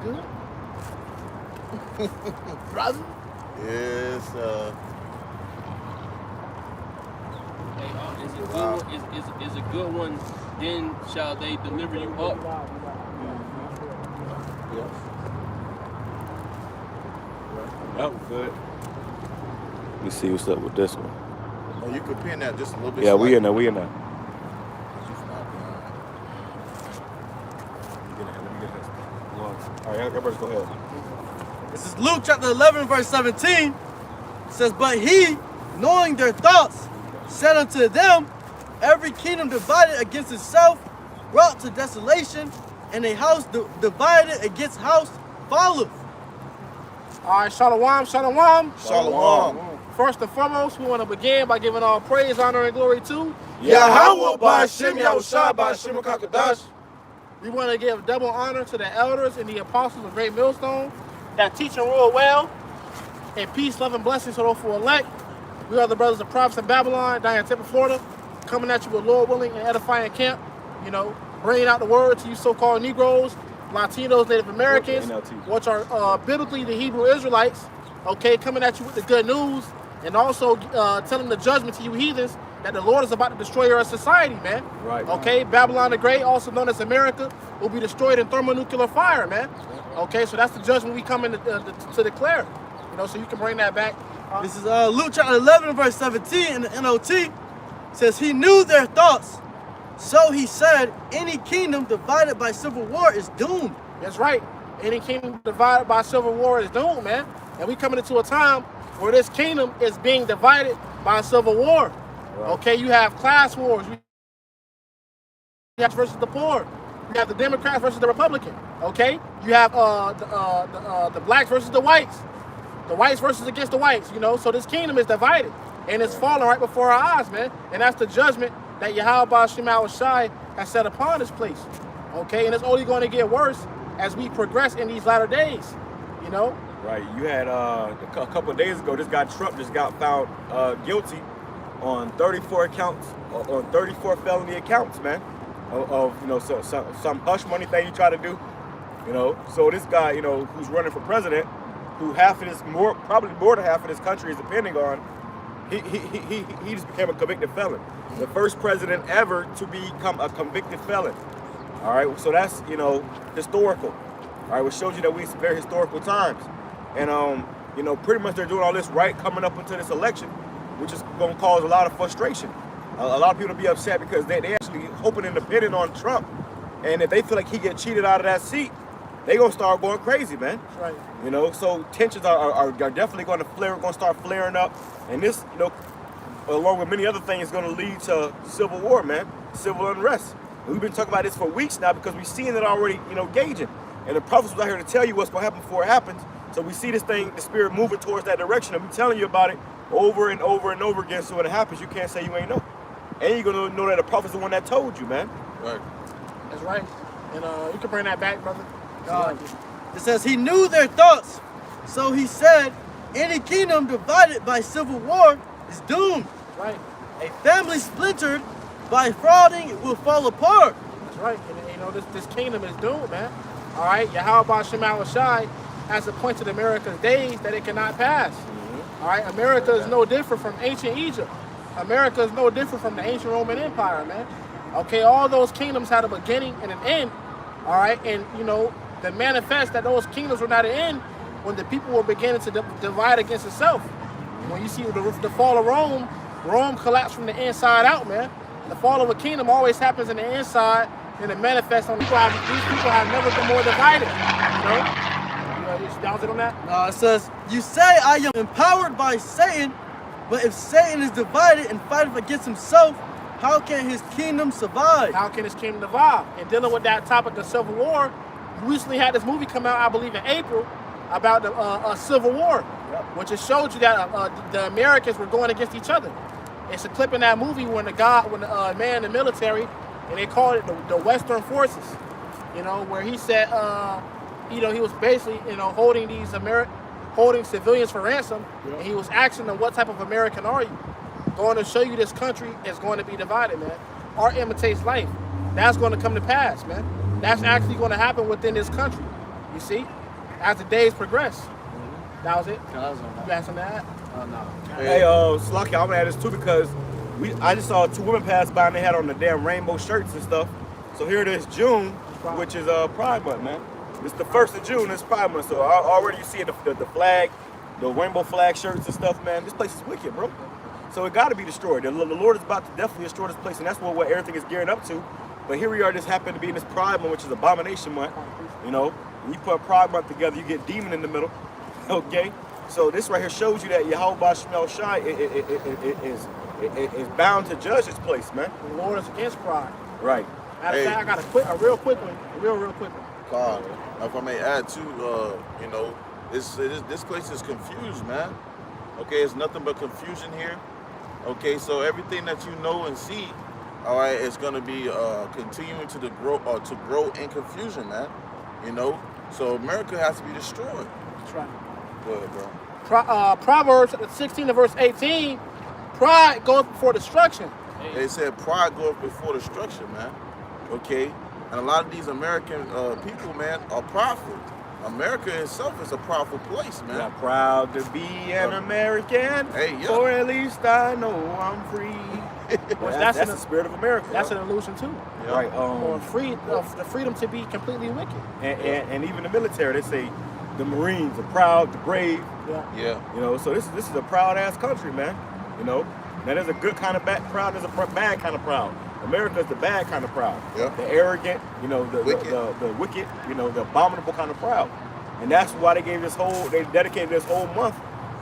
good? Brother? Yes, is a good one, then shall they deliver you up? yes. That was good. Let me see what's up with this one. Oh, you could pin that just a little bit. Yeah, we in there, we in there. All right, everybody go ahead. This is Luke chapter 11, verse 17. It says, but he, knowing their thoughts, said unto them, every kingdom divided against itself brought to desolation, and a house divided against house falleth. All right, shalom, shalom. Shalom. First and foremost, we want to begin by giving all praise, honor, and glory to Yahawah, BAHASHAM, YAHAWASHI, BAHASHAM, KAKADASH. We want to give double honor to the elders and the apostles of Great Millstone that teach and rule well, and peace, love, and blessings to those who elect. We are the brothers of prophets in Babylon, down in Tampa, Florida, coming at you with Lord willing and edifying camp, you know, bringing out the word to you so-called Negroes, Latinos, Native Americans, which are biblically the Hebrew Israelites, okay, coming at you with the good news, and also telling the judgment to you heathens that the Lord is about to destroy your society, man. Right. Okay, Babylon the Great, also known as America, will be destroyed in thermonuclear fire, man. Okay, so that's the judgment we come in to declare. You know, so you can bring that back. This is Luke chapter 11, verse 17 in the NOT. It says, he knew their thoughts. So he said, any kingdom divided by civil war is doomed. That's right. Any kingdom divided by civil war is doomed, man. And we coming into a time where this kingdom is being divided by civil war. Right. Okay, you have class wars. You have versus the poor. You have the Democrats versus the Republican. Okay, you have the blacks versus the whites versus against the whites. You know, so this kingdom is divided and it's falling right before our eyes, man. And that's the judgment that YAHAWASHI has set upon this place. Okay, and it's only going to get worse as we progress in these latter days. You know. Right. You had a couple of days ago, this guy Trump just got found guilty on 34 accounts, on 34 felony accounts, man, of you know, some hush money thing he tried to do, you know. So this guy, you know, who's running for president, who probably more than half of this country is depending on, he just became a convicted felon, the first president ever to become a convicted felon. All right, so that's, you know, historical. All right, which shows you that we're in very historical times, and you know, pretty much they're doing all this right coming up into this election, which is going to cause a lot of frustration. A lot of people to be upset because they actually hoping and depending on Trump. And if they feel like he get cheated out of that seat, they going to start going crazy, man. That's right. You know, so tensions are definitely going to start flaring up. And this, you know, along with many other things, is going to lead to civil war, man, civil unrest. And we've been talking about this for weeks now because we've seen it already, you know, gauging. And the prophets was out here to tell you what's going to happen before it happens. So we see this thing, the spirit moving towards that direction. And we're telling you about it over and over and over again, so when it happens, you can't say you ain't know. And you're gonna know that the prophet's the one that told you, man. Right. That's right. And you can bring that back, brother. It says, he knew their thoughts. So he said, any kingdom divided by civil war is doomed. Right. A family splintered by frauding will fall apart. That's right. And you know, this kingdom is doomed, man. All right. YAHAWASHI has appointed America's days that it cannot pass. All right, America is no different from ancient Egypt. America is no different from the ancient Roman Empire, man. Okay, all those kingdoms had a beginning and an end. All right, and you know, the manifest that those kingdoms were not an end when the people were beginning to divide against itself. When you see the fall of Rome, Rome collapsed from the inside out, man. The fall of a kingdom always happens in the inside, and it manifests on the people. These people have never been more divided, you know. You down on that? No, it says, you say I am empowered by Satan, but if Satan is divided and fighteth against himself, how can his kingdom survive? How can his kingdom survive? And dealing with that topic of civil war, we recently had this movie come out, I believe in April, about the Civil War, which it showed you that the Americans were going against each other. It's a clip in that movie when the man in the military, and they called it the Western Forces, you know, where he said, you know, he was basically, you know, holding civilians for ransom, and he was asking them, what type of American are you? Going to show you this country is going to be divided, man. Art imitates life. That's going to come to pass, man. That's actually going to happen within this country. You see? As the days progress. That was it. That was on You got something to add? Oh, no. Hey, Slocky, I'm gonna add this too because I just saw 2 women pass by and they had on the damn rainbow shirts and stuff. So here it is, June, which is Pride Month, man. It's the 1st of June, it's Pride Month. So already you see the flag, the rainbow flag shirts and stuff, man. This place is wicked, bro. So it got to be destroyed. The Lord is about to definitely destroy this place, and that's what everything is gearing up to. But here we are, just happen to be in this Pride Month, which is Abomination Month. You know, when you put Pride Month together, you get demon in the middle. Okay, so this right here shows you that YAHAWASHI is bound to judge this place, man. The Lord is against pride. Right. Matter of fact, I got a real quick one. Real quick one. God, if I may add too, you know, this place is confused, man. Okay, it's nothing but confusion here. Okay, so everything that you know and see, all right, is going to be continuing to grow in confusion, man. You know, so America has to be destroyed. That's right. Go ahead, bro. Proverbs 16 and verse 18, pride goes before destruction. They said pride goes before destruction, man. Okay, and a lot of these American people, man, are prideful. America itself is a prideful place, man. I'm proud to be an American, Hey, yeah. or at least I know I'm free. that's the spirit of America. That's an illusion too. Yeah. Right. Or the freedom to be completely wicked. And even the military, they say the Marines are proud, the brave. Yeah. Yeah. You know, so this is a proud ass country, man. You know, now there's a good kind of proud, there's a bad kind of proud. America's the bad kind of proud. Yeah. The arrogant, you know, the wicked, you know, the abominable kind of proud. And that's why they dedicated this whole month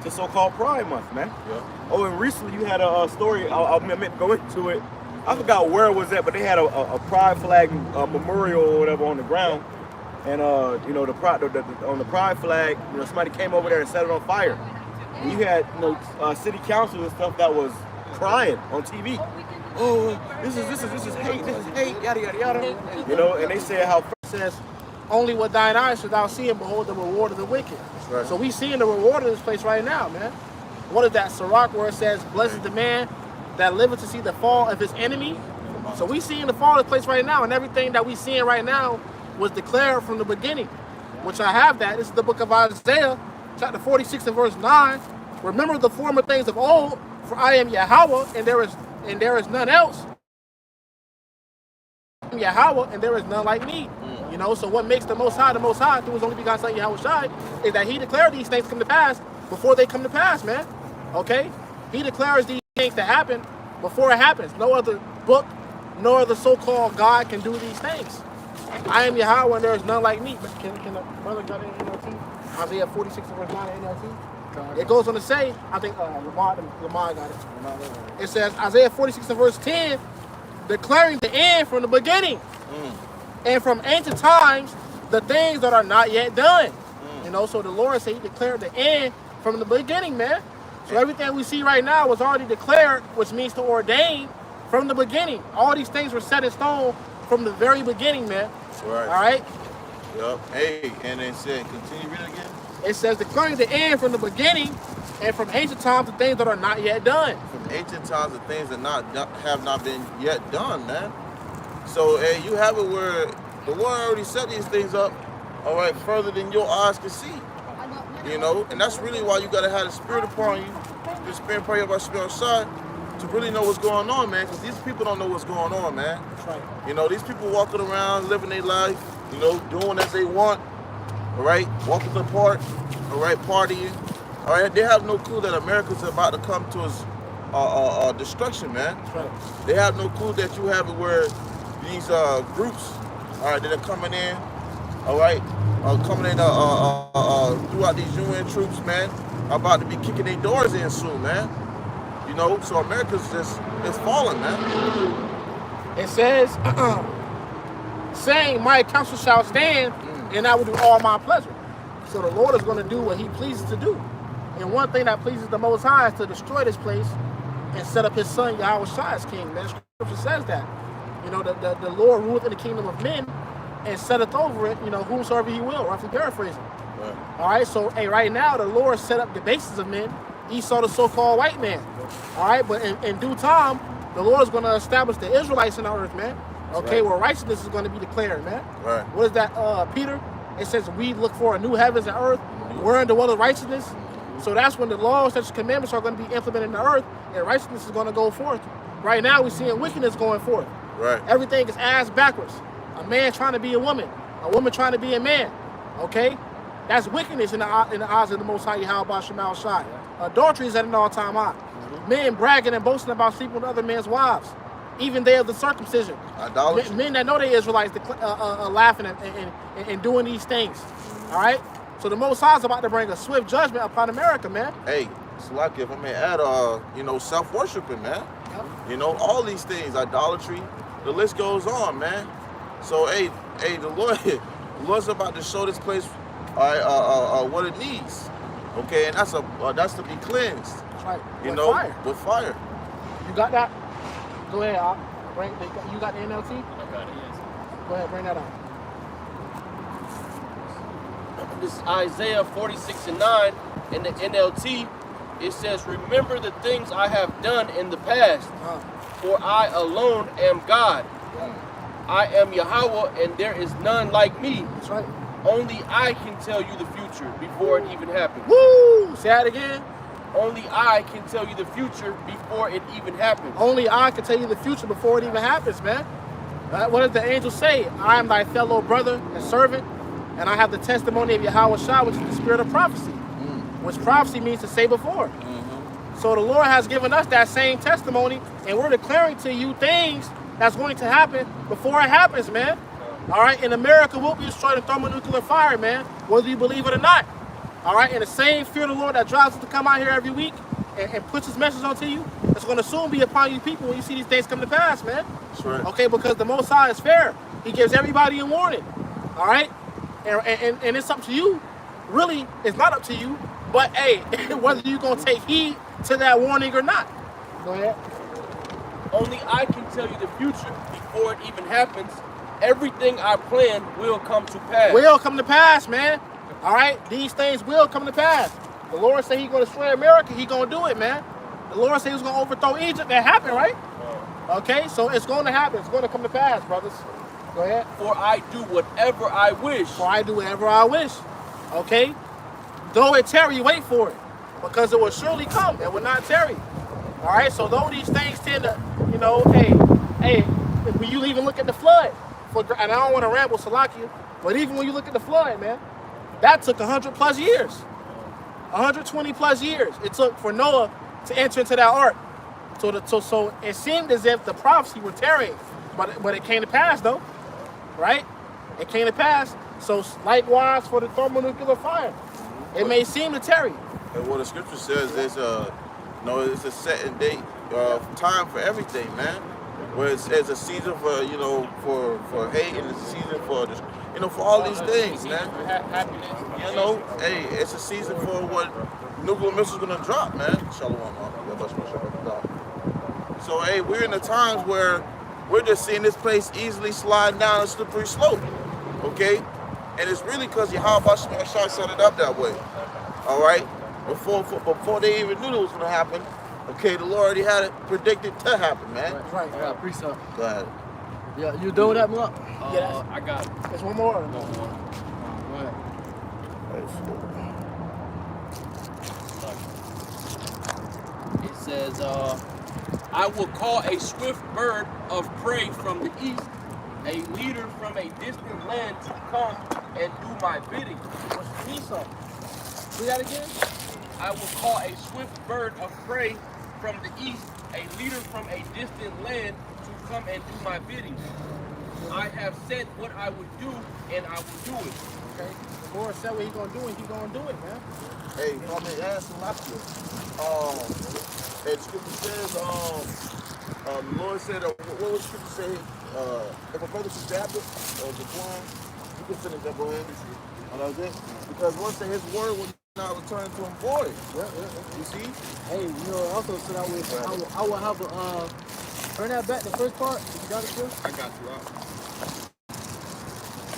to so-called Pride Month, man. Yeah. Oh, and recently you had a story, I meant to go into it. I forgot where it was at, but they had a pride flag memorial or whatever on the ground. And you know, on the pride flag, you know, somebody came over there and set it on fire. And you had, you know, city council and stuff that was crying on TV. Oh, this is hate, yada yada yada. You know, and they said how It says, only with thine eyes shalt thou see and behold the reward of the wicked. Right. So we seeing the reward of this place right now, man. What is that? Sirach, where it says, blessed is the man that liveth to see the fall of his enemy. So we seeing the fall of this place right now, and everything that we seeing right now was declared from the beginning, which I have that. This is the book of Isaiah, chapter 46 and verse 9. Remember the former things of old, for I am Yahawah, and there is none else. I am Yahawah, and there is none like me. You know, so what makes the Most High through his only begotten Son Yahawashi is that he declared these things come to pass before they come to pass, man. Okay? He declares these things to happen before it happens. No other book, no other so-called God can do these things. I am Yahawah, and there is none like me. Can the brother got it in NLT? Isaiah 46 and verse 9 in NLT? It goes on to say, I think Lamar got it. It says, Isaiah 46 and verse 10, declaring the end from the beginning. And from ancient times, the things that are not yet done. You know, so the Lord said he declared the end from the beginning, man. So everything we see right now was already declared, which means to ordain from the beginning. All these things were set in stone from the very beginning, man. Right. All right? Yep. Hey, and then said, continue reading again. It says, declaring the end from the beginning, and from ancient times, the things that are not yet done. From ancient times, the things that have not been yet done, man. So, hey, you have it where the one already set these things up, all right, further than your eyes can see. You know, and that's really why you got to have the spirit upon you, the spirit upon you by spirit side, to really know what's going on, man, because these people don't know what's going on, man. That's right. You know, these people walking around, living their life, you know, doing as they want, all right, walking apart, all right, partying, all right. They have no clue that America's about to come to its destruction, man. That's right. They have no clue that you have it where these groups, all right, that are coming in, all right, coming in throughout these UN troops, man, are about to be kicking their doors in soon, man. You know, so America's it's falling, man. It says, saying, my counsel shall stand, and I will do all my pleasure. So the Lord is going to do what he pleases to do. And one thing that pleases the Most High is to destroy this place and set up his son Yahawashi as king. Man, scripture says that. You know, the Lord ruleth in the kingdom of men and setteth over it, you know, whomsoever he will, roughly paraphrasing. Right. All right, so hey, right now the Lord set up the basis of men. Esau, the so-called white man. All right, but in due time, the Lord is going to establish the Israelites in our earth, man. Okay, right. where righteousness is going to be declared, man. Right. What is that? Peter it says we look for a new heavens and earth, wherein the dwelleth righteousness. So that's when the laws, such commandments are going to be implemented in the earth, and righteousness is going to go forth. Right now, we're seeing wickedness going forth. Right. Everything is ass backwards. A man trying to be a woman trying to be a man. Okay, that's wickedness in the eyes of the Most High Yahawah Shemal Shai. Adultery is at an all-time high. Men bragging and boasting about sleeping with other men's wives, even day of the circumcision. Idolatry. Men that know they Israelites laughing and doing these things. All right. So the Most High is about to bring a swift judgment upon America, man. Hey, it's like if I may add, you know, self-worshiping, man. Yep. You know, all these things, idolatry, the list goes on, man. So, hey, the Lord's about to show this place what it needs. Okay, and that's to be cleansed. That's right. You With know, fire. with fire. You got that? Go ahead, Al. You got the NLT? I got it, yes. Go ahead, bring that out. This is Isaiah 46:9 in the NLT. It says, remember the things I have done in the past, for I alone am God. I am Yahawah, and there is none like me. That's right. Only I can tell you the future before it even happens. Woo! Say that again. Only I can tell you the future before it even happens. Only I can tell you the future before it even happens, man. What does the angel say? I am thy fellow brother and servant, and I have the testimony of Yahawah, which is the spirit of prophecy, which prophecy means to say before. So the Lord has given us that same testimony, and we're declaring to you things that's going to happen before it happens, man. All right, and America will be destroyed in thermonuclear fire, man, whether you believe it or not. All right, and the same fear of the Lord that drives us to come out here every week and puts his message onto you, it's going to soon be upon you people when you see these things come to pass, man. That's right. Okay, because the Most High is fair. He gives everybody a warning. All right, and it's up to you. Really, it's not up to you, but hey, whether you're going to take heed to that warning or not. Go ahead. Only I can tell you the future before it even happens. Everything I plan will come to pass. Will come to pass, man. All right, these things will come to pass. The Lord said he's going to destroy America. He's going to do it, man. The Lord said he was going to overthrow Egypt. That happened, right? Okay, so it's going to happen. It's going to come to pass, brothers. Go ahead. For I do whatever I wish. For I do whatever I wish. Okay? Though it tarry, wait for it. Because it will surely come. It will not tarry. All right, so though these things tend to, you know, hey, when you even look at the flood, and I don't want to ramble, Salakia, but even when you look at the flood, man, that took 100+ years. 120+ years it took for Noah to enter into that ark. So it seemed as if the prophecy were tarrying, but it came to pass though, right? It came to pass. So likewise for the thermonuclear fire, it may seem to tarry. And what the scripture says is, it's a set and date, time for everything, man. Where it's a season for, you know, for hate, and it's a season for, you know, for all these things, man. You know, hey, it's a season for what nuclear missiles gonna drop, man. Shalom. So, hey, we're in the times where we're just seeing this place easily slide down a slippery slope, okay? And it's really because Yahawah set it up that way, all right? Before they even knew it was gonna happen, okay, the Lord already had it predicted to happen, man. Right. I got a precept. Go ahead. Yeah, you done with that, Malak? Yes. I got it. There's one more. Go ahead. It says, I will call a swift bird of prey from the east, a leader from a distant land to come and do my bidding. What's the Esau? Do that again? I will call a swift bird of prey from the east, a leader from a distant land to come and do my bidding. I have said what I would do, and I will do it. Okay. The Lord said what he's going to do, and he's going to do it, man. Hey, if I may ask some after, the scripture says, the Lord said, what was the scripture say? If a brother should stab it, the blind, you can send it that way. Because once say his word will not return to him void. You see? Hey, you know, also said I will have a, turn that back, the first part. You got it, too? I got you out.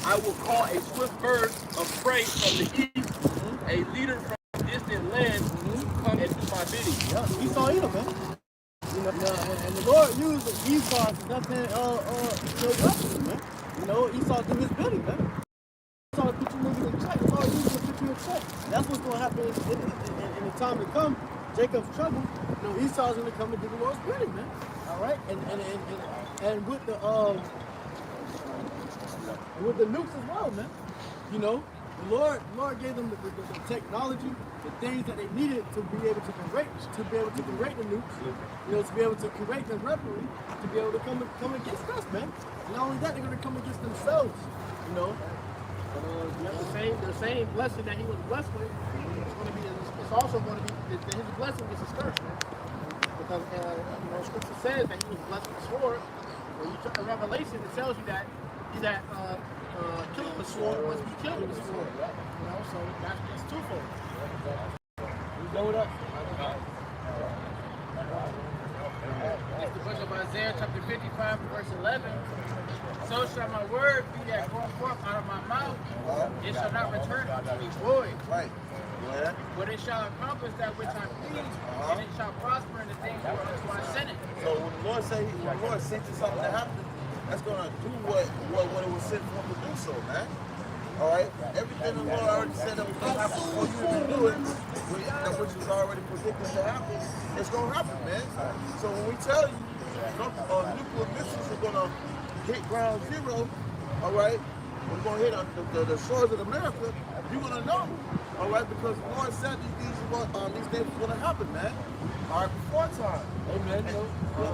I will call a swift bird of prey from the east, a leader from a distant land to come and do my bidding. Yeah, Esau Edom, man. You know, and the Lord used Esau to nothing, man. You know, Esau do his bidding, man. Esau put you in that's what's going to happen in the time to come. Jacob's trouble, you know, Esau's going to come and do the Lord's bidding, man. All right, and with the nukes as well, man. You know, the Lord gave them the technology, the things that they needed to be able to create the nukes, you know, to be able to create the weaponry, to be able to come against us, man. And not only that, they're going to come against themselves, you know. The same blessing that he was blessed with, it's also going to be his blessing is his curse, man. Because you know, Scripture says that he was blessed with the sword. When you check the Revelation, it tells you that he that killed the sword must be killed with the sword. You know, so that's twofold. You go with us. It's the book of Isaiah, chapter 55, verse 11. So shall my word be that go forth out of my mouth. It shall not return unto me void. Right. Yeah. But it shall accomplish that which I please, and it shall prosper in the things whereunto I sent it. So when the Lord sent you something to happen, that's gonna do what it was sent for to do so, man. All right. Everything the Lord already said that was gonna happen before you even do it, which was already predicted to happen, it's gonna happen, man. So when we tell you nuclear missiles are gonna hit ground zero, all right, we're gonna hit the shores of America, you're gonna know, all right, because the Lord said these things were gonna happen, man. All right, before time. Amen. You know,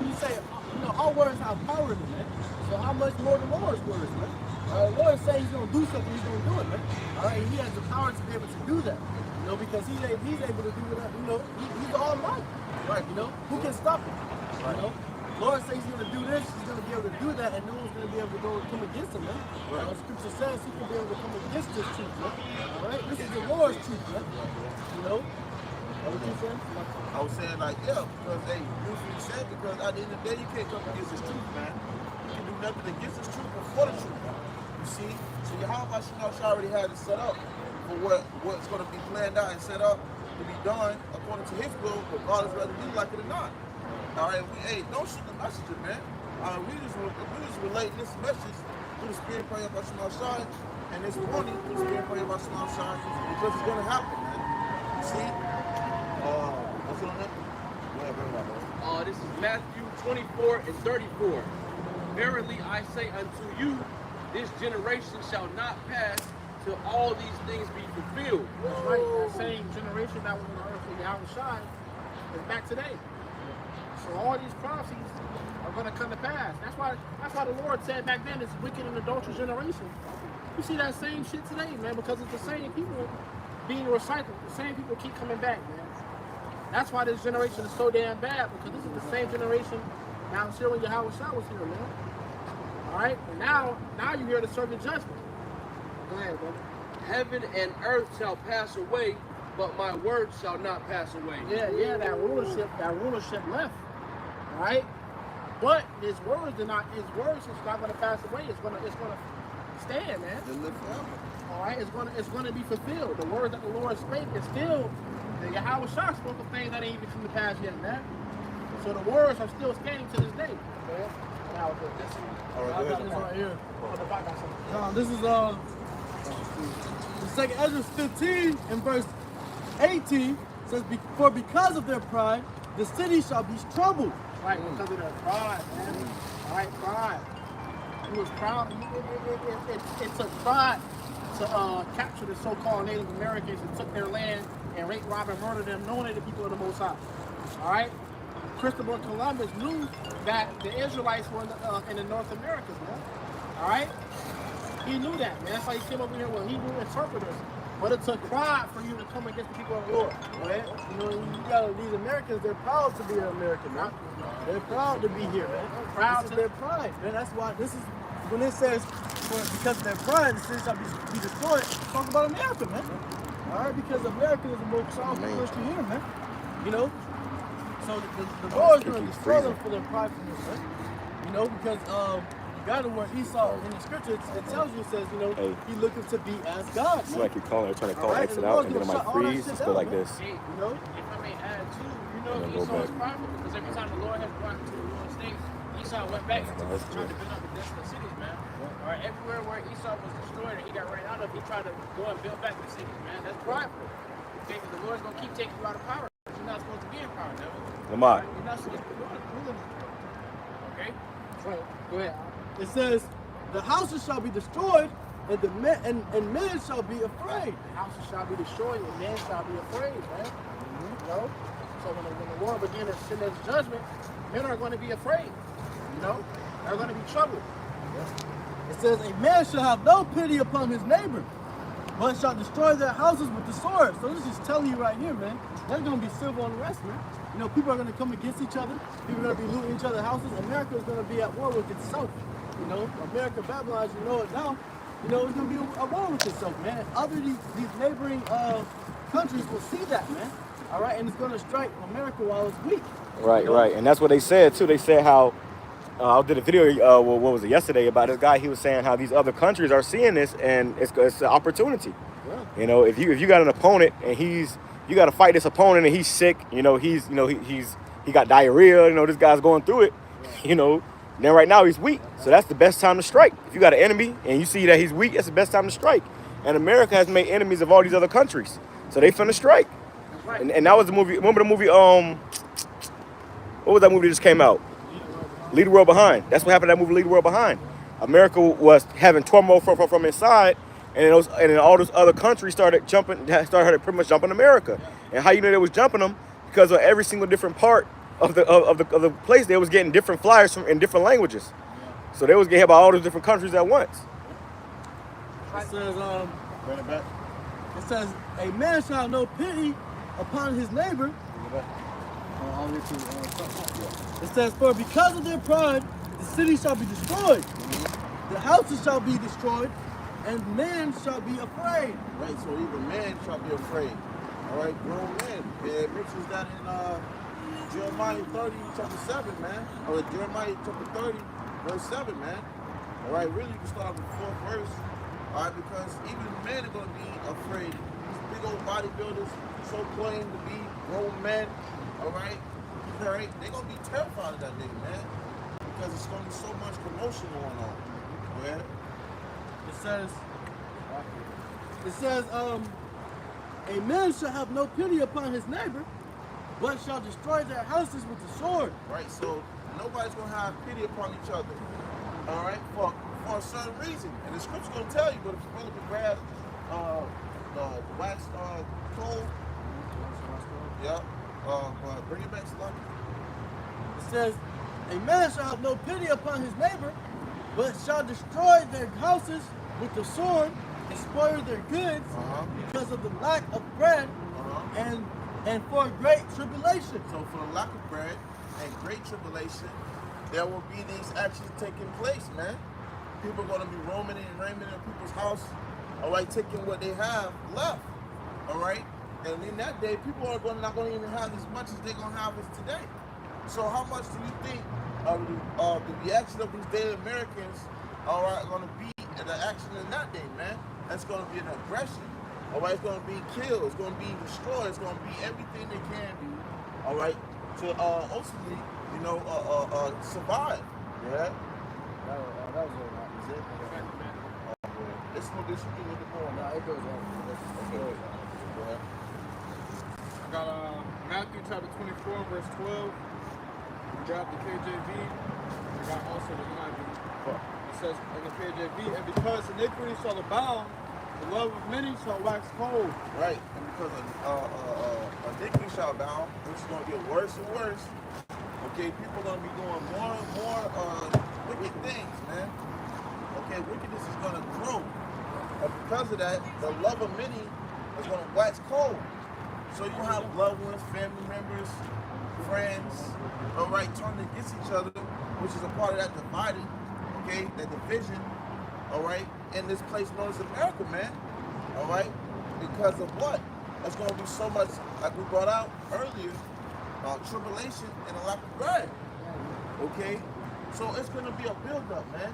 we say, you know, our words have power in it, man. So how much more the Lord's words, man? The Lord says he's gonna do something, he's gonna do it, man. All right, he has the power to be able to do that. You know, because he's able to do that, you know, he's almighty. Right, you know, who can stop him? You know? Lord says he's going to do this, he's going to be able to do that, and no one's going to be able to go and come against him, man. Right. Scripture says he can be able to come against this truth, man. All right? This is the Lord's truth, man. You know? What you saying? I was saying, like, yeah, because, hey, you said, because at the end of the day, you can't come against this truth, man. You can do nothing against this truth before the truth, man. You see? So YAHAWASHI already had it set up for what's going to be planned out and set up to be done according to his will, regardless whether we like it or not. All right, don't shoot the messenger, man. We just relate this message through the Spirit praying about SHAMAIWAN and this morning through the Spirit praying about SHAMAIWAN because it's going to happen, man. You see? What's on that? Go ahead, bring it up, man. This is Matthew 24 and 34. Verily I say unto you, this generation shall not pass till all these things be fulfilled. That's right. That same generation that was on the earth with YAHWAH is back today. So all these prophecies are going to come to pass. That's why the Lord said back then, it's wicked and adulterous generation. You see that same shit today, man, because it's the same people being recycled. The same people keep coming back, man. That's why this generation is so damn bad, because this is the same generation now here when YAHWAH was here, man. All right? And now you're here to serve the judgment. Go ahead, brother. Heaven and earth shall pass away, but my word shall not pass away. Yeah, that rulership left. All right? But his words is not going to pass away. It's gonna stand, man. All right, it's gonna be fulfilled. The words that the Lord spake is still the YAHWAH spoke of things that ain't even come to pass yet, man. So the words are still standing to this day. Okay? Now, I got this right here. This is the second Ezra 15 and verse 18 says, for because of their pride, the city shall be troubled. Right, because of their pride, man. All right, pride. He was proud. It took pride to capture the so-called Native Americans and took their land and rape, rob, and murder them, knowing that the people of the Most High. All right? Christopher Columbus knew that the Israelites were in the North Americas, man. All right? He knew that, man. That's why he came over here with Hebrew interpreters. But it took pride for you to come against the people of the Lord. Right? You know, these Americans, they're proud to be an American, man. They're proud to be here, man. Proud of their pride, man. That's why this is, when it says, because of their pride, the city shall be destroyed, talk about America, man. All right? Because America is the most powerful country here, man. You know? So the Lord is going to destroy them for their pridefulness, man. You know, because God, where Esau in the scripture, it tells you, it says, you know, he's looking to be as God. It's like you're trying to call exit out, and then it might freeze. Just go like this. Hey, you know, if I may add too, you know, Esau is prideful because every time the Lord has brought to the Lord's name, Esau Esau went back and tried to build up the desolate cities, man. All right, everywhere where Esau was destroyed and he got ran out of, he tried to go and build back the cities, man. That's prideful. Okay, because the Lord's going to keep taking you out of power. You're not supposed to be in power, devil. Lamar. You're not supposed to be ruling this world. Okay? Right. Go ahead. It says, the houses shall be destroyed, and the men men shall be afraid. The houses shall be destroyed, and men shall be afraid, man. You know? So when the Lord begins to send his judgment, men are going to be afraid. You know? They're going to be troubled. It says, a man shall have no pity upon his neighbor, but shall destroy their houses with the sword. So this is telling you right here, man, there's going to be civil unrest, man. You know, people are going to come against each other. People are going to be looting each other's houses. America is going to be at war with itself. You know, America, Babylon, as you know it now, you know, it's going to be a war with itself, man. And other these neighboring countries will see that, man. All right, and it's going to strike America while it's weak. Right, you know? Right, and that's what they said too. They said how I did a video. What was it yesterday about this guy? He was saying how these other countries are seeing this, and it's an opportunity. Yeah. You know, if you got an opponent and you got to fight this opponent and he's sick. You know, he got diarrhea. You know, this guy's going through it. Yeah. You know. Then right now he's weak, so that's the best time to strike. If you got an enemy and you see that he's weak, that's the best time to strike. And America has made enemies of all these other countries, so they finna strike. Right. And that was the movie. Remember the movie? What was that movie that just came out? Leave the World Behind. That's what happened to that movie, Leave the World Behind. America was having turmoil from inside, and then all those other countries started pretty much jumping America. And how you know they was jumping them? Because of every single different part of the place, they was getting different flyers in different languages. So they was getting hit by all those different countries at once. It says, bring it back. It says, a man shall have no pity upon his neighbor. It says, for because of their pride, the city shall be destroyed. The houses shall be destroyed, and men shall be afraid. Right, so even men shall be afraid. All right, grown men. It mentions that in Jeremiah 30, chapter 7, man. Or Jeremiah chapter 30, verse 7, man. All right, really, you can start with the 4th verse. All right, because even men are going to be afraid. These big old bodybuilders, so claim to be grown men, all right? They're going to be terrified of that nigga, man. Because it's going to be so much commotion going on. Yeah. It says, a man shall have no pity upon his neighbor, but shall destroy their houses with the sword. Right, so nobody's going to have pity upon each other, all right, for a certain reason. And the scripture's going to tell you, but if you really can grab the wax coal, yeah, bring it back, Sluggy. It says, a man shall have no pity upon his neighbor, but shall destroy their houses with the sword and spoil their goods because of the lack of bread and for great tribulation. So for the lack of bread and great tribulation, there will be these actions taking place, man. People are going to be roaming and raiming in people's house, all right, taking what they have left, all right? And in that day, people are not going to even have as much as they're going to have as today. So how much do you think the reaction of these daily Americans are going to be the action in that day, man? That's going to be an aggression. All right, it's going to be killed. It's going to be destroyed. It's going to be everything they can do. All right, to ultimately, you know, survive. Yeah. That was it. This one, this should be a little bit more. No, it goes on. Okay. Go ahead. I got Matthew chapter 24, verse 12. We got the KJV. We got also the NIV. It says in the KJV, and because iniquity shall abound, the love of many shall wax cold. Right, and because iniquity shall abound, which is going to get worse and worse. Okay, people are going to be doing more and more wicked things, man. Okay, wickedness is going to grow. And because of that, the love of many is going to wax cold. So you have loved ones, family members, friends, all right, turning against each other, which is a part of that dividing, okay, that division, all right, in this place known as America, man, all right, because of what? There's going to be so much, like we brought out earlier, tribulation and a lack of bread, okay? So it's going to be a build-up, man.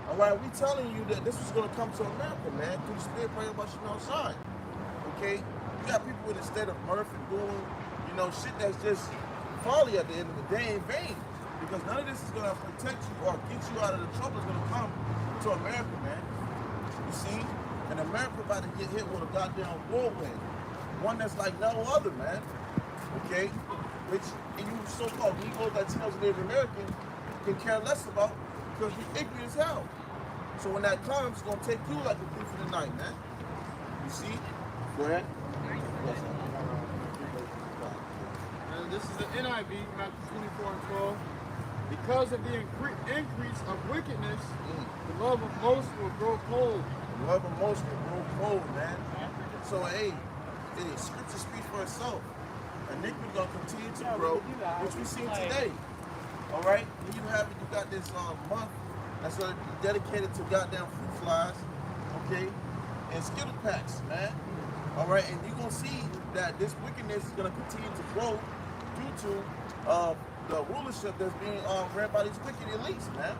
All right, we telling you that this is going to come to America, man, through the Spirit praying about you outside, okay? You got people in a state of mirth and doing, you know, shit that's just folly at the end of the day in vain. Because none of this is gonna protect you or get you out of the trouble that's gonna come to America, man. You see? And America about to get hit with a goddamn whirlwind. One that's like no other, man. Okay? Which you so-called Negroes, Latinos, and Native Americans can care less about because we're ignorant as hell. So when that comes, it's gonna take you like a thief in the night, man. You see? Go ahead. And this is the NIV, Matthew 24 and 12. Because of the increase of wickedness, the love of most will grow cold. The love of most will grow cold, man. So, hey, scripture speaks for itself. Iniquity gonna continue to grow, which we see today. All right, and you got this month that's dedicated to goddamn fruit flies, okay, and Skittle packs, man. All right, and you're gonna see that this wickedness is gonna continue to grow due to the rulership that's being ran by these wicked elites, man.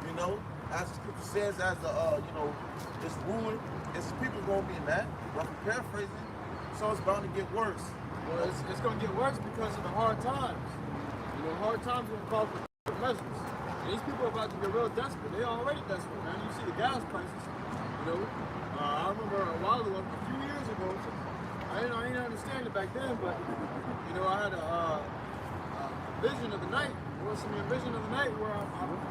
You know, as the scripture says, as the this ruler, its people gonna be mad. Roughly paraphrasing, so it's bound to get worse. Well, it's going to get worse because of the hard times. You know, hard times will call for measures. And these people are about to get real desperate. They're already desperate, man. You see the gas prices. You know, I remember a while ago, a few years ago, I didn't understand it back then, but you know, I had a vision of the night. It was a vision of the night where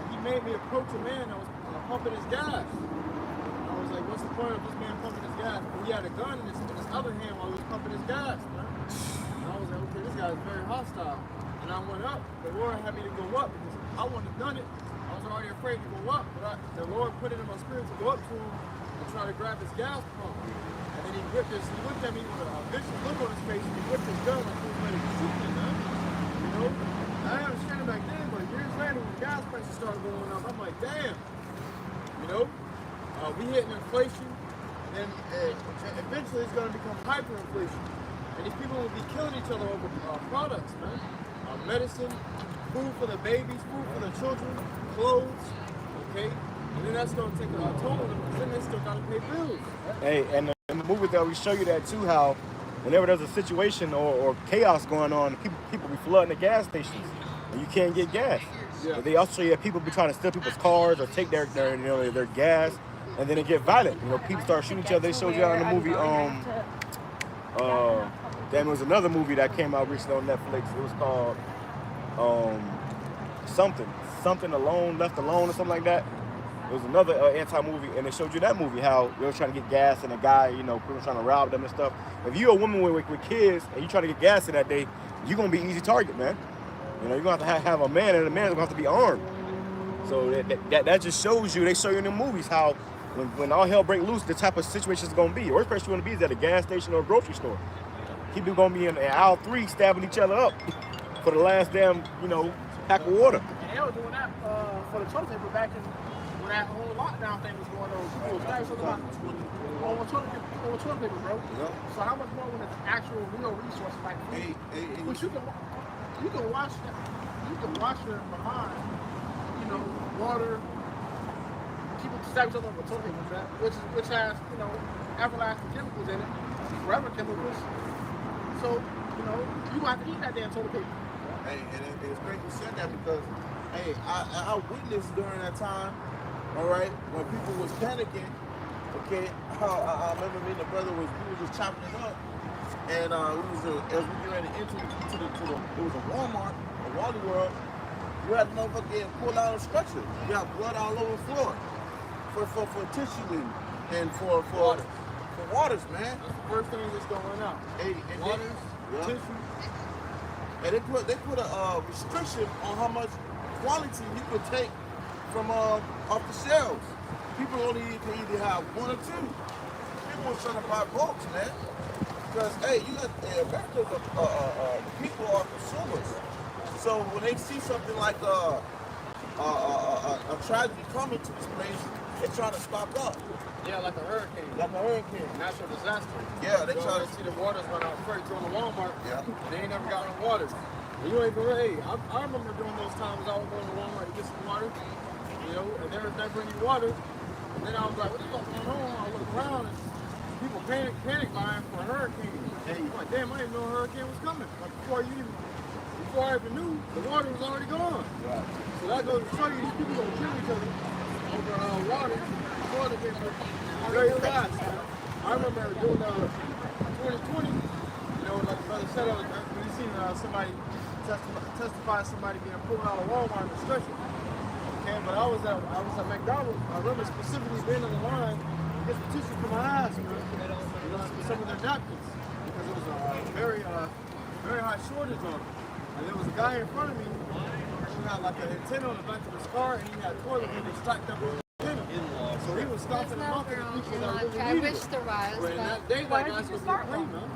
he made me approach a man that was pumping his gas. I was like, what's the point of this man pumping his gas? But he had a gun in his other hand while he was pumping his gas, man. And I was like, okay, this guy is very hostile. And I went up. The Lord had me to go up because I wouldn't have done it. I was already afraid to go up, but the Lord put it in my spirit to go up to him and try to grab his gas pump. And then he looked at me with a vicious look on his face, and he whipped his gun like he was ready to shoot me, man. You know? I didn't understand it back then, but years later when gas prices started going up, I'm like, damn. You know? We hitting inflation, and eventually it's going to become hyperinflation. And these people will be killing each other over products, man. Medicine, food for the babies, food for the children, clothes, okay? And then that's going to take a toll on them, because then they still got to pay bills. Hey, and in the movie that we show you that too, how whenever there's a situation or chaos going on, people be flooding the gas stations, and you can't get gas. Yeah. But they also show you that people be trying to steal people's cars or take their gas, and then they get violent. You know, people start shooting each other. They showed you out in the movie. Then there was another movie that came out recently on Netflix. It was called something alone, left alone, or something like that. It was another anti-movie, and it showed you that movie how they were trying to get gas, and a guy, you know, people trying to rob them and stuff. If you're a woman with kids and you trying to get gas in that day, you're gonna be an easy target, man. You know, you're gonna have to have a man, and the man's gonna have to be armed. So that just shows you. They show you in the movies how when all hell break loose, the type of situation is gonna be. The worst place you wanna be is at a gas station or a grocery store. People gonna be in aisle 3 stabbing each other up for the last damn, you know, pack of water. And they were doing that for the toilet paper back when that whole lockdown thing was going on. People was stabbing something about over toilet paper, bro. Yeah. So how much more when it's actual real resources like food? But you can wash that. You can wash your behind, you know, water. People stab each other with toilet paper, which has, you know, everlasting chemicals in it, forever chemicals. So, you know, you have to eat that damn toilet paper. Hey, and it's great you said that because, hey, I witnessed during that time, all right, when people was panicking, okay, I remember me and the brother we were just chopping it up, and as we get ready to enter to the it was a Walmart, a Wally World, you had to motherfucker pull out a stretcher. You got blood all over the floor for tissue and for waters, man. That's the first thing that's going out. Hey, and waters, tissue. And they put a restriction on how much quality you could take from off the shelves. People only can either have 1 or 2. People were trying to buy bulks, man. Because hey, you got America's people are consumers. So when they see something like a tragedy coming to this place, they're trying to stock up. Yeah, like a hurricane. Like a hurricane. Natural disaster. Yeah, they try to see the waters run out first during the Walmart. Yeah. They ain't never got no water. And you ain't been ready. I remember during those times I was going to Walmart to get some water, you know, and they were bringing you water. And then I was like, what the fuck going on? I look around and people panic buying for a hurricane. Hey, I'm like, damn, I didn't know a hurricane was coming. Like before you before I even knew, the water was already gone. Right. So that goes to show you these people gonna kill each other over water. Water gets very fast. I remember doing 2020, you know, like the brother said, when you seen somebody testify somebody being pulled out of Walmart in a stretcher. Okay, but I was at McDonald's. I remember specifically being on the line to get some tissue for my eyes, man. You know, some of their napkins, because it was a very high shortage on it. And there was a guy in front of me who had like an antenna on the back of his car, and he had toilet paper stacked up on the antenna. So he was stopping them up for the people that really I needed wish it. there was. But in that day, that guy's supposed to be clean, man.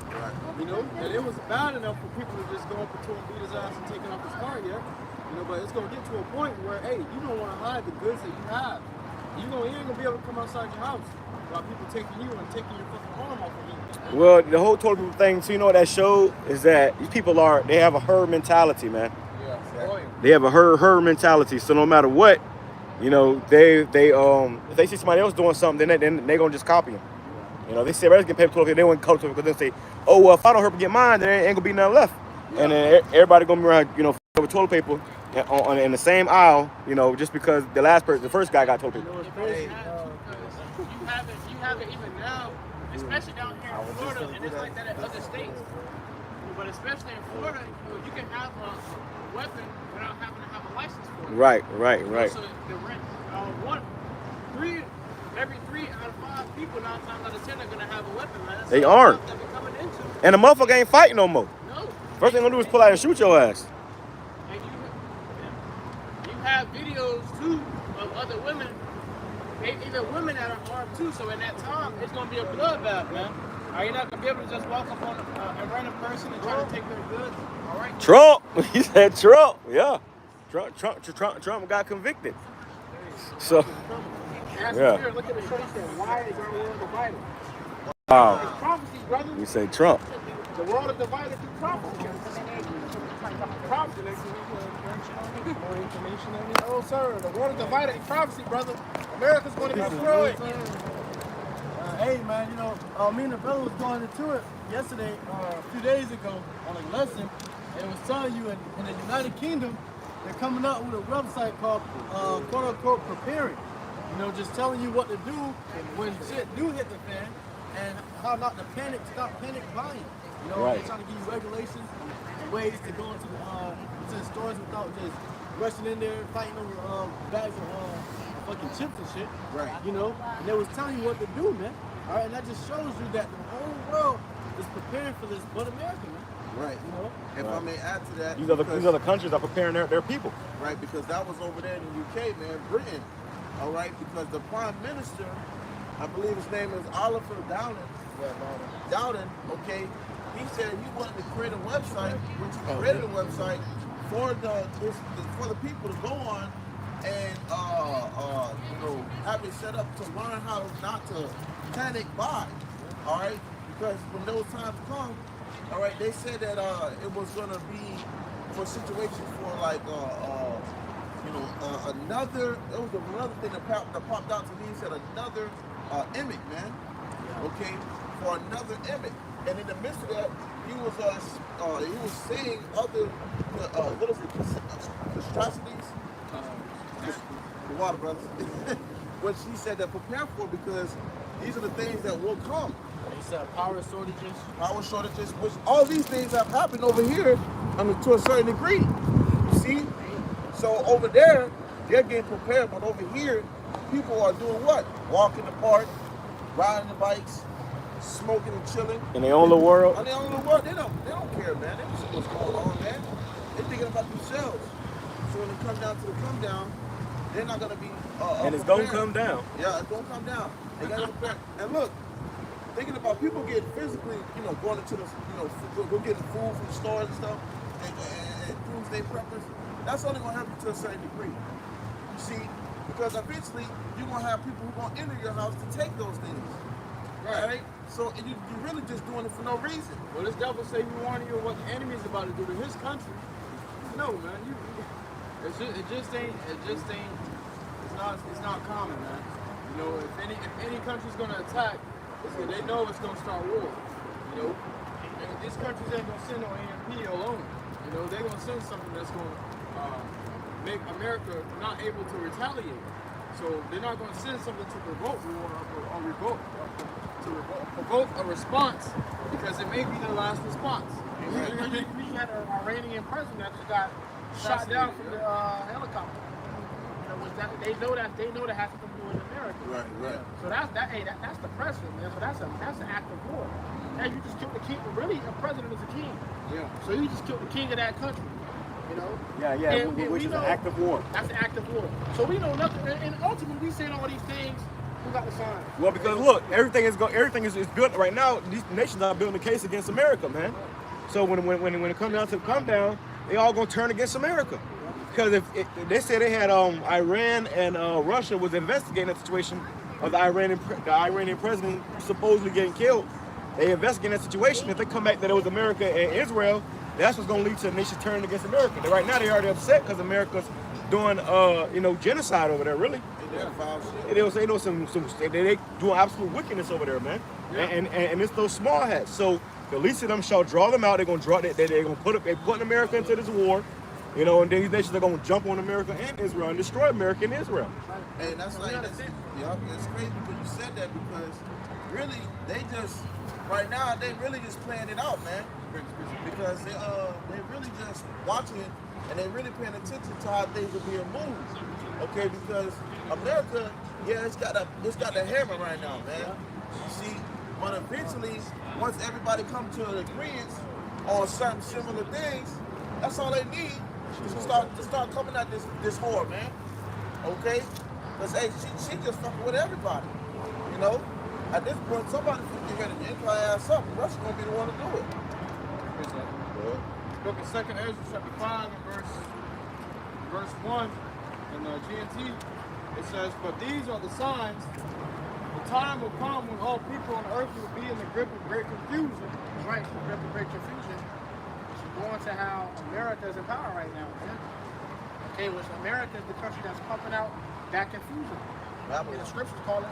You know, and it was bad enough for people to just go up to him, beat his ass, and take it off his car yet. You know, but it's gonna get to a point where, hey, you don't want to hide the goods that you have. You ain't gonna be able to come outside your house while people taking you and taking your fucking arm off of you. Well, the whole total thing, so you know what that showed is that these people they have a herd mentality, man. Yeah, exactly. They have a herd mentality. So no matter what, you know, if they see somebody else doing something, then they gonna just copy them. You know, they say, "Let's get paper toilet paper." They wouldn't color because they say, "Oh, well, if I don't hurry get mine, then there ain't gonna be nothing left." Yeah. And then everybody gonna be around, you know, with toilet paper in the same aisle, you know, just because the first guy got toilet paper. You have it even now, especially down here in Florida, and it's like that in other states. But especially in Florida, you can have a weapon without having to have a license for it. Right. So the rent, every 3 out of 5 people 9 times out of 10 are gonna have a weapon, man. That's they aren't. that we're coming into. And the motherfucker ain't fighting no more. No. First thing gonna do is pull out and shoot your ass. And you have videos too of other women, even women that are armed too. So in that time, it's gonna be a bloodbath, man. Are you not gonna be able to just walk up on a random person and try to take their goods? All right. Trump. He said Trump. Yeah. Trump got convicted. So. Yeah. Look at the show. Why is our world divided? Wow. It's prophecy, brother. You say Trump. The world is divided through prophecy. Prophecy. More information on it? Oh, sir. The world is divided in prophecy, brother. America's going to go through it. Hey, man, you know, me and the brother was going into it yesterday, a few days ago, on a lesson, and it was telling you in the United Kingdom, they're coming up with a website called, quote-unquote, PRIMIERE. You know, just telling you what to do when shit do hit the fan, and how not to stop panic buying. You know, Right. they're trying to give you regulations and ways to go into the stores without just rushing in there, fighting over bags of fucking chips and shit. Right. You know, and they was telling you what to do, man. All right, and that just shows you that the whole world is preparing for this, but America, man. Right. You know? If I may add to that, These other countries are preparing their people. right, because that was over there in the UK, man, Britain. All right, because the Prime Minister, I believe his name is Oliver Dowden, okay, he said he wanted to create a website, which he created a website for the people to go on and you know, have it set up to learn how not to panic buy. All right, because when those times come, all right, they said that it was gonna be for situations for like you know, another thing that popped out to me. He said another image, man. Okay, for another image, and in the midst of that, he was saying other what is it, atrocities. The water, brothers. Which he said that prepare for, because these are the things that will come. He said power shortages, Which all these things have happened over here, to a certain degree. You see? So over there, they're getting prepared, but over here, people are doing what? Walking the park, riding the bikes, smoking and chilling. In their own little world. In their own little world, they don't care, man. They don't see what's going on, man. They're thinking about themselves. So when it comes down to the come down, they're not gonna be. And it's gonna come down. Yeah, it's gonna come down. They gotta prepare. And look, thinking about people getting physically, you know, going into the, you know, go getting food from the stores and stuff, and doomsday preppers. That's only gonna happen to a certain degree. You see, because eventually you're gonna have people who are gonna enter your house to take those things. Right? So you're really just doing it for no reason. Well, this devil say he warning you of what the enemy is about to do to his country. No, man, it's not common, man. You know, if any country's gonna attack, they know it's gonna start war. You know, and this country ain't gonna send no AMP alone. You know, they're gonna send something that's gonna make America not able to retaliate. So they're not gonna send something to provoke war to provoke a response, because it may be the last response. We had an Iranian president that just got shot down from the helicopter. You know, they know that has something to do with America. Right. So that's the president, man. So that's an act of war. And you just killed the king. Really, a president is a king. Yeah. So you just killed the king of that country. You know. Yeah, which is an act of war. That's an act of war. So we know nothing. And ultimately, we saying all these things. Who got the sign? Well, because look, everything is good right now. These nations are building a case against America, man. So when it comes down to the come down, they all gonna turn against America. Because if they said they had Iran and Russia was investigating the situation of the Iranian president supposedly getting killed. They investigate that situation. If they come back that it was America and Israel, that's what's gonna lead to the nation turning against America. And right now they already upset because America's doing genocide over there, really. They doing absolute wickedness over there, man. Yeah. And it's those small hats. So the least of them shall draw them out. They're gonna draw. They're gonna put America into this war, you know. And then these nations are gonna jump on America and Israel and destroy America and Israel. Hey, it's crazy because you said that, because really they just right now they really just playing it out, man. Because they really just watching and they really paying attention to how things are being moved. Okay, because America, it's got the hammer right now, man. You see, but eventually, once everybody comes to an agreement on certain similar things, that's all they need to start coming at this whore, man. Okay? Because hey, she just fucking with everybody. You know? At this point, somebody get ready to imply ass up. Russia's gonna be the one to do it. Book of 2nd Ezra, chapter 5, and verse 1 in GNT, it says, "But these are the signs. The time will come when all people on earth will be in the grip of great confusion." Right, the grip of great confusion. She's going to how America is in power right now. Yeah? Okay, which America is the country that's pumping out that confusion. And the scriptures call it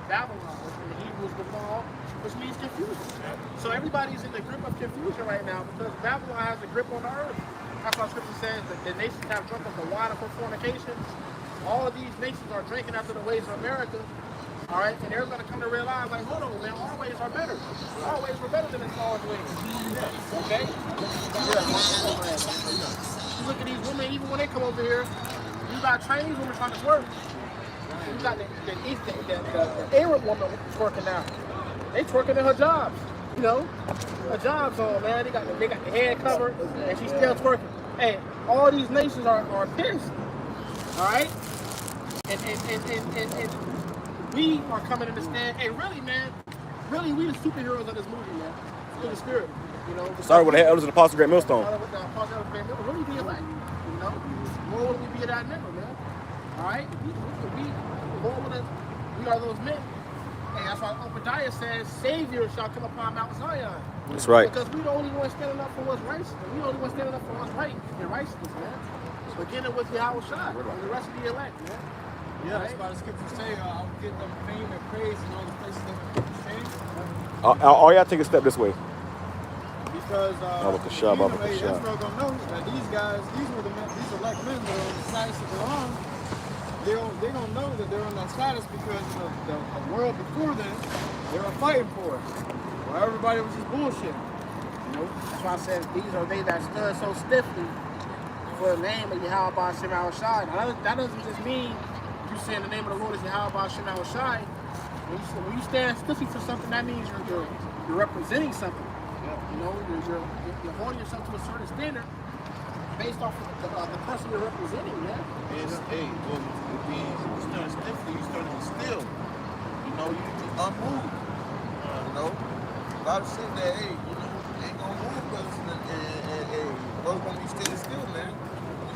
Babylon, which in the Hebrew is Babal, which means confusion. So everybody's in the grip of confusion right now because Babylon has a grip on the earth. That's why scripture says that the nations have drunk of the wine of her fornication. All of these nations are drinking after the ways of America. All right, and they're going to come to realize, like, hold on, man, our ways are better. Our ways were better than the Lord's ways. Okay? You look at these women, even when they come over here, you got Chinese women trying to twerk. You got the Arab woman twerking now. They twerking in her jobs, you know? Her jobs on, man. They got the head covered, and she's still twerking. Hey, all these nations are pissed. All right? And we are coming to understand, hey, really, man, really, we the superheroes of this movie, man. Through the spirit, you know. Sorry, with the elders and Apostle Great Millstone. With the Apostle of Great Millstone, really be elect, you know. More would we be that number, man. All right? We are those men. And that's why Obadiah says, Savior shall come upon Mount Zion. That's right. Because we the only ones standing up for what's righteous. We the only ones standing up for what's right and righteousness, man. Beginning with YAHAWASHI and the rest of the elect, man. Yeah, that's why the scriptures say, I will give them fame and praise in all the places that they change. All y'all take a step this way. Because Israel gonna know that these guys, these elect men that are on the status that they're on, they're gonna know that they're on that status because the world before them, they were fighting for it. Well, everybody was just bullshit. You know, that's why I said these are they that stood so stiffly for the name of Yahawah Shai. That doesn't just mean you saying the name of the Lord is Yahawah Shai. When you stand stiffly for something, that means you're representing something. You know, you're holding yourself to a certain standard based off of the person you're representing, man. Hey, well, you stand stiffly, you stand still. You know, you unmoved. You know, a lot of shit that, hey, you know, ain't gonna move because we're gonna be standing still, man.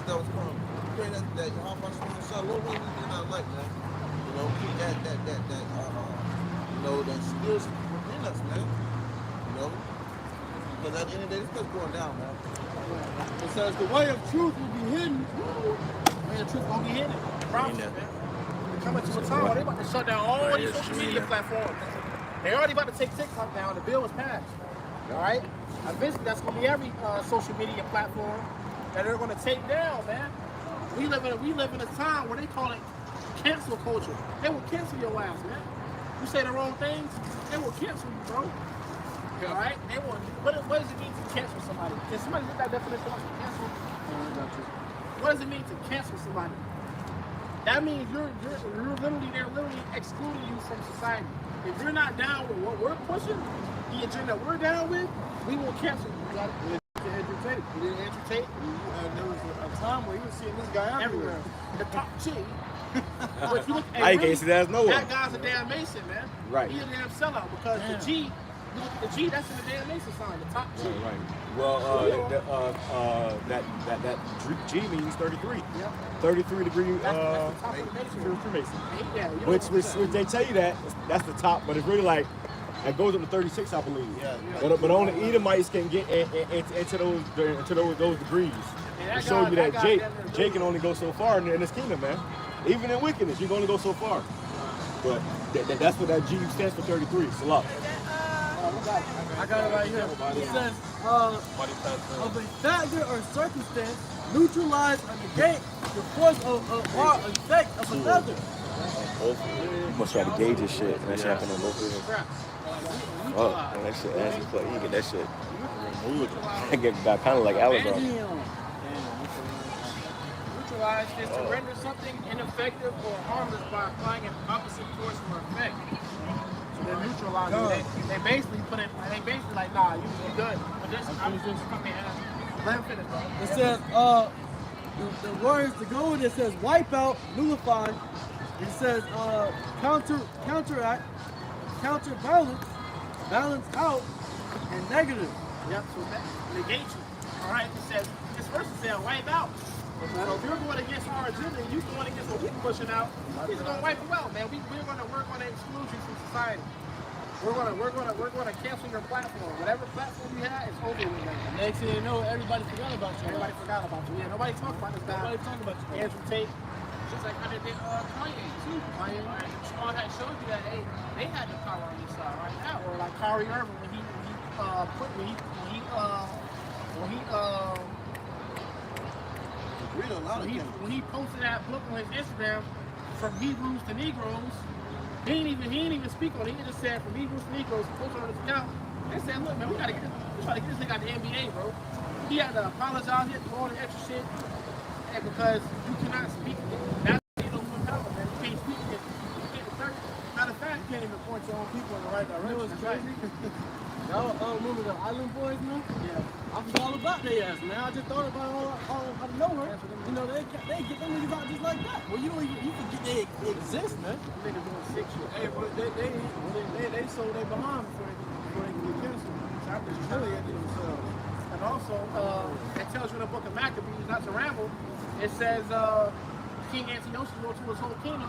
That was going to pray that YAHAWASHI, Lord, what we do not like, man. You know, keep that skills within us, man. You know, because at the end of the day, this stuff's going down, man. It says the way of truth will be hidden. The way of truth won't be hidden. Promise, man. We're coming to a time where they're about to shut down all these social media platforms. They're already about to take TikTok down. The bill was passed. All right? Eventually, that's going to be every social media platform that they're going to take down, man. We live in a time where they call it cancel culture. They will cancel your ass, man. You say the wrong things, they will cancel you, bro. All right? They will. What does it mean to cancel somebody? Can somebody get that definition of cancel? What does it mean to cancel somebody? That means they're literally excluding you from society. If you're not down with what we're pushing, the agenda we're down with, we will cancel you. You got it? Andrew Tate. We didn't Andrew Tate. There was a time where you were seeing this guy everywhere. The top chick. But you look at I can't see that as nowhere. That guy's a damn Mason, man. Right. He's a damn sellout because the G, you look at the G, that's in the damn Mason sign, the top G. Right. Well, that G means 33. Yep. 33 degree. That's the top of the Mason. Freemason. Yeah, Which they tell you that's the top, but it's really like it goes up to 36, I believe. Yeah. But only Edomites can get into those degrees. To show you that Jake can only go so far in this kingdom, man. Even in wickedness, you can only go so far. But that's what that G stands for, 33. Salah. I got it right here. It says, of a factor or circumstance, neutralize or negate the force of or effect of another. You must try to gauge this shit. And that shit happened on both of them. Oh, man, that shit, as you get that shit. It got kind of like Alabama. Neutralize is to render something ineffective or harmless by applying an opposite force or effect. So they're neutralizing. They basically put it. They basically like, nah, you good. But this, I'm just coming in. Let him finish, bro. It says, the words to go with it says wipe out, nullify. It says counteract, counterbalance, balance out, and negative. Yep, so that negate you. All right, it says, this verse is saying wipe out. So if you're going against our agenda, you're going against what we're pushing out, he's going to wipe you out, man. We're going to work on the exclusion from society. We're going to cancel your platform. Whatever platform you had, it's over with, man. Next thing you know, everybody forgot about you. Everybody forgot about you. Yeah, nobody talked about this guy. Nobody talking about you. Andrew Tate. Just like how they did Kanye, too. Kanye had showed you that, hey, they had the power on this side right now. Or like Kyrie Irving when he posted that book on his Instagram from Hebrews to Negroes. He didn't even speak on it. He just said from Hebrews to Negroes, he posted on his account. They said, look, man, we try to get this nigga out the NBA, bro. He had to apologize, he had to do all the extra shit. And because you cannot speak, that's you know what power, man. You can't speak it. You can't assert. Matter of fact, you can't even point your own people in the right direction. You know what's crazy? Y'all remember the Island Boys, man? Yeah. I forgot all about their ass, man. I just thought about it all out of nowhere. You know, they get them niggas out just like that. Well, you forget they exist, man. Niggas doing sick shit. Hey, but they sold their behind before they can get canceled. So I'm just humiliating themselves. And also, it tells you in the book of Maccabees, not to ramble, it says King Antiochus wrote to his whole kingdom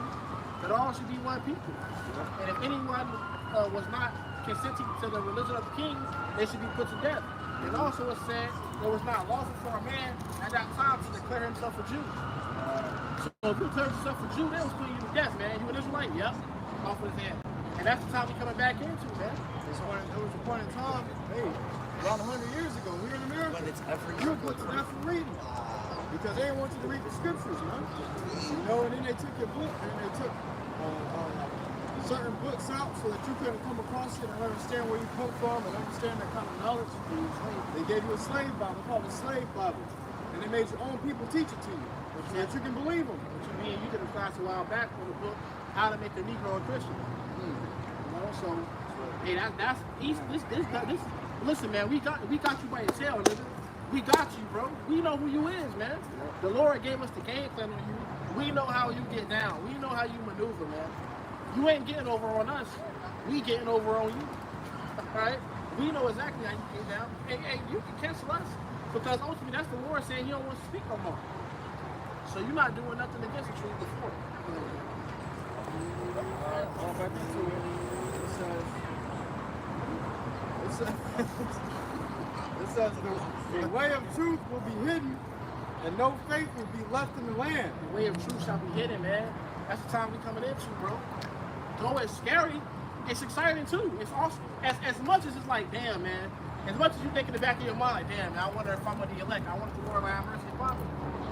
that all should be one people. And if anyone was not consenting to the religion of the king, they should be put to death. And also it said it was not lawful for a man at that time to declare himself a Jew. So if you declare yourself a Jew, they was putting you to death, man. You an Israelite? Yep. Off with his head. And that's the time we coming back into, man. So there was a point in time, hey, around 100 years ago, we were in America. You were put to death for reading. Because they didn't want you to read the scriptures, man. You know, and then they took your book and they took certain books out so that you couldn't come across it and understand where you come from and understand that kind of knowledge. They gave you a slave Bible, called a slave Bible. And they made your own people teach it to you so that you can believe them. Which you mean you did a class a while back on the book, How to Make a Negro a Christian. You know, so hey, listen, man, we got you by your tail, nigga. We got you, bro. We know who you is, man. The Lord gave us the game plan on you. We know how you get down. We know how you maneuver, man. You ain't getting over on us. We getting over on you. Right? We know exactly how you get down. Hey, you can cancel us. Because ultimately that's the Lord saying you don't want to speak no more. So you're not doing nothing against the truth before. All back into it. It says the way of truth will be hidden and no faith will be left in the land. The way of truth shall be hidden, man. That's the time we coming into, bro. Though it's scary, it's exciting too. It's awesome. As much as it's like, damn, man, as much as you think in the back of your mind, like, damn, I wonder if I'm gonna the elect. I wonder if the Lord will have mercy upon me.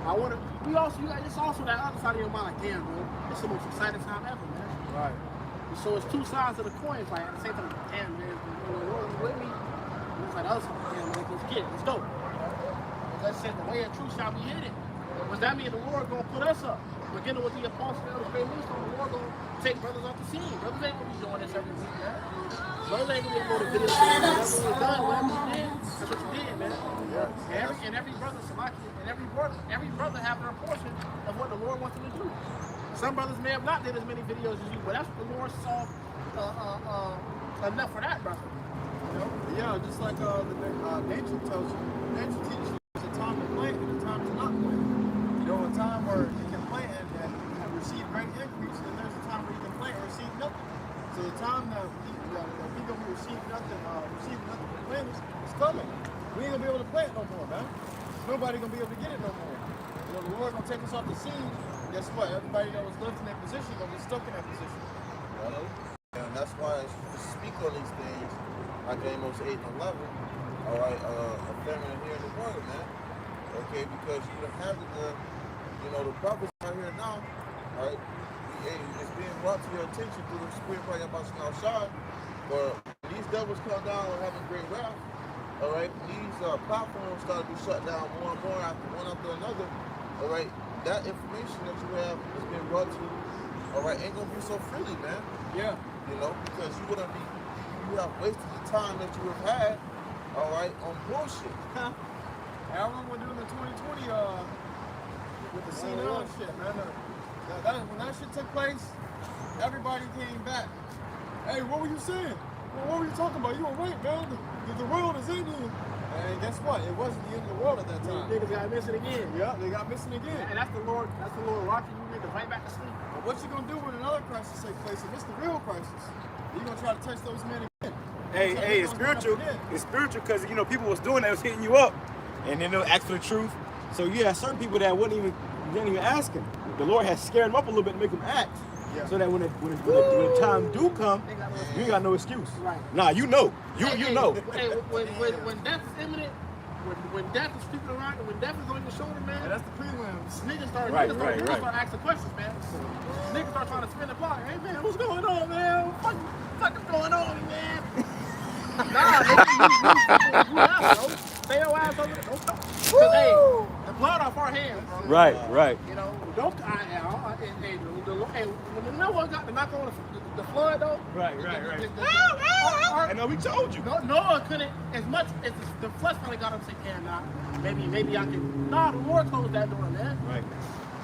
I wonder. It's also that other side of your mind, like, damn, bro, it's the most exciting time ever, man. Right. So it's two sides of the coin. It's like at the same time, damn, man, the Lord is with me. And it's like the other side, damn, man, let's get it, let's go. Let's say the way of truth shall be hidden. What that mean? The Lord gonna put us up. Beginning with the apostles and the great millstone, the Lord gonna take brothers off the scene. Brothers ain't gonna be doing this every week, man. Brothers ain't gonna be able to video whatever you done, whatever you did, that's what you did, man. And every brother, Salaki, and every brother have their portion of what the Lord wants them to do. Some brothers may have not did as many videos as you, but that's what the Lord saw enough for that brother. You know? Yeah, just like the nature tells you. Nature teaches you there's a time to plant and a time to not plant. You know, a time where you can plant and receive great increase, and there's a time where you can plant and receive nothing. So the time that we gonna receive nothing from planters is coming. We ain't gonna be able to plant no more, man. Nobody gonna be able to get it no more. You know, the Lord gonna take us off the scene. Guess what? Everybody that was left in that position gonna be stuck in that position. And that's why to speak on these things, like Amos 8 and 11, all right, affirming and hearing the word, man. Okay, because you don't have the prophets right here now, all right, it's being brought to your attention through the Spirit of YAHAWASHI, but these devils come down and having great wrath, all right, these platforms start to be shut down more and more one after another, all right, that information that you have is being brought to you, all right, ain't gonna be so freely, man. Yeah. You know, because you have wasted the time that you have had, all right, on bullshit. I remember doing the 2020 with the SIMEON shit, man. When that shit took place, everybody came back. Hey, what were you saying? What were you talking about? You were right, man. The world is ending. And guess what? It wasn't the end of the world at that time. Niggas got missing again. Yeah, they got missing again. And that's the Lord rocking you niggas right back to sleep. But what you gonna do when another crisis takes place? And it's the real crisis. You gonna try to touch those men again? Hey, it's spiritual. It's spiritual because people was doing that, was hitting you up, and then they'll ask for the truth. So you have certain people that didn't even ask him. The Lord has scared them up a little bit to make them act. Yeah. So that when the time do come, you ain't got no excuse. Right. Nah, you know. You know. Hey, when death is imminent, when death is creeping around, and when death is on your shoulder, man. And that's the prelims. Niggas start asking questions, man. Niggas start trying to spin the block. Hey, man, what's going on, man? What the fuck is going on, man? Nah, nigga, you out, bro. Stay your ass over there. Don't come. Cause, hey, the blood off our hands, bro. Right. You know, don't. When Noah got to knock on the flood, though. Right. I know we told you. Noah couldn't, as much as the flesh probably got him, say, yeah, nah, maybe I can. Nah, the Lord closed that door, man. Right.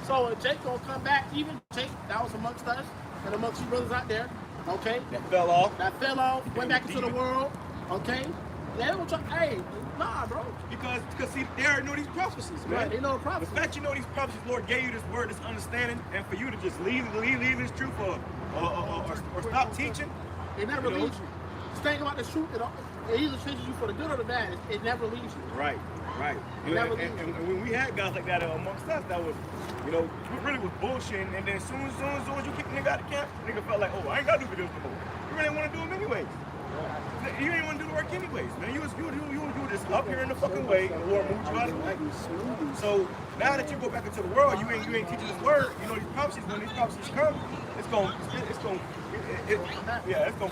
So Jake gonna come back, even Jake, that was amongst us and amongst you brothers out there, okay? That fell off. Went back into the world, okay? They don't try, hey, nah, bro. Because see, they already know these prophecies, man. Right, they know the prophecies. The fact you know these prophecies, Lord gave you this word, this understanding, and for you to just leave this truth or stop teaching. It never leaves you. Just think about the truth. It either changes you for the good or the bad. It never leaves you. Right. And when we had guys like that amongst us, that was, we really was bullshitting. And then as soon as you kick the nigga out of camp, the nigga felt like, oh, I ain't got to do videos no more. You really didn't want to do them anyways. You didn't want to do the work anyways, man. You were just up here in the fucking way, and the Lord moved you out of the way. So now that you go back into the world, you ain't teaching this word. These prophecies, when these prophecies come, it's gonna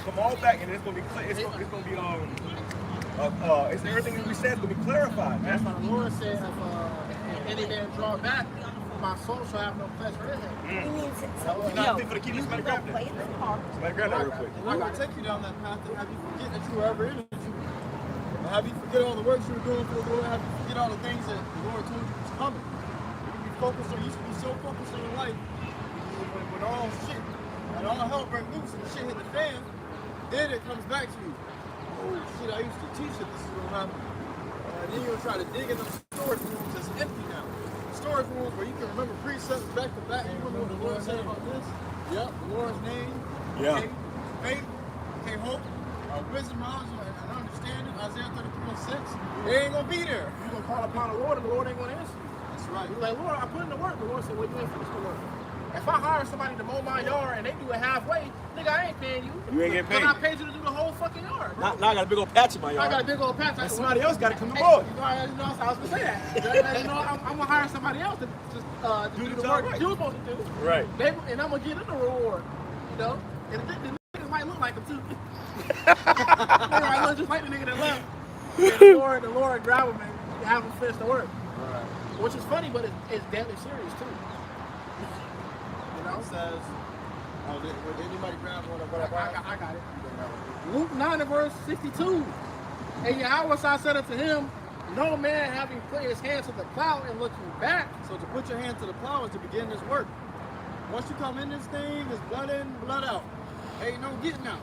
come all back, and it's gonna be everything that we said is gonna be clarified. That's why the Lord said, if any man draw back, my soul shall have no pleasure in him. You're not fit for the key. Somebody grab that. Somebody grab that real quick. I'm gonna take you down that path and have you forget that you were ever in it. And have you forget all the works you were doing for the Lord. Have you forget all the things that the Lord told you was coming. You should be so focused on your life when all shit and all hell break loose and the shit hit the fan. Then it comes back to you. Oh shit! I used to teach that this is gonna happen. And then you'll try to dig in those storage rooms that's empty now. Storage rooms where you can remember precepts back to back. You remember what the Lord said about this? Yep, the Lord's name. Yeah. Faith, hope, wisdom, knowledge, and understanding. Isaiah 33:6. They ain't gonna be there. You're gonna call upon the Lord, and the Lord ain't gonna answer you. That's right. You're like, Lord, I put in the work. The Lord said, well, you ain't finished the work. If I hire somebody to mow my yard and they do it halfway, nigga, I ain't paying you. You ain't getting paid. But I paid you to do the whole fucking yard, bro. Now I got a big old patch in my yard. I got a big old patch. And somebody else got to come Hey, aboard. you know, I was gonna say that. You know, I'm gonna hire somebody else to just do the work right. you're supposed to do. Right. And I'm gonna get them the reward. You know, and the niggas might look like them too. They might look just like the nigga that left. And the Lord grab him and have him finish the work. Right. Which is funny, but it's deadly serious too. You know? It says, would anybody grab one or whatever? I got it. Luke 9 and verse 62. And Yahawah said unto him, no man having put his hand to the plow and looking back. So to put your hand to the plow is to begin this work. Once you come in this thing, it's blood in, blood out. Ain't no getting out.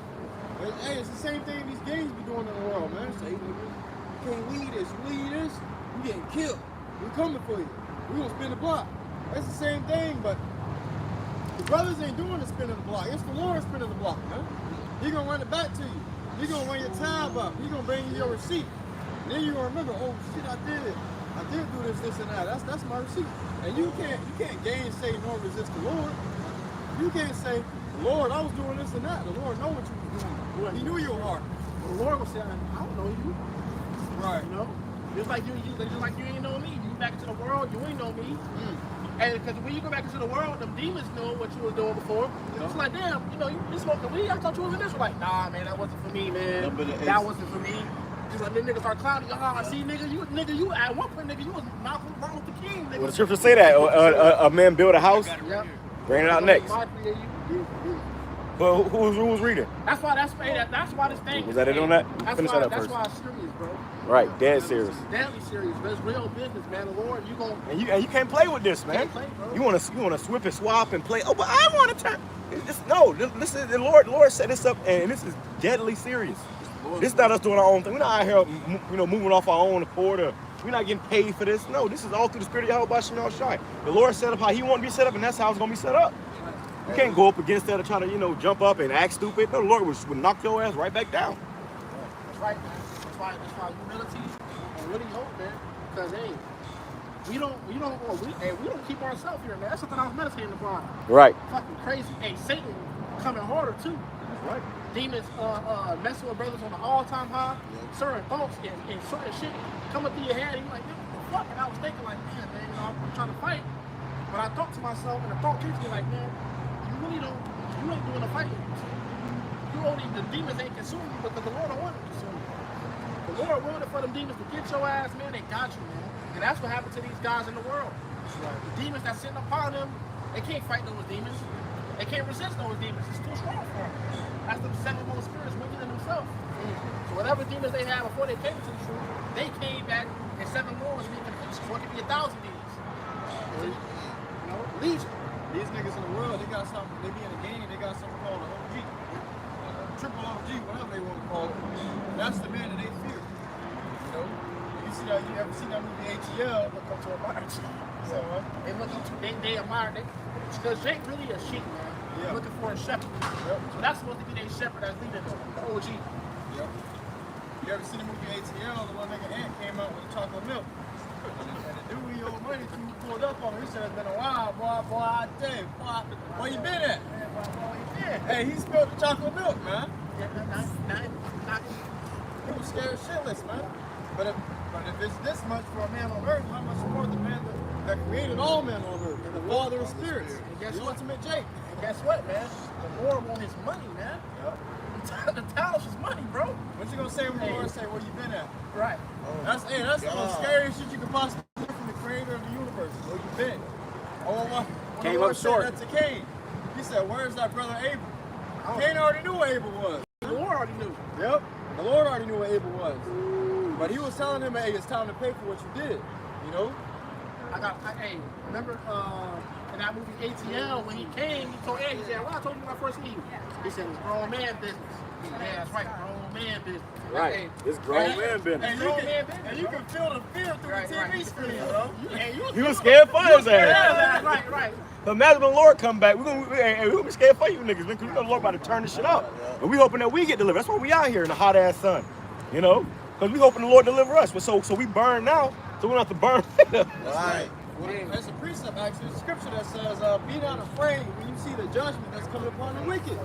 Hey, it's the same thing these gangs be doing in the world, man. Say, you can't lead this, you lead this, you getting killed. We coming for you. We gonna spin the block. That's the same thing, but the brothers ain't doing the spinning the block. It's the Lord spinning the block, man. He gonna run it back to you. He gonna run your tab up. He gonna bring you your receipt. And then you gonna remember, oh shit, I did it. I did do this, and that. That's my receipt. And you can't gainsay nor resist the Lord. You can't say, Lord, I was doing this and that. The Lord know what you was doing. He knew your heart. The Lord will say, I don't know you. Right. You know? Just like you ain't know me. You back into the world, you ain't know me. And because when you go back into the world, them demons know what you was doing before. It's like, damn, you know, you smoking weed? I thought you was an Israelite. Nah, man, that wasn't for me, man. That wasn't for me. Just like them niggas start clowning. I see, nigga, you at one point, nigga, you was Malcolm Martin Luther King, nigga. Well, the scripture say that a man build a house, Yep. bring it out next. But who was reading? That's why this thing. Was that it on that? Finish that up That's first. why it's serious, bro. Right, dead serious. It's deadly serious, but it's real business, man. The Lord, you gon' And you can't play with this, man. Can't play, bro. You wanna swip and swap and play. Oh, but I want to turn. No, this is the Lord set this up, and this is deadly serious. This is not us doing our own thing. We're not out here, moving off our own accord. Or we're not getting paid for this. No, this is all through the Spirit of YAHAWASHI. The Lord set up how He wanted to be set up, and that's how it's gonna be set up. You can't go up against that or try to, jump up and act stupid. No, the Lord would knock your ass right back down. That's right, man. That's why humility and really hope, man. Because hey, we don't keep ourselves here, man. That's something I was meditating upon. Right. Fucking crazy. Hey, Satan coming harder too. Right. Demons messing with brothers on the all-time high. Certain thoughts and certain shit coming through your head. And you're like, man, what the fuck? And I was thinking like, man, I'm trying to fight. But I thought to myself, and the thought came to me like, man, you ain't doing the fighting. The demons ain't consuming you because the Lord don't want to consume you. The Lord wanted for them demons to get your ass, man. They got you, man. And that's what happened to these guys in the world. The demons that's sitting upon them, they can't fight those demons. They can't resist those demons. It's too strong for them. That's the sevenfold spirits wicked in themselves. So whatever demons they had before they came to the truth, they came back and 7 more was being completed. So it could be 1,000 demons. Legion. These niggas in the world, they got something, they be in a game, they got something called an OG. Triple OG, whatever they want to call it. That's the man that they fear. You know? You ever seen that movie ATL? Look up to admire. So they look up to, they admire. Because Jake really a sheep, man. Yeah. Looking for a shepherd. Yep. So that's supposed to be their shepherd that's leading them, the OG. Yep. You ever seen the movie ATL? The one nigga Ant came out with the chocolate milk. And the dude he owed money to pulled up on him. He said, it's been a while, boy, I tell you, boy, where you been at? Hey, he spilled the chocolate milk, man. He was scared shitless, man. But if it's this much for a man on earth, how much more the man that created all men on earth, and the Father of spirits, guess the what? ultimate Jake. And guess what, man? The Lord wants his money, man. Yep. The talents is money, bro. What you gonna say when the Lord say, where you been at? Right. That's the most scariest shit you could possibly do from the creator of the universe. Where you been? Oh, when Came the Lord up short. said that to Cain, he said, where's that brother Abel? Cain already knew what Abel was. The Lord already knew. Yep. The Lord already knew what Abel was. But he was telling him, hey, it's time to pay for what you did. You know? Hey, remember in that movie ATL, when he came, he told Ed, he said, well, I told you my first meeting. He said, it's grown man business. Yeah, that's right, grown man business. Right. Hey, It's grown man business. And you can feel the fear through the TV screen, bro. You was scared for his ass. Yeah, right. But imagine when the Lord come back, we're gonna be scared for you niggas, because we know the Lord about to turn this shit up. And we hoping that we get delivered. That's why we out here in the hot ass sun. You know? Because we hoping the Lord deliver us. So we burn now, so we don't have to burn later. Right. Well, that's a precept, actually. It's scripture that says, be not afraid when you see the judgment that's coming upon the wicked.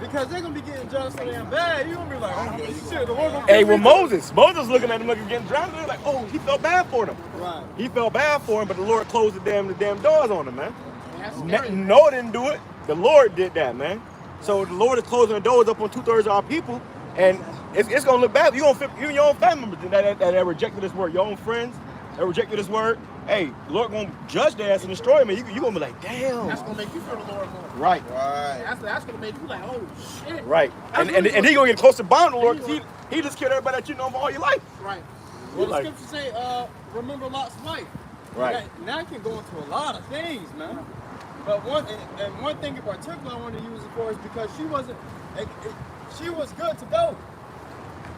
Because they're going to be getting judged so damn bad. You're going to be like, oh, shit, the Lord gonna Hey, kill well, me. Moses looking at them like getting drowned. They're like, oh, he felt bad for them. Right. He felt bad for him, but the Lord closed the damn doors on him, man. That's scary. Noah didn't do it. The Lord did that, man. So the Lord is closing the doors up on 2/3 of our people, and it's gonna look bad. You gonna fit even your own family members that rejected this word, your own friends that rejected this word. Hey, the Lord gonna judge their ass and destroy them, and you gonna be like, damn. That's gonna make you feel the Lord more. Right. Right. That's gonna make you like, oh shit. Right. And he gonna get close to bond with the Lord because he just killed everybody that you know for all your life. Right. Well, the Like- scripture say, remember Lot's wife. Right. That can go into a lot of things, man. But one thing in particular I want to use it for is because she was good to go.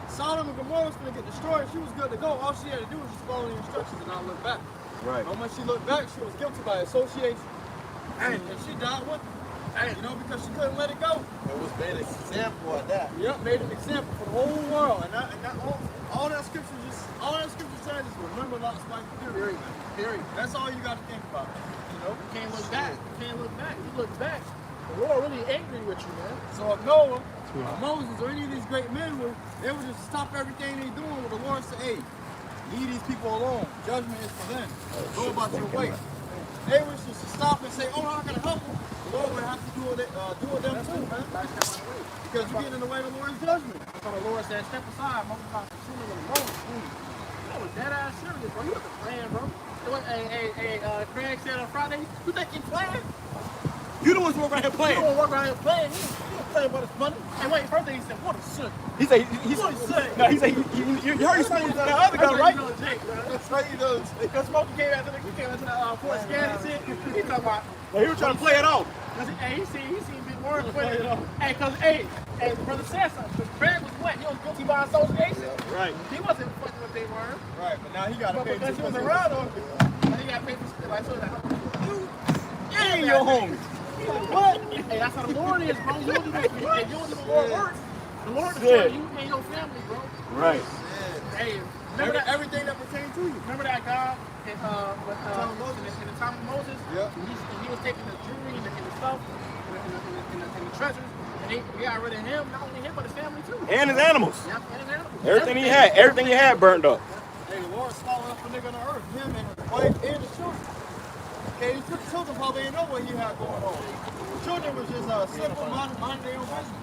Sodom and Gomorrah was going to get destroyed. She was good to go. All she had to do was just follow the instructions and not look back. Right. But when she looked back, she was guilty by association. And she died with it. You know, because she couldn't let it go. It was made an example of that. Yep, made an example for the whole world. And all that scripture says is remember Lot's wife. Period. That's all you got to think about. You know, You can't look back. You can't look back. You look back, the Lord really angry with you, man. so if Noah, or Moses, or any of these great men they would just stop everything they're doing with the Lord and say, hey, leave these people alone. Judgment is for them. Go about your way. They would just stop and say, oh, I'm not going to help them. The Lord would have to do with them too, man. Because you're getting in the way of the Lord's judgment. So the Lord said, step aside, Moses about to shoot him in the Moses. That was dead ass serious, bro. You wasn't playing, bro. Craig said on Friday, you think he's playing? You the ones walking around here You playing. don't walk around here playing. He don't play about his money. And wait, first thing he said, what a suck. He said What he say? No, he said you heard he saying that other guy, right? You know Jake, bro. That's how you know. Because Smokey came out to the Fort Scan and shit. He talking about, Well, he was trying to play it off. hey, he seen Big Warren play it off. Hey, hey, the brother said something. Because Craig was what? He was guilty by association. Right. He wasn't fucking with Big Warren. Right, but now he got to But pay because he was $200. around him, he got paid for like, so He ain't your homie. what? Hey, that's how the Lord is, bro. You don't even the Lord works. The Lord is for you and your family, bro. Right. Hey, remember that? Everything that pertains to you. Remember that guy in the time of Moses? Yeah. He was taking the jewelry and the stuff and the treasures, and he got rid of him. Not only him, but his family too. And his animals. Yeah, and his animals. Everything he had burned up. Hey, the Lord swallowed up a nigga on the earth, him and his wife and his children. Okay, his children probably didn't know what he had going on. The children was just simple, minding their own business.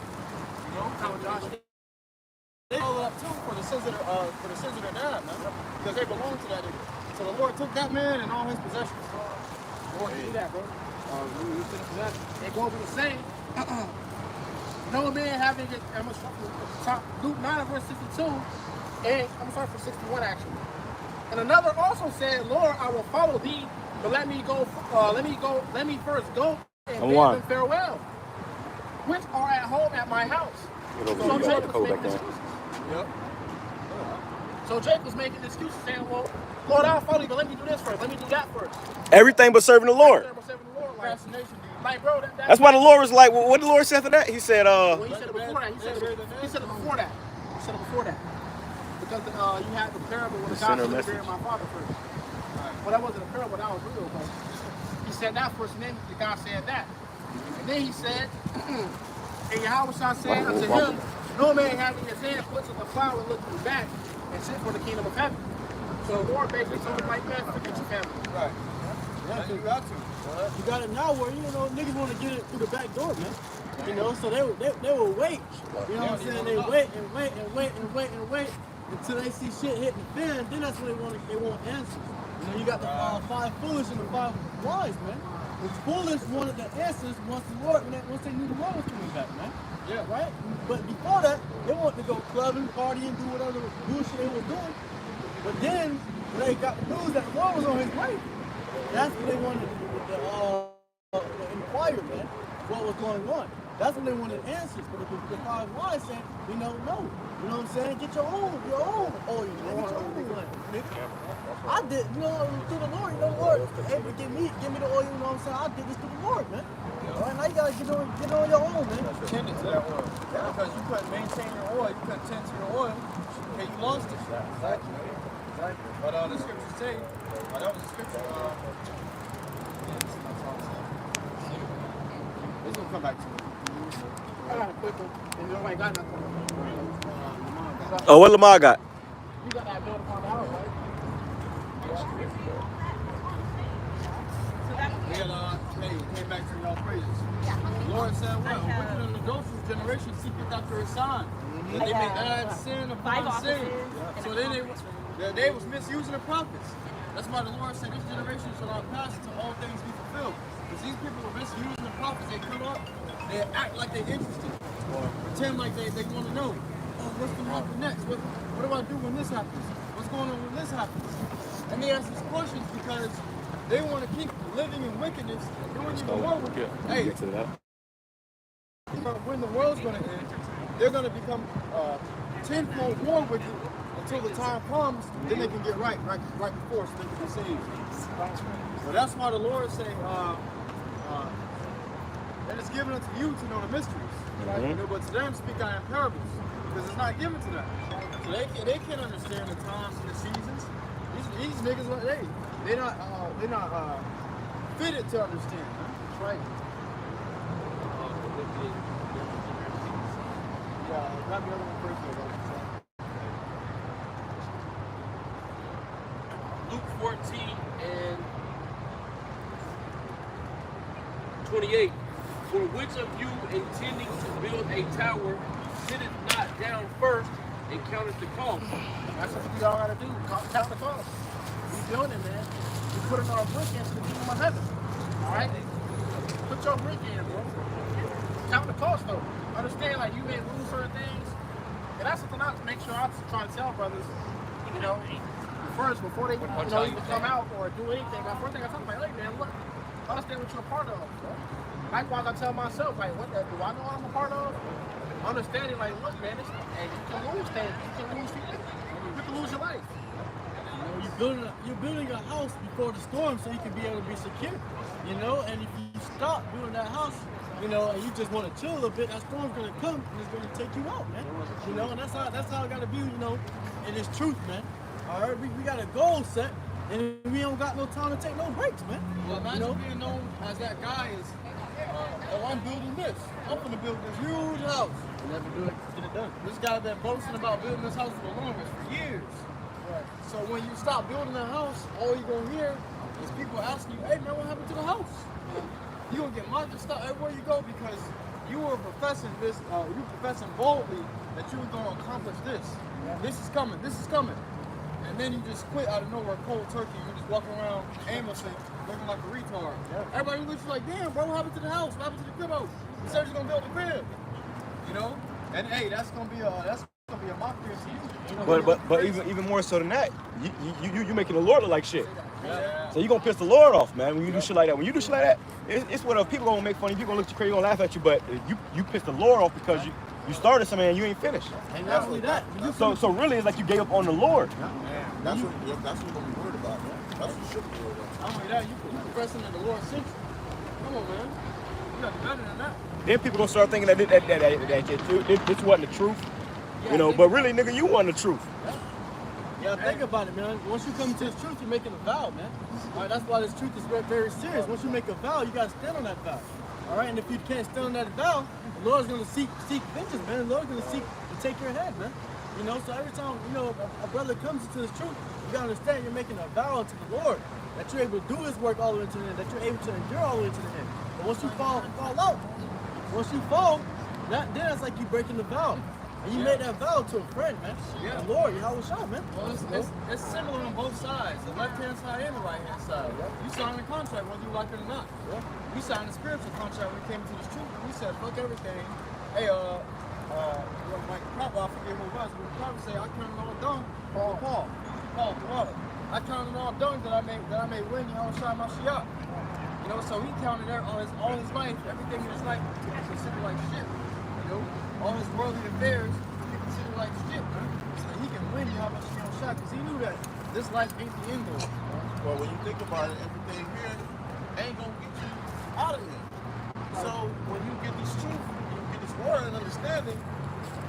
You know, how Josh they followed up too for the sins of their dad, man, because they belong to that nigga. So the Lord took that man and all his possessions. The Lord did that, bro. You took possession. It goes with the saying, no man having it. I'm gonna start Luke 9 verse 62, and I'm sorry for 61 actually. And another also said, Lord, I will follow thee, but let me first go and bid them farewell, which are at home at my house. So Jacob was making excuses. Yep. So Jacob was making excuses saying, well, Lord, I'll follow you, but let me do this first. Let me do that first. Everything but serving the Lord. Like, bro, That's why the Lord was like, what did the Lord say after that? He said, well, he said it before that. He said it before that. He said it before that. Because you had the parable when the God said to bury my father first. Well, that wasn't a parable, that was real. But he said that first, and then the God said that. And then he said, and Yahawah said unto him, no man having his hand put to the plow and look back and sit for the kingdom of heaven. So the Lord basically told him like that, forget your family. Right. Yeah, you got to. You got it now where, you know, niggas want to get it through the back door, man. You know, so they will wait. You know what I'm saying? They wait until they see shit hitting the fan. Then that's when they want answers. You know, you got the 5 foolish and the 5 wise, man. The foolish wanted the answers once they knew the Lord was coming back, man. Yeah. Right? But before that, they wanted to go clubbing, partying, do whatever bullshit they was doing. But then when they got the news that the Lord was on his way, that's when they wanted to inquire, man, what was going on. That's when they wanted answers. But the 5 wise said, no. You know what I'm saying? Get your own oil, man. Get your own lamp, nigga. I did, you know, through the Lord, Lord, hey, but give me the oil, you know what I'm saying? I did this through the Lord, man. All right, now you gotta get on your own, man. Tend to that oil. Because you couldn't maintain your oil, you couldn't tend to your oil, and you lost it. Exactly. Right? But the scriptures say, that was the scripture. It's gonna come back to me. I got a quick one. And nobody got nothing. Oh, what Lamar got? You got that build upon the house, right? Came back to y'all praises. The Lord said, well, wicked and adulterous generation seeketh after a sign. That they may add sin upon sin. So then they was misusing the prophets. That's why the Lord said this generation shall not pass until all things be fulfilled. Because these people were misusing the prophets. They come up, they act like they're interested. Or pretend like they want to know. Oh, what's going to happen next? What do I do when this happens? What's going on when this happens? And they ask these questions because they want to keep living in wickedness and doing even more wicked. Hey, when the world's going to end, they're going to become tenfold more wicked until the time comes, then they can get right before, so they can be saved. So that's why the Lord say, that it's given unto you to know the mysteries. Right? But to them speak I in parables, because it's not given to them. So they can't understand the times and the seasons. These niggas, they're not fitted to understand. That's right. Yeah, grab the other one first. Luke 14 and 28. For which of you intending to build a tower sitteth not down first and counteth the cost? That's what we all gotta do. Count the cost. We building, man. We putting our brick into the kingdom of heaven. Alright? Put your brick in, bro. Count the cost though. Understand, like, you may lose certain things. And that's something else. Make sure I try to tell brothers, you know, first, before they even come out or do anything, the first thing I tell them, like, hey man, look, understand what you're a part of, bro. Likewise, I tell myself, like, what do I know what I'm a part of? Understanding, like, look, man, and you can lose things. You can lose people. You can lose your life. You know, you're building a house before the storm so you can be able to be secure. You know, and if you stop building that house, you know, and you just want to chill a little bit, that storm's gonna come and it's gonna take you out, man. You know, and that's how it gotta be, you know, and it's truth, man. All right, we got a goal set, and we don't got no time to take no breaks, man. Well, imagine being known as that guy is. Oh, I'm building this. I'm gonna build this huge house. You never do it, get it done. This guy been boasting about building this house for the longest, for years. Right. So when you stop building the house, all you're gonna hear is people asking you, hey man, what happened to the house? You're gonna get mocked and stuff everywhere you go because you were professing this, you professing boldly that you were gonna accomplish this. This is coming, this is coming. And then you just quit out of nowhere, cold turkey. You're just walking around aimlessly, looking like a retard. Everybody looks like, damn, bro, what happened to the house? What happened to the crib? You said you're gonna build a crib. You know? And hey, that's gonna be a mockery to you. But even more so than that, you making the Lord look like shit. Yeah. So you gonna piss the Lord off, man. When you do shit like that, it's what people gonna make fun of you, people gonna look at you crazy, gonna laugh at you, but you piss the Lord off because you started something and you ain't finished. And not only that, so really it's like you gave up on the Lord. That's what you're gonna be worried about, man. That's what you should be worried about. Not only that, you professing that the Lord sent you. Come on, man. You got better than that. Then people gonna start thinking that this wasn't the truth. You know, but really, nigga, you wasn't the truth. Yeah, think about it, man. Once you come to this truth, you're making a vow, man. All right, that's why this truth is very, very serious. Once you make a vow, you gotta stand on that vow. All right, and if you can't stand on that vow, the Lord's gonna seek vengeance, man. The Lord's gonna seek to take your head, man. You know, so every time, you know, a brother comes into this truth, you gotta understand you're making a vow to the Lord, that you're able to do his work all the way to the end, that you're able to endure all the way to the end. But once you fall out, once you fall, then it's like you breaking the vow. And you made that vow to a friend, man. Yeah. The Lord, YAHAWASHI, man. Well, it's similar on both sides, the left-hand side and the right-hand side. You signed a contract whether you like it or not. We signed a spiritual contract when we came into this truth, and we said, fuck everything. Hey, Mike Papa, I forget who it was, but Papa say, I counted it all done. Paul, I counted it all done that I may win YAHAWASHI Mashiach. You know, so he counted all his life, everything in his life, to be considered like shit. You know, all his worldly affairs, he considered like shit, man. So he can win YAHAWASHI because he knew that this life ain't the end goal. Well, when you think about it, everything here ain't gonna get you out of here. So when you get this truth, you get this word and understanding,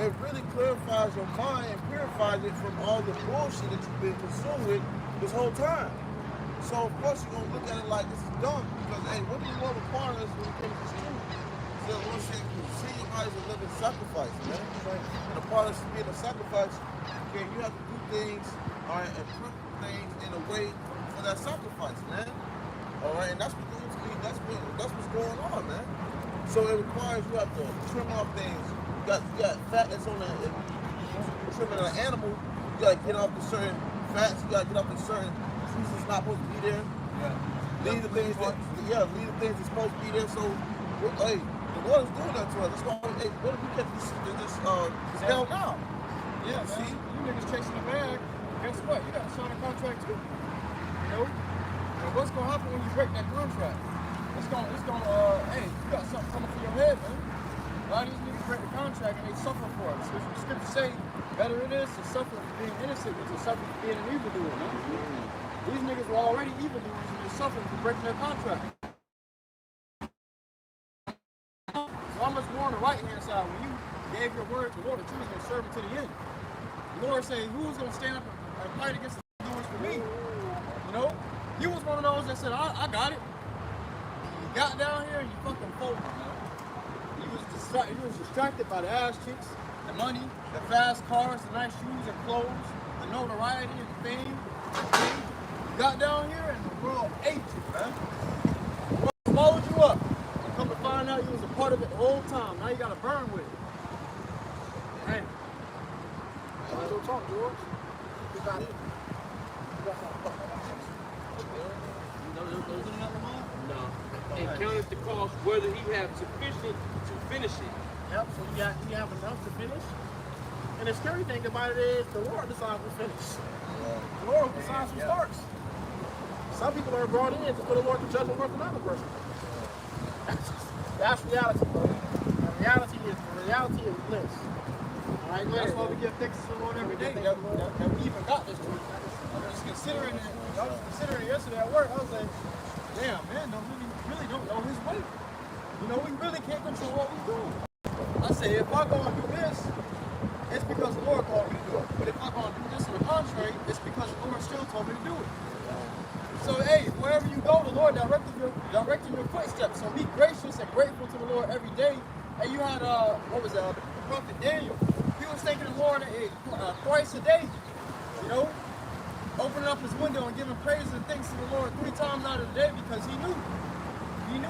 it really clarifies your mind and purifies it from all the bullshit that you've been consumed with this whole time. So of course you're gonna look at it like this is dumb because hey, what did the Lord require us when it came to school? So the Lord said, see your body as a living sacrifice, man. And a part of being a sacrifice, okay, you have to do things, all right, and put things in a way for that sacrifice, man. All right, and that's what that's what's going on, man. So it requires you have to trim off things. You got fat that's on the trimming an animal. You gotta get off the certain fats. You gotta get off the certain juices that's not supposed to be there. Yeah. Leave the things that's supposed to be there. So, hey, the Lord is doing that to us. It's going, hey, what if we catch this hell now? Yeah, see, you niggas chasing the bag. Guess what? You got to sign a contract too. You know? And what's gonna happen when you break that contract? It's gonna, hey, you got something coming for your head, man. A lot of these niggas break the contract and they suffer for it. So the scriptures say, better it is to suffer for being innocent than to suffer for being an evildoer, man. These niggas were already evildoers and they're suffering for breaking their contract. So how much more on the right-hand side when you gave your word to the Lord that you was gonna serve it to the end? The Lord said, who's gonna stand up and fight against the doers for me? You know? You was one of those that said, I got it. You got down here and you fucking folded, man. You was distracted by the ass chicks, the money, the fast cars, the nice shoes and clothes, the notoriety and fame. You got down here and the world ate you, man. The world swallowed you up. And come to find out you was a part of it the whole time. Now you gotta burn with it. Hey. Let's go talk, George. We got it. No. And counted the cost whether he had sufficient to finish it. Yep, so you have enough to finish. And the scary thing about it is the Lord decides who finish. The Lord decides who starts. Some people are brought in to put the Lord to judge the work of another person. That's reality, bro. The reality is bliss. All right, That's why we give thanks to the Lord every day that we even got this truth. I was considering it. I was considering it yesterday at work. I was like, damn, man, really don't know his way. You know, we really can't control what we do. I say, if I go and do this, it's because the Lord called me to do it. But if I go and do this on the contrary, it's because the Lord still told me to do it. So, hey, wherever you go, the Lord directing your footsteps. So be gracious and grateful to the Lord every day. And you had, the prophet Daniel. He was thanking the Lord twice a day, you know, opening up his window and giving praise and thanks to the Lord 3 times out of the day because he knew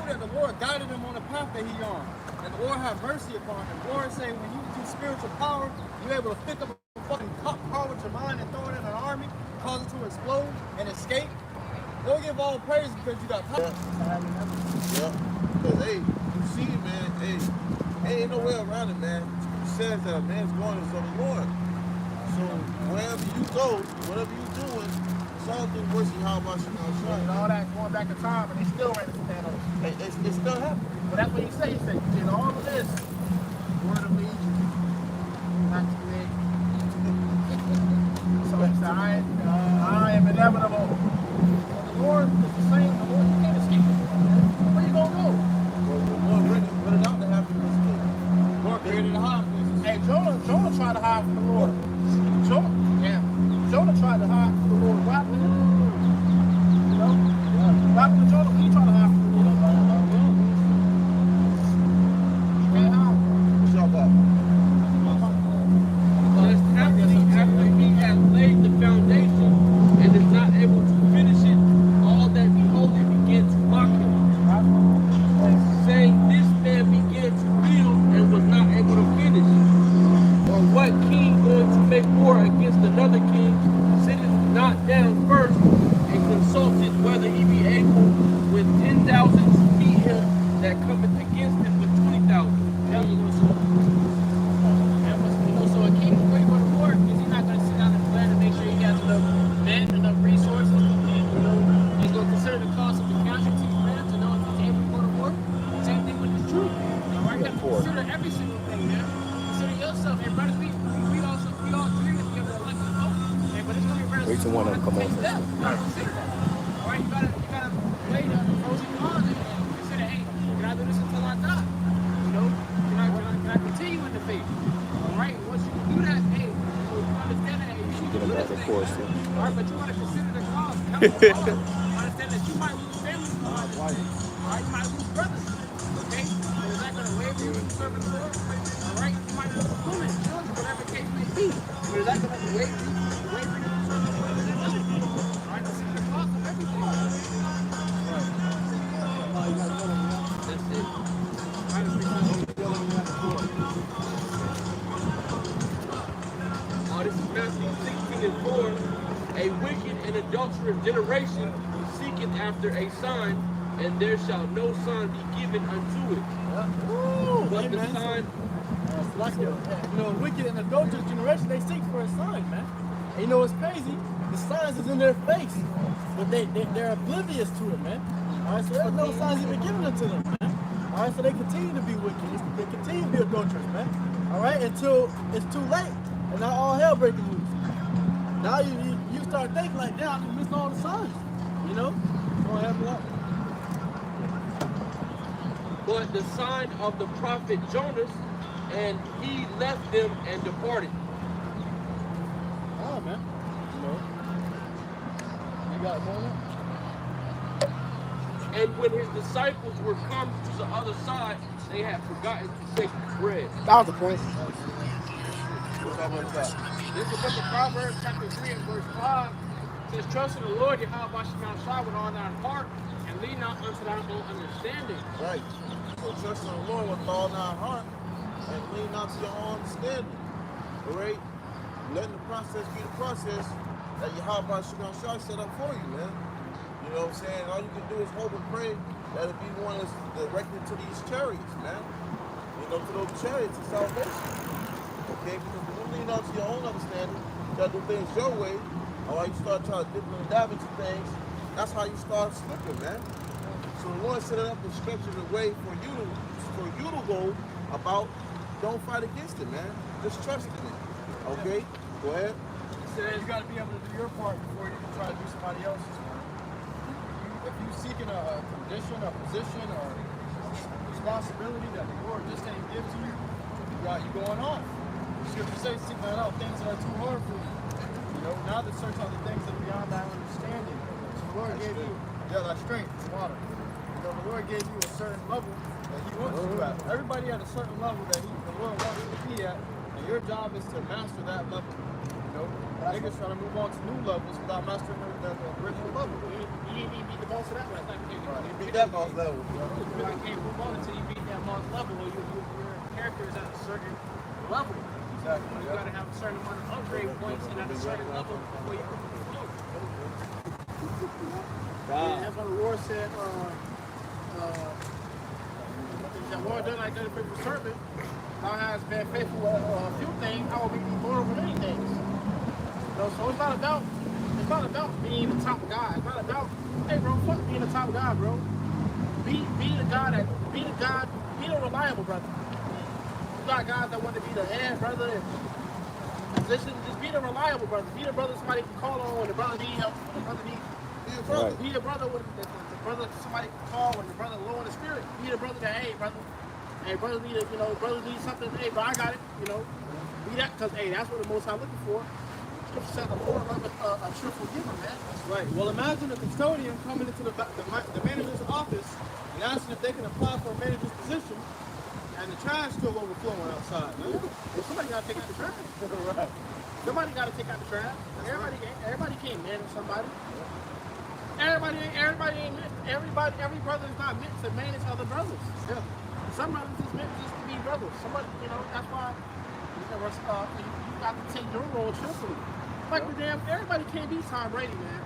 that the Lord guided him on the path that he on. And the Lord had mercy upon him. The Lord saying when you do spiritual power, you're able to pick up a fucking car with your mind and throw it in an army, cause it to explode and escape. Don't give all praise because you got power. Yeah. Because, hey, you see, man, hey, ain't no way around it, man. It says that a man's going is of the Lord. So wherever you go, whatever you're doing, it's all through mercy, YAHAWASHI. and all that going back in time, and they still ready to stand over. It's still happening. But that's what he said. He said, in all of this, word of legion, not to me. So he said, I am inevitable. And the Lord is the same. The Lord, you can't escape it. Where you gonna go? Well, the Lord read it out to happen in this case. The Lord created a high places. Hey, Jonah tried to hide from the Lord. Jonah tried to hide from the Lord. What happened to him? You know? What happened to Jonah? He tried to hide from the Lord. What's y'all got? That's happening after he has laid the foundation and is not able to finish it. All that behold it began to mock him, saying, "This man began to build and was not able to finish." Or what king going to make war against another king sitteth not down first and consulted whether he be able with 10,000 to meet him that cometh against him with 20,000. So a king will wait for the Lord because he's not going to sit down and plan to make sure he has enough men, enough resources. You know, he's going to consider the cost of the casualties, man, to know if he's able to go to war. Same thing with the truth. All right, you have to consider every single thing, man. Consider yourself. And brothers, we all agree with you like the vote. But it's going to be brothers. Wait till one of them come on. You got to consider that. All right, you got to weigh the pros and cons and consider, hey, can I do this until I die? You know, can I continue in the faith? All right. course. All right, but you want to consider the cost. Understand that you might lose family members. All right, you might lose brothers. Okay? So is that going to waive you from serving the Lord? All right? You might lose women, children, whatever the case may be. But is that going to waive you from serving the Lord? All right, consider the cost of everything. That's it. This is Matthew 16:4. A wicked and adulterous generation seeketh after a sign, and there shall no sign be given unto it. But the sign. Like a wicked and adulterous generation, they seek for a sign, man. And you know what's crazy? The signs is in their face, but they're oblivious to it, man. All right, so there's no signs even given unto them, man. All right, so they continue to be wicked. They continue to be adulterous, man. All right, until it's too late, and now all hell breaking loose. Now you start thinking like, damn, I missed all the signs, you know? Gonna happen like. But the sign of the prophet Jonas, and he left them and departed. Oh, man. You know. You got it going. And when his disciples were come to the other side, they had forgotten to take bread. That was the point. What's that about that? This is the book of Proverbs, chapter 3 and verse 5. It says, trust in the Lord, YAHAWASHI, with all thine heart, and lean not unto thine own understanding. Right. So trust in the Lord with all thy heart and lean not to your own understanding. All right? Letting the process be the process that YAHAWASHI set up for you, man. You know what I'm saying? All you can do is hope and pray that it be one that's directed to these chariots, man. You know, to those chariots of salvation. Okay? Because when you lean out to your own understanding, you gotta do things your way. Or you start trying to dip and dab into things, that's how you start slipping, man. So the Lord set it up and structured a way for you to go about. Don't fight against it, man. Just trust in it. Okay? Go ahead. He said you got to be able to do your part before you can try to do somebody else's. If you're seeking a condition, a position, or responsibility that the Lord just ain't give to you, you going on. Scripture says, seek not out things that are too hard for you. You know, now to search out the things that are beyond thy understanding. So the Lord gave you, that strength, water. You know, the Lord gave you a certain level that He wants you at. Everybody at a certain level that the Lord wants you to be at, and your job is to master that level. You know, niggas trying to move on to new levels without mastering the original level. You didn't even beat the boss of that one. You beat that boss level. You can't move on until you beat that boss level, or your character is at a certain level. Exactly. You got to have a certain amount of upgrade points and at a certain level before you can go. That's what the Lord said. That Lord done like that faithful servant. Thou hast been faithful with a few things. I will make you Lord over many things. You know, so it's not about being the top guy. It's not about, hey bro, fuck being the top guy, bro. Be the reliable brother. You got guys that want to be the head brother and position. Just be the reliable brother. Be the brother somebody can call on when the brother needs help. When the brother needs. Be the brother with the brother somebody can call when the brother low in the spirit. Be the brother that hey brother needs something. Hey bro, I got it. You know, be that because hey, that's what the Most High looking for. Scripture says the Lord loveth a cheerful giver, man. That's right. Well, imagine a custodian coming into the manager's office and asking if they can apply for a manager's position. And the trash still overflowing outside, man. Well, somebody gotta take out the trash. Right. Somebody gotta take out the trash. Everybody can't manage somebody. Every brother is not meant to manage other brothers. Yeah. Some brothers is meant just to be brothers. Somebody, you know, that's why you got to take your role cheerfully. Like the damn, everybody can't be Tom Brady, man.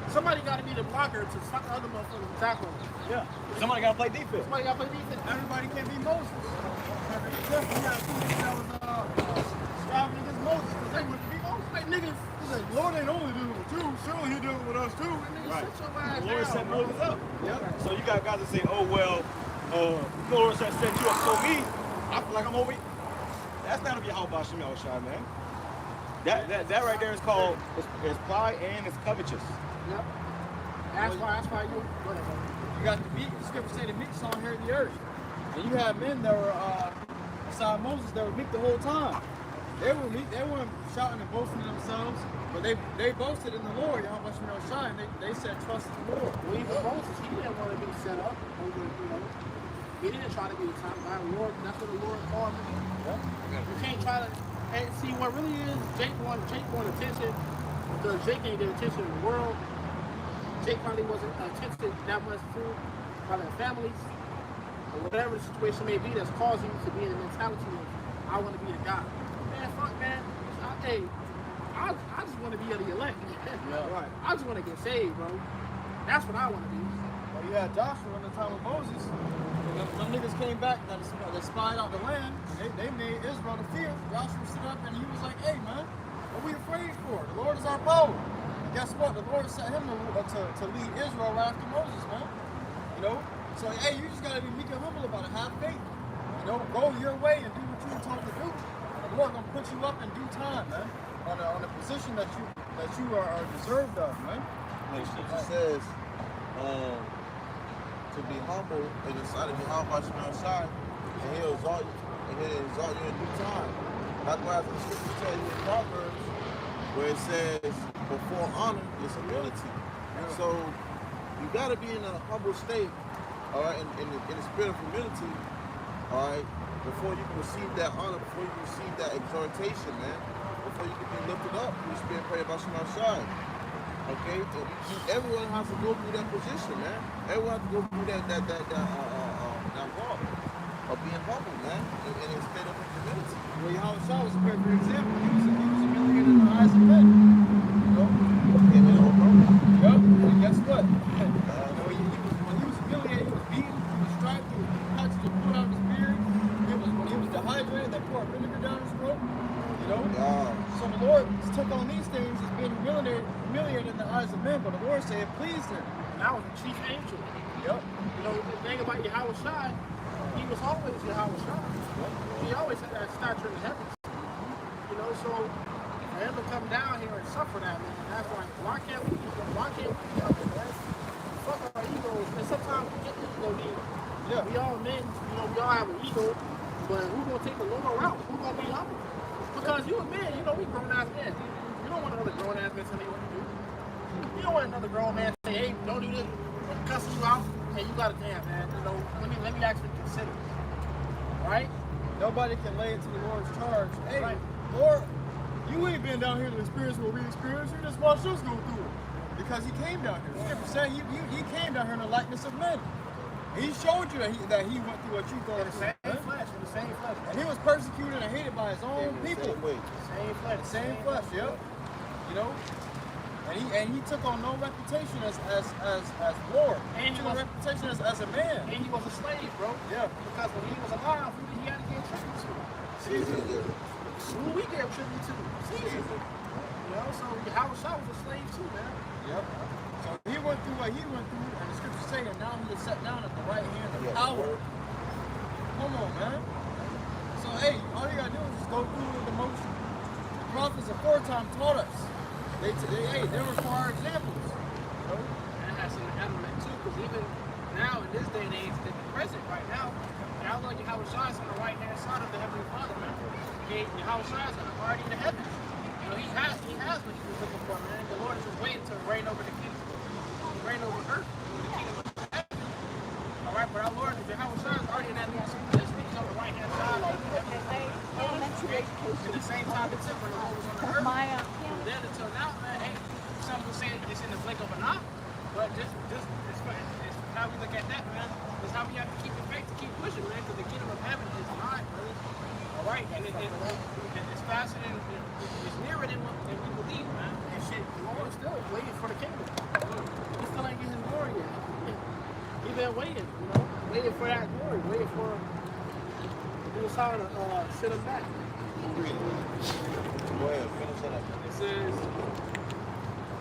Somebody got to be the blocker to stop the other motherfuckers from tackling. Yeah. Somebody got to play defense. Somebody got to play defense. Everybody can't be Moses. You got people that was striving against Moses because they would be Moses. Like niggas, like, Lord ain't only dealing with you, surely He dealing with us too. Right. The The Lord set Moses up. Yep. So you got guys that say, oh, well, the Lord set you up. So me, I feel like I'm over here. That's not a YAHAWASHI, man. That right there is called, it's pride and it's covetous. Yep. That's why you, go ahead, brother. You got the meek, the scripture say the meek shall inherit the earth. And you have men that were beside Moses that were meek the whole time. They weren't shouting and boasting in themselves, but they boasted in the Lord, YAHAWASHI, and they said trust in the Lord. Well, even Moses, he didn't want to be set up over, he didn't try to be the top guy. Lord, that's what the Lord called him. You can't try to, and see what really is, Jake want attention, because Jake ain't get attention in the world. Jake probably wasn't attention that much to by their families, or whatever the situation may be that's causing you to be in the mentality of, I want to be the guy. Man, fuck, man. I just want to be of the elect. Right. I just want to get saved, bro. That's what I want to be. Well, you had Joshua in the time of Moses. And them niggas came back that spied out the land. They made Israel to fear. Joshua stood up and he was like, hey, man, what are we afraid for? The Lord is our power. And guess what? The Lord set him to lead Israel right after Moses, man. You know? So, hey, you just got to be meek and humble about it. Have faith. You know, go your way and do what you're told to do. And the Lord going to put you up in due time, man. On a position that you are deserved of, man. It says to be humble in the sight of YAHAWASHI, and he'll exalt you, in due time. Likewise, the scripture tells you in Proverbs, where it says, before honor is humility. So you gotta be in a humble state, all right, in the spirit of humility, all right, before you can receive that honor, before you can receive that exhortation, man. Before you can be lifted up, you spirit pray about SHAMAIWAN. Okay? Everyone has to go through that position, man. Everyone has to go through that walk of being humble, man, in a state of humility. Well, YAHAWASHI was a very good example. He was humiliated in the eyes of men. You know? Yep. And guess what? When he was humiliated, he was beaten, he was striped, he was touched, he put out his beard. When he was dehydrated, they poured vinegar down his throat. You know? So the Lord took on these things as being humiliated in the eyes of men, but the Lord said it pleased him. And that was the chief angel. Yep. You know, the thing about YAHAWASHI, he was always YAHAWASHI. He always had that stature in the heavens. You know, so for him to come down here and suffer that, man, that's like, why can't we be together, man? Fuck our egos. And sometimes we get the ego deal. Yeah. We all men, you know, we all have an ego, but who's gonna take the lower route? Who's gonna be humble? Because you a man, you know, we grown ass men. You don't want another grown ass man telling you what to do. You don't want another grown man to say, hey, don't do this, cussing you out, and you gotta damn, man, you know, let me actually consider. Right? Nobody can lay it to the Lord's charge. Hey, Right. Lord, you ain't been down here to experience what we experienced. You just watched us go through it. Because he came down here. The scripture said he came down here in the likeness of men. He showed you that he went through what you thought. In the same flesh, in the same flesh. And he was persecuted and hated by his own people. Same flesh. Same flesh, yep. You know? And he took on no reputation as Lord. And he took on was a reputation as a man. And he was a slave, bro. Yeah. Because when he was alive, who did he have to give tribute to? Caesar. Who we gave tribute to? Caesar. You know, so YAHAWASHI was a slave too, man. Yep. So he went through what he went through, and the scripture say that now he is set down at the right hand of power. Come on, man. So hey, all you gotta do is just go through the motion. The prophets aforetime taught us. They were for our examples. You know? And it has an element too, because even now in this day and age, in the present right now, now look at YAHAWASHI is on the right hand side of the Heavenly Father, man. Okay, YAHAWASHI is already in the heavens. You know, he has what he was looking for, man. The Lord is just waiting to reign over the kingdom. Reign over earth, the kingdom of heaven. Alright, but our Lord, YAHAWASHI is already in that new seat. He's on the right hand side of the Heavenly Father. At the same time, it's when the Lord was on the earth. From then until now, man, hey, some will say it's in the blink of an eye, but just it's how we look at that, man. It's how we have to keep the faith to keep pushing, man, because the kingdom of heaven is nigh, brother. All right, and it's faster than it's nearer than we believe, man. And shit, the Lord's still waiting for the kingdom. He still ain't getting his glory yet. He been waiting, you know, waiting for that glory, waiting for the Messiah to sit him back. Go ahead, finish it up. It says,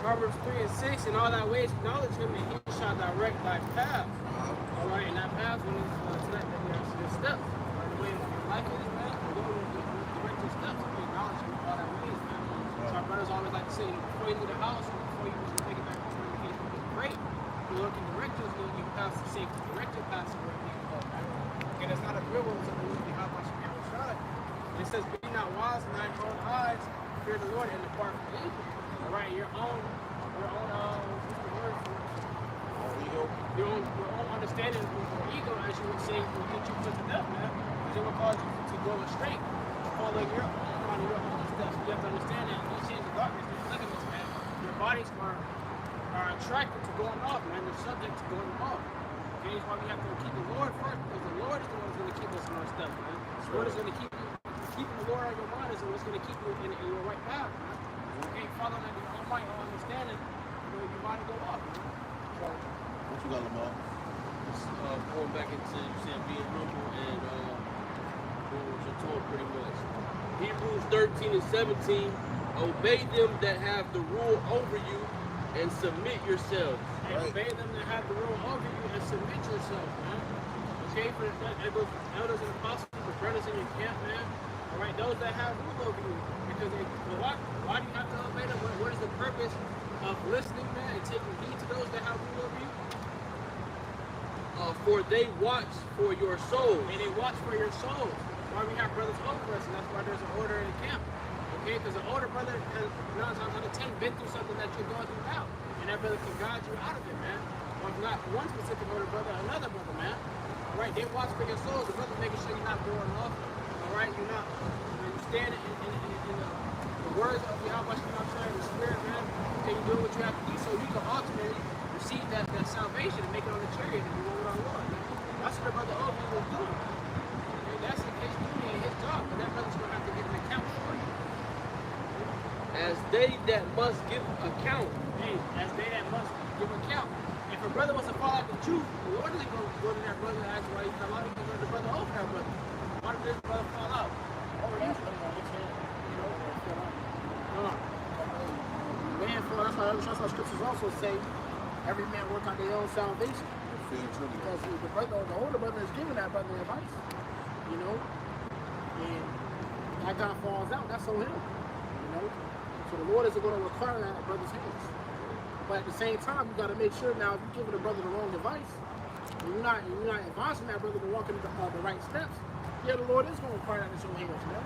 Proverbs 3 and 6, in all thy ways acknowledge him, and he shall direct thy path. All right, and that path when it's not that there's steps. Right, the way your life is, man, the Lord will direct your steps. You acknowledge him in all thy ways, man. So our brothers always like to say, before you leave the house, or before you take it back to where you get to great, the Lord can direct you, so you pass the safety, direct your path to where you need to go, man. And it's not a real one, so we have to it says, be not wise in thine own eyes, fear the Lord and depart from evil. All right, your own, what's the word for it? Your own understanding of your ego, as you would say, will get you put to death, man. Because it will cause you to go astray, follow your own steps. You have to understand that you see in the darkness, there's ligaments, man. Your bodies are attracted to going off, man. They're subject to going off. Okay, that's why we have to keep the Lord first, because the Lord is the one who's going to keep us in our steps, man. The Lord is going to keep you. Keeping the Lord on your mind is what's going to keep you in your right path, man. Okay, following that your own might, own understanding, your body go off, man. What you got, Lamar? Going back into, you said being humble and doing what you're told pretty much. Hebrews 13 and 17, obey them that have the rule over you and submit yourselves. And obey them that have the rule over you and submit yourselves, man. Okay, for those elders and apostles, the brothers in your camp, man. All right, those that have rule over you. Because why do you have to obey them? What is the purpose of listening, man, and taking heed to those that have rule over you? For they watch for your souls. And they watch for your souls. Why we have brothers over us, and that's why there's an order in the camp. Okay, because an older brother has 9 times out of 10 been through something that you're going through now. And that brother can guide you out of it, man. Or if not one specific older brother, another brother, man. All right, they watch for your souls. The brother making sure you're not going off. All right, you're not, you stand in the words of Yahawah, the Spirit, man. Okay, you're doing what you have to do so you can ultimately receive that salvation and make it on the chariot and do what our Lord. That's what the brother over you was doing. Okay, that's his duty and his job, but that brother's going to have to give an account for you. As they that must give account. Hey, as they that must give account. If a brother wants to fall out the truth, the Lord isn't going to go to that brother and ask why he fell out. He's going to go to the brother over that brother. Why did this brother fall out? Oh, you man, that's why scriptures also say, every man work out their own salvation. Because the older brother is giving that brother advice, you know, and that guy falls out, that's on him, you know. So the Lord isn't going to require that at brother's hands. But at the same time, you got to make sure now if you're giving the brother the wrong advice, and you're not advising that brother to walk in the right steps, yeah, the Lord is going to require that at your hands, man.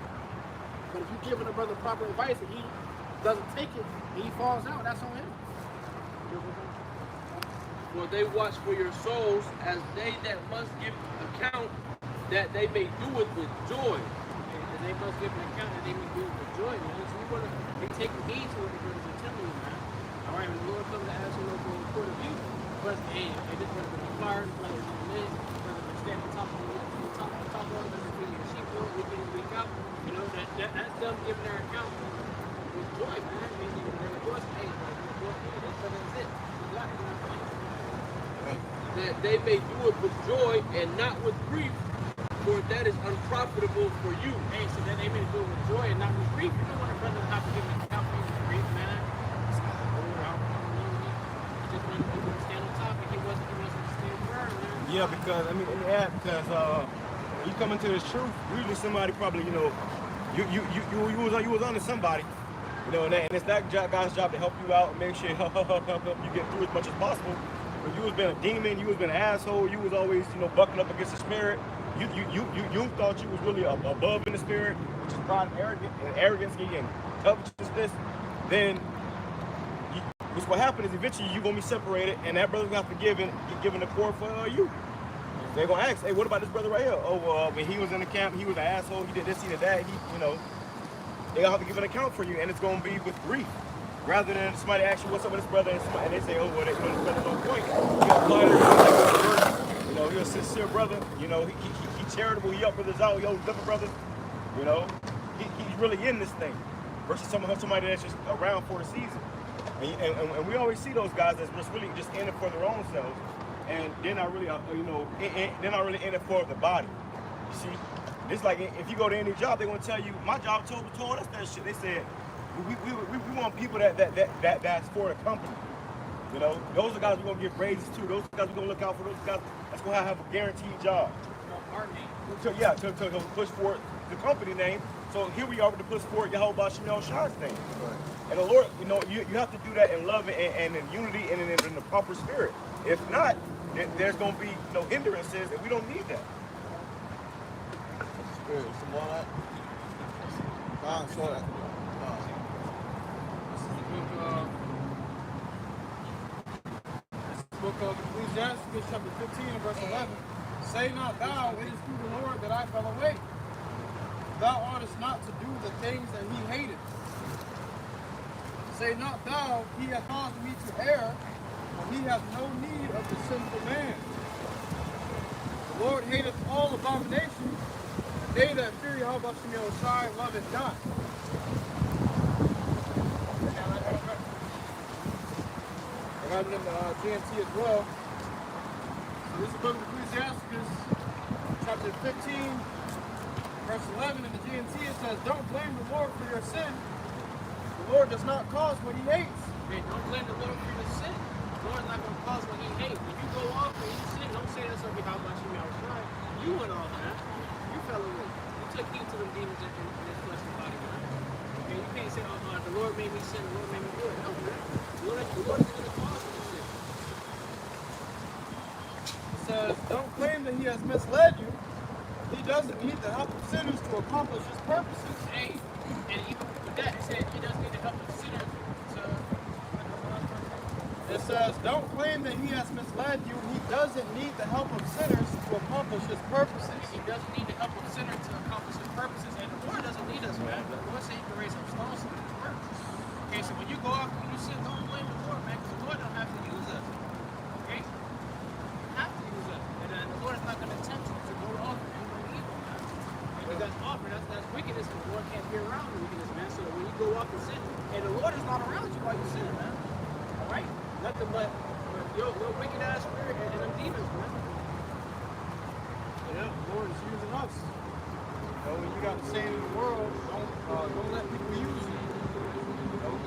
But if you're giving the brother proper advice and he doesn't take it, and he falls out, that's on him. For they watch for your souls as they that must give account, that they may do it with joy. And they must give an account that they may do it with joy, man. So we want to be taking heed to what the brothers are telling you, man. All right, when the Lord comes to ask you from the point of view, but hey, this brother been fired, this brother been lit, this brother been standing on top of the feeding the sheep, week in and week out. You know, that's them giving their account with joy, man. I mean, they're rejoicing, hey, this brother is it. You got it, you know what I'm saying? That they may do it with joy and not with grief, for that is unprofitable for you. Hey, so that they may do it with joy and not with grief. You don't want a brother to have to give an account for his grief, man. He just wanted to stand on top, and he wasn't to stand firm, man. Yeah, because I mean, because when you come into this truth, usually somebody probably, you know, you was onto somebody, you know, and it's that guy's job to help you out and make sure help you get through as much as possible. But you was been a demon, you was been an asshole, you was always, you know, bucking up against the spirit. You thought you was really above in the spirit, which is pride and arrogance and covetousness. Then what happened is eventually you're gonna be separated, and that brother's gonna have to get given the core for you. They're gonna ask, hey, what about this brother right here? Oh, well, when he was in the camp, he was an asshole. He did this, he did that. You know, they gonna have to give an account for you, and it's gonna be with grief. Rather than somebody ask you what's up with this brother, and they say, oh, well, this brother's on point. You know, he's a sincere brother. You know, he's charitable. He help brothers out. He always different brothers. You know, he's really in this thing. Versus somebody that's just around for a season. And we always see those guys that's really just in it for their own selves, and they're not really, you know, they're not really in it for the body. You see, it's like if you go to any job, they're gonna tell you, my job told us that shit. They said, we want people that's for the company. You know, those are the guys we're gonna give raises to. Those guys we're gonna look out for. Those guys that's gonna have a guaranteed job. To push forward the company name. So here we are to push forward YAHAWASHI's name. Right. And the Lord, you know, you have to do that in love and in unity and in the proper spirit. If not, there's gonna be no hindrances, and we don't need that. Spirit, some more of that. Show that. This is the book of Ecclesiastes, chapter 15, and verse 11. Say not thou, it is through the Lord that I fell away. Thou oughtest not to do the things that he hateth. Say not thou, he hath caused me to err, for he hath no need of the sinful man. The Lord hateth all abominations, and they that fear YAHAWASHI love it not. I got it in the GNT as well. So this is the book of Ecclesiastes, chapter 15, verse 11 in the GNT. It says, don't blame the Lord for your sin. The Lord does not cause what he hates. Hey, don't blame the Lord for your sin. The Lord's not going to cause what he hates. If you go off and you sin, don't say that's going to be how much you outside. You went off, man. You fell away. You took heed to them demons in this fleshly body, man. Okay, you can't say, oh, the Lord made me sin, the Lord made me do it. No, man. The Lord is going to cause you to sin. It says, don't claim that he has misled you. He doesn't need the help of sinners to accomplish his purposes. Hey, and even with that, it said he doesn't need the help of sinners to... It says, don't claim that he has misled you. He doesn't need the help of sinners to accomplish his purposes. He doesn't need the help of sinners to accomplish his purposes. And the Lord doesn't need us, man. But the Lord said he can raise up stones to do his purpose. Okay, so when you go off and you sin, don't blame the Lord, man, because the Lord don't have to use us. Okay? You have to use us. And the Lord is not going to tempt you to go off and do no evil, man. Because that's offer, that's wickedness, and the Lord can't be around the wickedness, man. So when you go off and sin, and the Lord is not around you while you sin, man. All right? Nothing but your wicked ass spirit and them demons, man. Yeah, the Lord is using us. You know, when you got the saying in the world, don't let people use you. You know,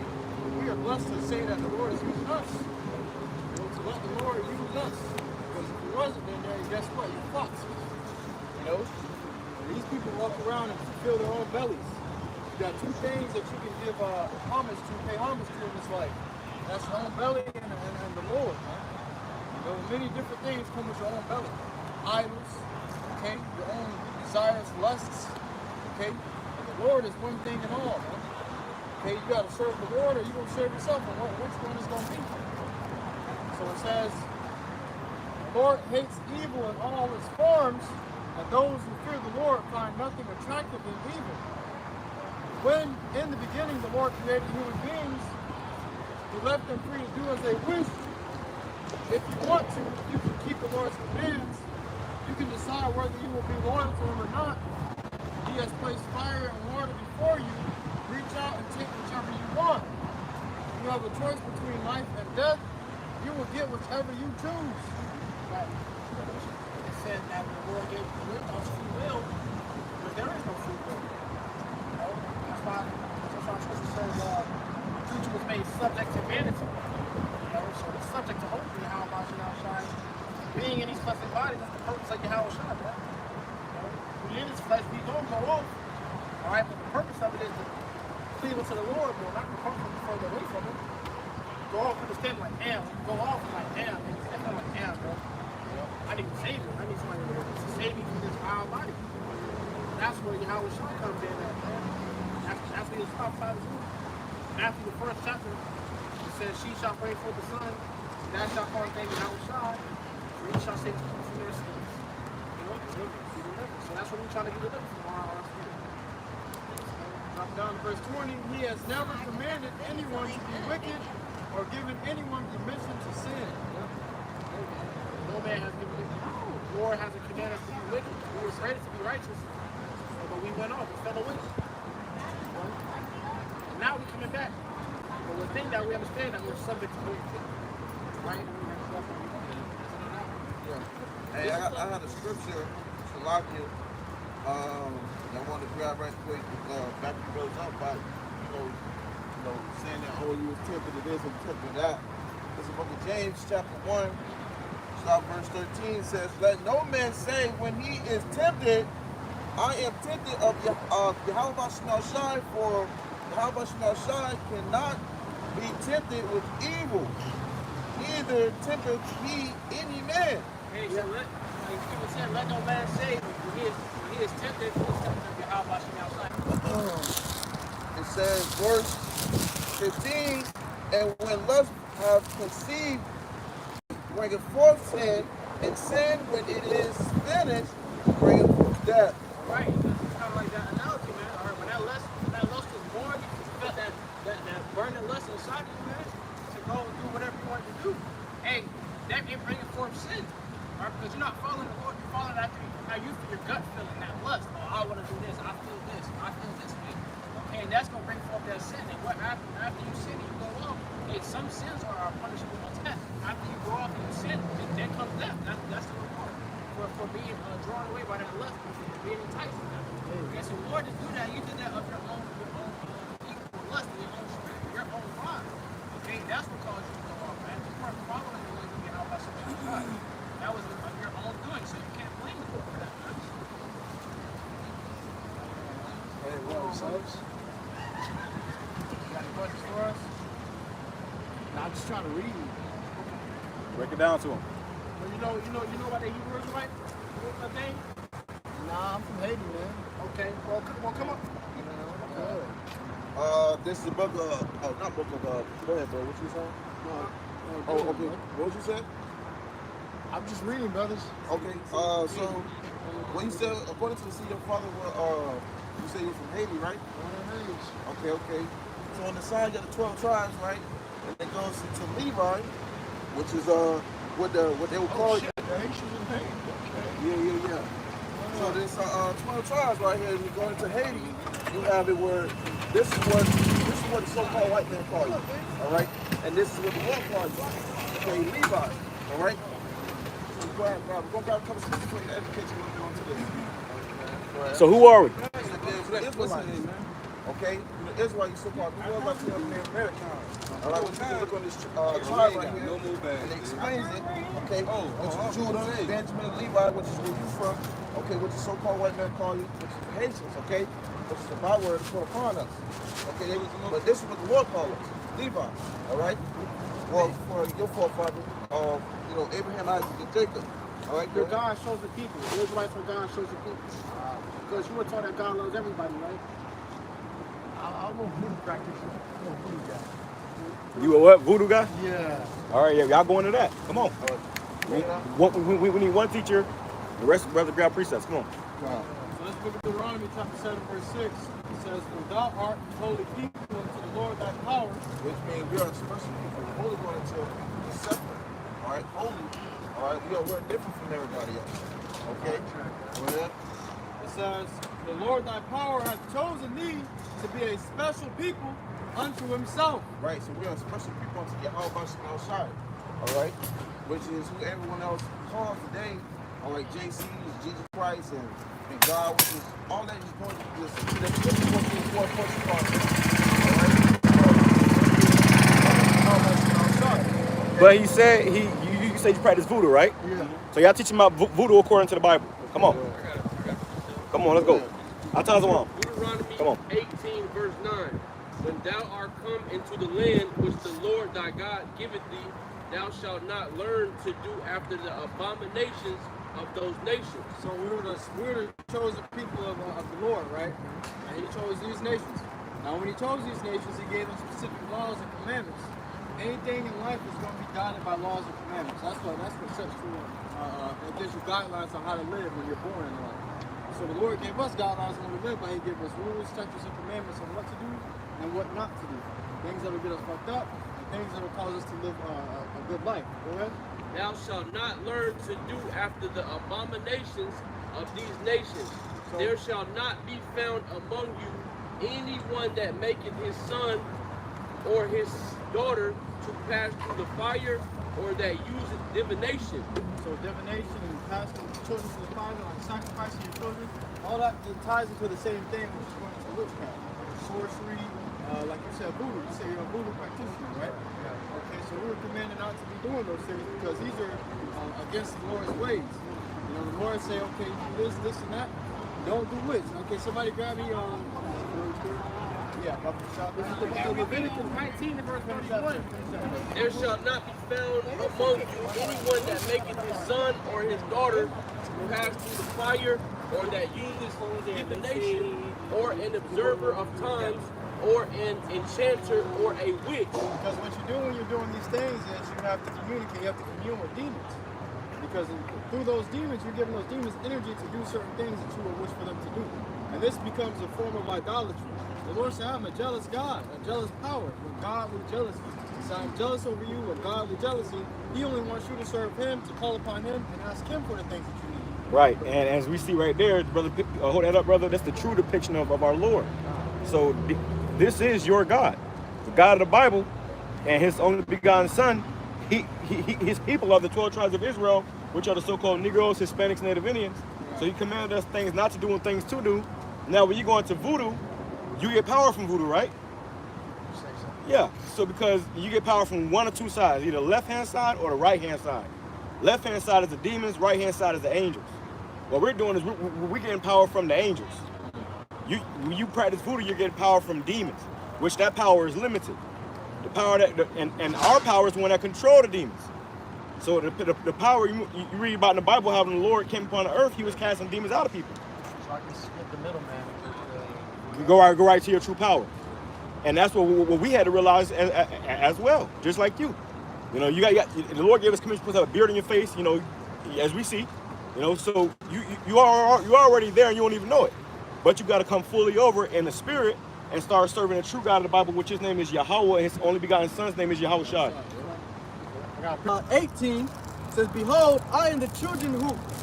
we are blessed to say that the Lord is using us. You know, to let the Lord use us. Because if he wasn't, then guess what? You're fucked. You know? These people walk around and fill their own bellies. You got two things that you can give homage to, pay homage to in this life. That's your own belly and the Lord, man. You know, many different things come with your own belly. Idols, okay? Your own desires, lusts, okay? And the Lord is one thing in all, man. Okay, you gotta serve the Lord or you gonna serve yourself, and which one is gonna be? So it says, the Lord hates evil in all its forms, and those who fear the Lord find nothing attractive in evil. When, in the beginning, the Lord created human beings, he left them free to do as they wish. If you want to, you can keep the Lord's commands. You can decide whether you will be loyal to him or not. He has placed fire and water before you. Reach out and take whichever you want. You have a choice between life and death. You will get whichever you choose. Right. It said that the Lord gave us free will, but there is no free will. You know? That's why Scripture says, creature was made subject to vanity. You know, so it's subject to hope in YAHAWASHI. Being in these fleshly bodies, that's the purpose of YAHAWASHI, man. You know, we in this flesh, we don't go off. Alright, but the purpose of it is to cleave unto the Lord more, not to come from further away from him. Go off understand like, damn, when you go off, I'm like, damn, man, it's definitely like, damn, bro. You know, I need a savior. I need somebody to save me from this vile body. That's where YAHAWASHI comes in at, man. That's where he was prophesied to. After the first chapter, it says, she shall bring forth the son, that shall call his name YAHAWASHI, for he shall save people from their sins. You know, deliver. So that's what we're trying to get delivered from our spirit. Drop down to verse 20. He has never commanded anyone to be wicked or given anyone permission to sin. No man has given it. The Lord hasn't commanded us to be wicked. We were created to be righteous, but we went off, we fell away. Now we're coming back. But the thing that we understand that we're subject to wicked, right? Yeah. Hey, I had a scripture to lock you. I want to grab right quick. Back you brothers up by, saying that you was tempted to this and tempted to that. This is the book of James, chapter 1, start verse 13 says, let no man say when he is tempted, I am tempted of YAHAWASHI, for YAHAWASHI cannot be tempted with evil, neither tempteth he any man. Hey, so like people said, let no man say when he is tempted, he's tempted of YAHAWASHI. says, verse 15, and when lust have conceived, bringeth forth sin, and sin, when it is finished, bringeth forth death. Right. It's kind of like that analogy, man. All right, when that lust was born, you felt that burning lust inside of you, man, to go and do whatever you want to do. Hey, that ain't bringing forth sin. All right, because you're not following the Lord, you're following after how you feel your gut feeling, that lust. Oh, I want to do this, I feel this way. Okay, and that's going to bring forth that sin. And what happens after you sin and you go off? Hey, some sins are punishable on death. After you go off and you sin, then comes death. That's the reward for being drawn away by that lust, for being enticed with that. Okay, so in order to do that, you did that of your own equal lust, your own spirit, your own mind. Okay, that's what caused you to go off, man. You weren't following the ways of Yahawah. That was of your own doing, so you can't blame the Lord for that, man. Hey, well, subs. You got any questions for us? Nah, I'm just trying to read. Break it down to him. Well, you know about the Hebrew Israelite? What name? Nah, I'm from Haiti, man. Okay, well, come up. This is the book of, not book of, go ahead, bro, what you saying? Oh, okay, what you said? I'm just reading, brothers. Okay, so, when you said, according to the seed of your father, you say you're from Haiti, right? Okay. So on the side, you got the 12 tribes, right? And it goes to Levi, which is, what they would call you. Yeah. So there's 12 tribes right here. When you go into Haiti, you have it where this is what the so-called white man call you. All right, and this is what the world calls you. Okay, Levi. All right. So we're going to grab a couple scriptures for you to educate you a little bit on today. So who are we? Israelites. Okay, the Israelites, so-called New World, like Americans. All right, we're going to look on this tribe right here, and it explains it. Okay, which is Judah, Benjamin, Levi, which is where you from. Okay, which the so-called white man call you, which is the Haitians. Okay, which is the byword to put upon us. Okay, but this is what the Lord calls us, Levi. All right. Well, for your forefather, Abraham, Isaac, and Jacob. All right, Your God shows the people. The Israelites are God shows the people. Because you were taught that God loves everybody, right? I'm a voodoo practitioner. I'm a voodoo guy. You a what? Voodoo guy? Yeah. All right, y'all go into that. Come on. We need one teacher. The rest of the grab precepts. Come on. So let's look at Deuteronomy chapter 7, verse 6. It says, "For thou art holy people unto the Lord thy power." Which means we are a special people, the holy one until the separate. All right, holy. All right, we're different from everybody else. Okay. Go ahead. It says, "The Lord thy power hath chosen thee to be a special people unto himself." Right, so we are special people unto YAHAWASHI. All right, which is who everyone else calls today. All right, JC is Jesus Christ and God, which is all that is going to be But he said you said you practice voodoo, right? Yeah. So y'all teaching about voodoo according to the Bible. Come on. Come on, let's go. I'll tell you one. Deuteronomy Come on. 18, verse 9. When thou art come into the land which the Lord thy God giveth thee, thou shalt not learn to do after the abominations of those nations. So we were the chosen people of the Lord, right? And he chose these nations. Now when he chose these nations, he gave them specific laws and commandments. Anything in life is going to be guided by laws and commandments. That's what sets you, it gives you guidelines on how to live when you're born in life. So the Lord gave us guidelines on how to live, but he gave us rules, statutes, and commandments on what to do and what not to do. Things that will get us fucked up, and things that will cause us to live a good life. Go ahead. Thou shalt not learn to do after the abominations of these nations. There shall not be found among you anyone that maketh his son or his daughter to pass through the fire, or that useth divination. So divination and passing children to the fire, like sacrificing your children, all that ties into the same thing, which is going to witchcraft, sorcery, like you said, voodoo. You say you're a voodoo practitioner, right? Okay, so we were commanded not to be doing those things because these are against the Lord's ways. You know, the Lord say, okay, do this, and that. Don't do which. Okay, somebody grab me yeah, this is the book of Leviticus 19, verse 21. There shall not be found among you anyone that maketh his son or his daughter to pass through the fire, or that uses divination, or an observer of times, or an enchanter, or a witch. Because what you do when you're doing these things is you have to communicate, you have to commune with demons. Because through those demons, you're giving those demons energy to do certain things that you would wish for them to do. And this becomes a form of idolatry. The Lord said, I'm a jealous God, a jealous power, with godly jealousy. He said, I'm jealous over you with godly jealousy. He only wants you to serve him, to call upon him, and ask him for the things that you need. Right, and as we see right there, brother, hold that up, brother. That's the true depiction of our Lord. So this is your God, the God of the Bible, and his only begotten Son. His people are the 12 tribes of Israel, which are the so-called Negroes, Hispanics, Native Indians. So he commanded us things not to do and things to do. Now, when you go into voodoo, you get power from voodoo, right? Yeah. So because you get power from one or two sides, either the left-hand side or the right-hand side. Left-hand side is the demons, right-hand side is the angels. What we're doing is we're getting power from the angels. When you practice voodoo, you're getting power from demons, which that power is limited. The power and our power is the one that control the demons. So the power you read about in the Bible, how when the Lord came upon the earth, he was casting demons out of people. So I can skip the middleman. You go right to your true power. And that's what we had to realize as well, just like you. You know, the Lord gave us commission to put a beard on your face, you know, as we see. You know, so you are already there and you don't even know it. But you got to come fully over in the spirit and start serving the true God of the Bible, which his name is Yahawah, and his only begotten son's name is YAHAWASHI. 18 says, Behold, I and the children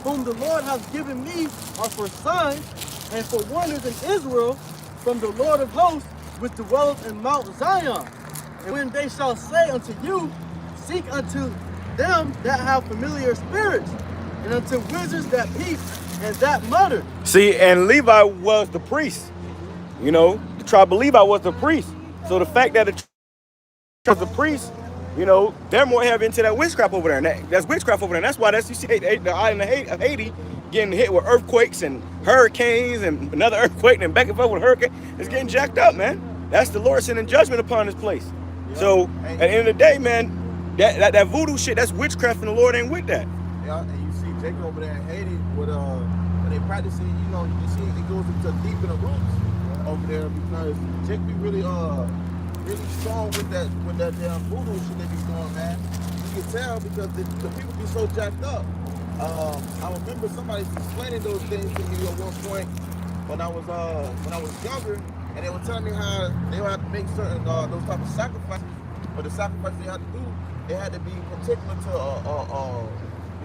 whom the Lord hath given me are for signs and for wonders in Israel from the Lord of hosts, which dwelleth in Mount Zion. And when they shall say unto you, Seek unto them that have familiar spirits, and unto wizards that peep and that mutter. See, and Levi was the priest. You know, the tribe of Levi was the priest. So the fact that the tribe of the priest, you know, they're more heavy into that witchcraft over there. And that's witchcraft over there. And that's why you see the island of Haiti getting hit with earthquakes and hurricanes and another earthquake and back and forth with a hurricane. It's getting jacked up, man. That's the Lord sending judgment upon this place. Yeah. So at the end of the day, man, that voodoo shit, that's witchcraft, and the Lord ain't with that. Yeah, and you see Jacob over there in Haiti with when they practice it, you know, you see it goes into deep in the roots over there because Jacob be really strong with that damn voodoo shit they be doing, man. You can tell because the people be so jacked up. I remember somebody explaining those things to me at one point when I was younger, and they were telling me how they would have to make certain those type of sacrifices, but the sacrifices they had to do, it had to be particular to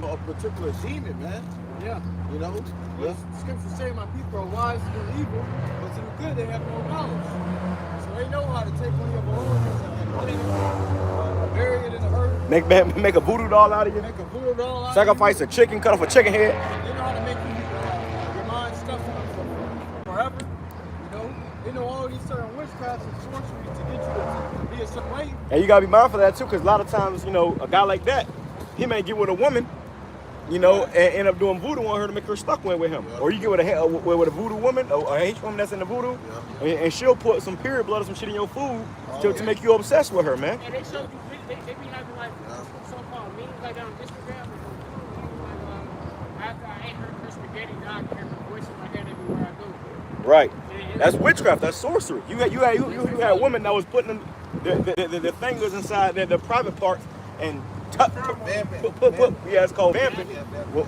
a particular demon, man. Yeah. You know? The scriptures say my people are wise to do evil, but to do good they have no knowledge. So they know how to take one of your belongings and put it, bury it in the earth. Make a voodoo doll out of you. Make a voodoo doll out Sacrifice of a chicken, cut off a chicken head. They know how to make your mind stuff forever. You know? They know all these certain witchcrafts and sorcery to get you to be a certain way. And you gotta be mindful of that too, because a lot of times, you know, a guy like that, he may get with a woman, you know, and end up doing voodoo on her to make her stuck with him. Yeah. Or you get with a voodoo woman, or a H woman that's in the voodoo, and she'll put some period blood or some shit in your food to make you obsessed with her, man. And they show you, they be having like so-called memes like on Instagram. After I ate her spaghetti, I can hear her voice in my head everywhere I go. Right. That's witchcraft. That's sorcery. You had a woman that was putting the fingers inside the private parts and yeah, it's called vamping.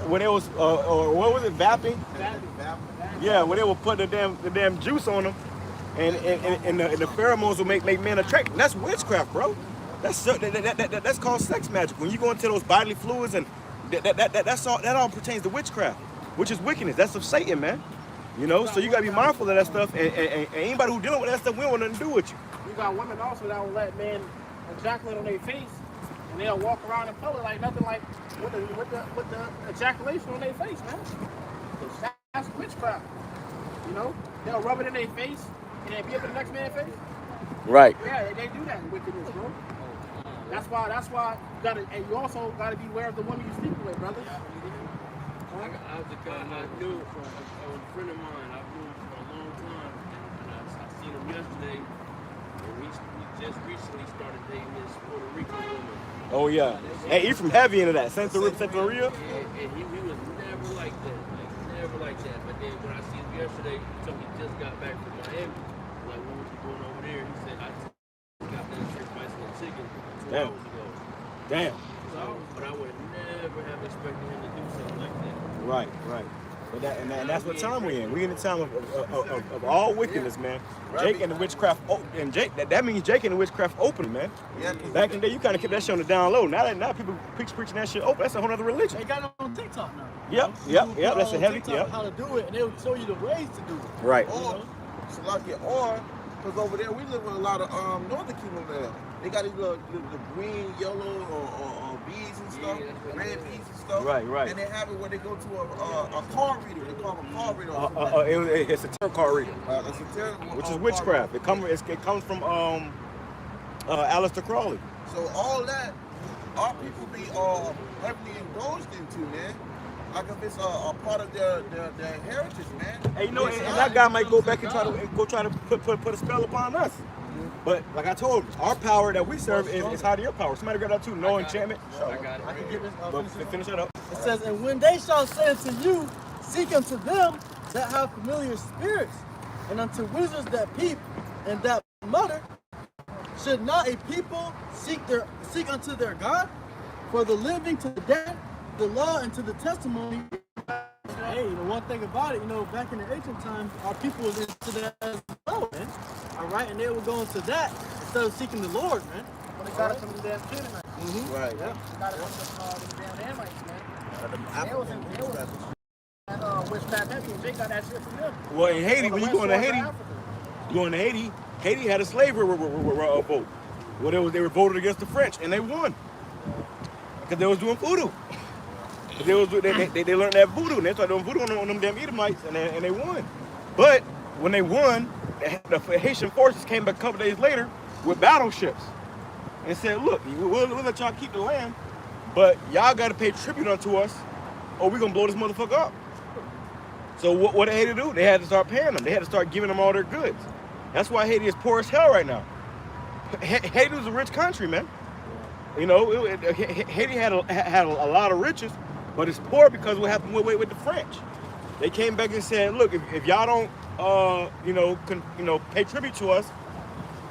When it was or what was it, vapping? Yeah, when they would put the damn juice on them, and the pheromones will make men attractive. That's witchcraft, bro. That's called sex magic. When you go into those bodily fluids, and that all pertains to witchcraft, which is wickedness. That's of Satan, man. You know, so you gotta be mindful of that stuff. And anybody who dealing with that stuff, we don't want nothing to do with you. You got women also that will let men ejaculate on their face, and they'll walk around in public like nothing, like with the ejaculation on their face, man. That's witchcraft. You know, they'll rub it in their face and then be up in the next man's face. Right. Yeah, they do that in wickedness, bro. That's why you gotta, and you also gotta be aware of the women you sleep with, brothers. I knew from a friend of mine. I've known him for a long time, and I seen him yesterday. And we just recently started dating this Puerto Rican woman. Oh yeah. Hey, he from heavy into that. Santeria. And he was never like that. Like never like that. But then when I seen him yesterday, he told me he just got back from Miami. Like we were doing over there. He said, I got that sacrificing a chicken 2 Damn. hours ago. Damn. So, but I would never have expected him to do something like that. Right, right. But and that's what time we in. We in the time of all wickedness, man. Jake and the witchcraft, and Jake. That means Jake and the witchcraft open, man. Yeah. Back in the day, you kind of kept that shit on the down low. Now people preaching that shit open. That's a whole other religion. They got it on TikTok now. Yep. That's a heavy. Yep. How to do it, and they will show you the ways to do it. Right. Or, because over there we live with a lot of Northern Kingdom there. They got these little green, yellow, or beads and stuff, red beads and stuff. Right. And they have it where they go to a card reader. They call them a card reader. It's a tarot card reader, That's a tarot, which is witchcraft. It comes from Aleister Crowley. So all that, our people be heavily indulged into, man. Like if it's a part of their heritage, man. Hey, you know, and that guy might go back and try to put a spell upon us. But like I told you, our power that we serve is higher than your power. Somebody grab that too. No enchantment. I got it. I can give this. But finish that up. It says, and when they shall say unto you, seek unto them that have familiar spirits, and unto wizards that peep and that mutter, should not a people seek unto their God? For the living to the dead, the law and to the testimony. Hey, the one thing about it, back in the ancient times, our people was into that as well, man. All right, and they were going to that instead of seeking the Lord, man. When they got it from the damn Canaanites. Right. Yeah. Got it from the damn Amorites, man. They was witchcraft heavy, and they got that shit from them. Well, in Haiti, when you go into Haiti, Africa. going to Haiti, Haiti had a slave revolt. Well, they revolted against the French, and they won because they was doing voodoo. They learned that voodoo, and they started doing voodoo on them damn Edomites, and they won. But when they won, the Haitian forces came back a couple days later with battleships and said, "Look, we'll let y'all keep the land, but y'all got to pay tribute unto us, or we're gonna blow this motherfucker up." So what they had to do? They had to start paying them. They had to start giving them all their goods. That's why Haiti is poor as hell right now. Haiti was a rich country, man. Haiti had a lot of riches, but it's poor because what happened with the French. They came back and said, "Look, if y'all don't, pay tribute to us,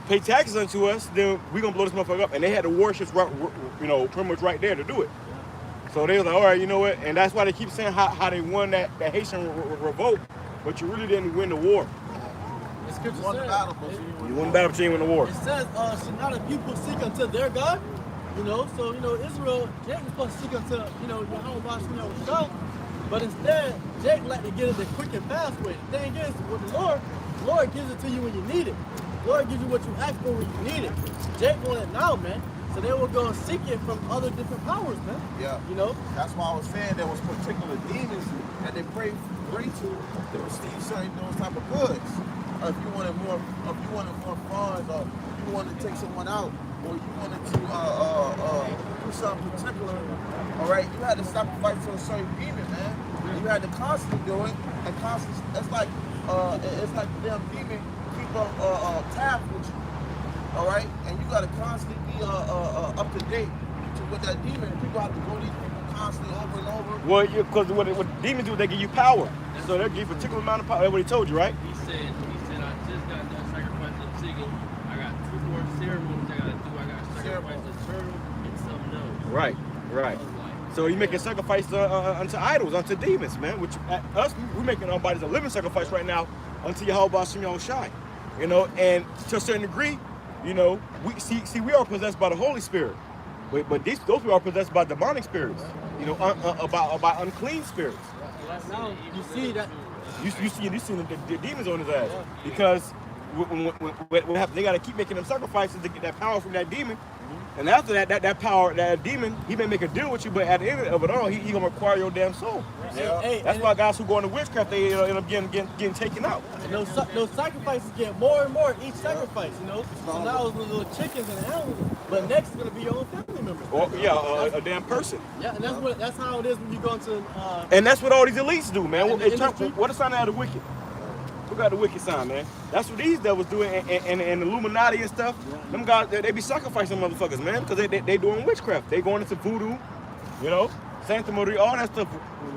pay taxes unto us, then we're gonna blow this motherfucker up." And they had the warships, pretty much right there to do it. So they was like, "All right, you know what?" And that's why they keep saying how they won that Haitian revolt, but you really didn't win the war. The scripture You won the says, battle, but You won the battle, but you didn't win the war. it says, should not a people seek unto their God? So, Israel, Jake was supposed to seek unto, YAHAWASHI, but instead, Jake like to get it the quick and fast way. The thing is, with the Lord gives it to you when you need it. The Lord gives you what you ask for when you need it. Jake want it now, man. So they will go and seek it from other different powers, man. Yeah. That's why I was saying there was particular demons that they pray to receive certain those type of goods. If you wanted more funds, or you wanted to take someone out, or you wanted to do something particular, all right, you had to sacrifice to a certain demon, man. You had to constantly do it, and constantly. It's like the damn demon keep up tabs with you, all right, and you got to constantly be up to date with that demon. People have to go to these people constantly over and over. Well, because what demons do, they give you power. So they give you a particular amount of power. That's what he told you, right? He said, I just got done sacrificing the chicken. I got 2 more ceremonies I got to do. I got to sacrifice the turtle and something else. Right. So you making sacrifice unto idols, unto demons, man. Which us, we're making our bodies a living sacrifice right now unto YAHAWASHI. And to a certain degree, we see we are possessed by the Holy Spirit, but those people are possessed by demonic spirits. By unclean spirits. Now, you see that. You see the demons on his ass because what happens? They got to keep making them sacrifices to get that power from that demon. And after that power, that demon, he may make a deal with you, but at the end of it all, he gonna require your damn soul. Hey, That's why guys who go into witchcraft, they end up getting taken out. And those sacrifices get more and more each sacrifice, So now it's little chickens and animals, but next is gonna be your own family member. Or a damn person. Yeah, and that's how it is when you go into. And that's what all these elites do, man. In the industry. What a sign of the wicked. Who got the wicked sign, man? That's what these devils do, and Illuminati and stuff. Them guys, they be sacrificing motherfuckers, man, because they doing witchcraft. They going into voodoo, Santa Maria, all that stuff,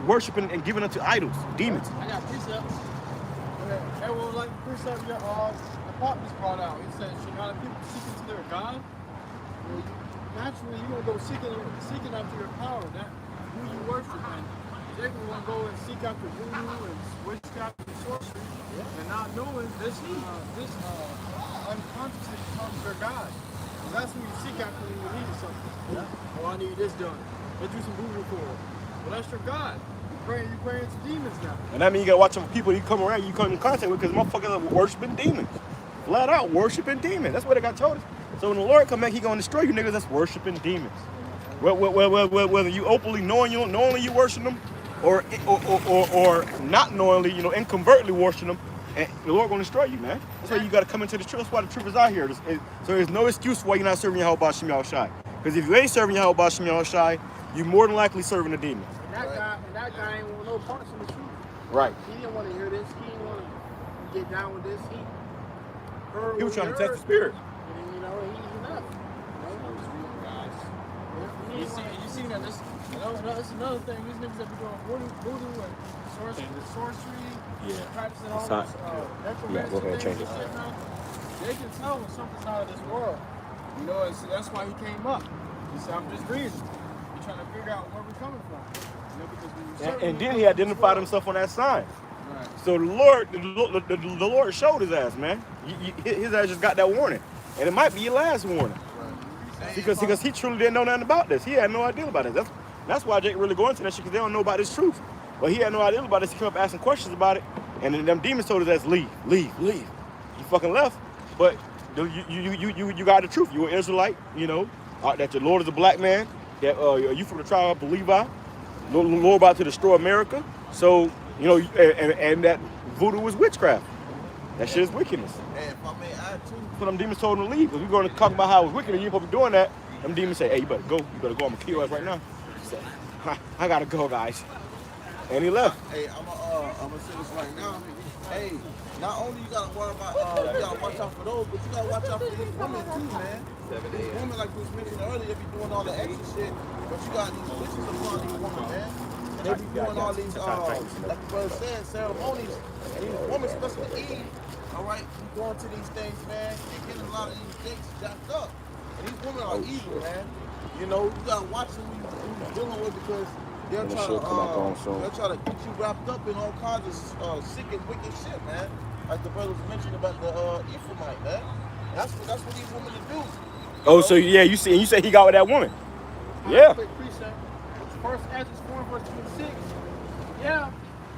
worshiping and giving unto idols, demons. I got precepts. Hey, well, like the precept the Pop just brought out, he said, should not people seek into their God? Well, naturally, you're going to go seeking after your power, that who you worship. And they're going to go and seek after voodoo and witchcraft and sorcery, and not knowing this unconsciously becomes their God. And that's who you seek after when you need something. Yeah. Oh, I need this done. Let's do some voodoo for it. Well, that's your God. You're praying to demons now. And that means you gotta watch some people you come around, you come in contact with, because motherfuckers are worshiping demons. Flat out worshiping demons. That's what they got told us. So when the Lord come back, he gonna destroy you niggas that's worshiping demons. Whether you openly knowingly you worship them, or not knowingly, you know, inconvertently worship them, and the Lord gonna destroy you, man. That's why you gotta come into the truth. That's why the truth is out here. So there's no excuse why you're not serving YAHAWASHI YAHAWASHI. Because if you ain't serving YAHAWASHI YAHAWASHI, you're more than likely serving the demons. And that guy ain't want no parts of the truth. Right. He didn't want to hear this. He didn't want to get down with this. He was trying to test the spirit. And you know, he's enough. You see that this, that's another thing. These niggas that be doing voodoo and sorcery, practicing all this go ahead and change it. They can tell when something's out of this world. You know, and so that's why he came up. He said, I'm just reading. He's trying to figure out where we're coming from. You know, because when you And then he identified himself on that sign. Right. So the Lord showed his ass, man. His ass just got that warning. And it might be your last warning. Right. Because he truly didn't know nothing about this. He had no idea about it. That's why Jake really go into that shit, because they don't know about this truth. But he had no idea about this. He came up asking questions about it. And then them demons told his ass, leave. He fucking left. But you got the truth. You an Israelite, you know, that your Lord is a black man, that you from the tribe of Levi, Lord about to destroy America. So, you know, and that voodoo is witchcraft. That shit is wickedness. And if I may add too, So them demons told him to leave. Because we're going to talk about how it's wicked and you ain't supposed to be doing that. Them demons say, hey, you better go. I'm going to kill your ass right now. He said, I got to go, guys. And he left. hey, I'm gonna say this right now. Hey, not only you gotta worry about, you gotta watch out for those, but you gotta watch out for these women too, man. These women, like we was mentioning earlier, they be doing all the extra shit, but you got these witches upon these women, man. And they be doing all these, like the brother said, ceremonies. And these women, especially Eve, all right, be going to these things, man, and getting a lot of these things jacked up. And these women are evil, man. You know, you gotta watch them who you're dealing with, because they'll try to get you wrapped up in all kinds of sick and wicked shit, man. Like the brothers mentioned about the Ephraimite, man. That's what these women do. Oh, so yeah, you said he got with that woman. Yeah. First Ezra 4 verse 26. Yeah,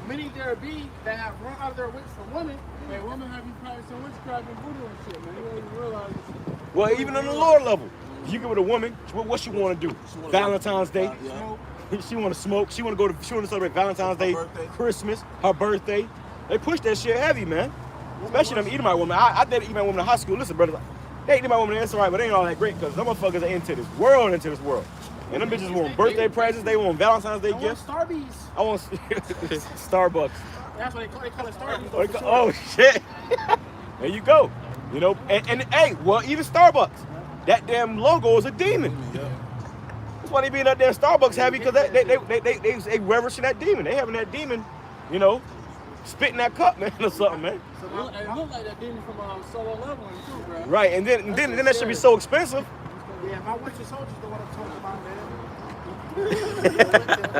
many there be that have run out of their wits for women. Hey, women have you practicing witchcraft and voodoo and shit, man. You don't even realize this. Well, even on the lower level, if you get with a woman, what she want to do? Valentine's Day. She want to smoke. She want to celebrate Valentine's Day, Christmas, her birthday. They push that shit heavy, man. Especially them Edomite women. I dated Edomite women in high school. Listen, brother, they Edomite women, that's all right, but they ain't all that great, because them motherfuckers are into this world. And them bitches want birthday presents. They want Valentine's Day gifts. Starbies. I want Starbucks. That's what they call it, Starbies. Oh shit! There you go. You know, and hey, well, even Starbucks, that damn logo is a demon. That's why they be in that damn Starbucks heavy, because they reverencing that demon. They having that demon, you know, spitting that cup, man, or something, man. So it look like that demon from Solo Leveling too, bro. Right, and then that should be so expensive. Yeah, my winter soldiers know what I'm talking about, man.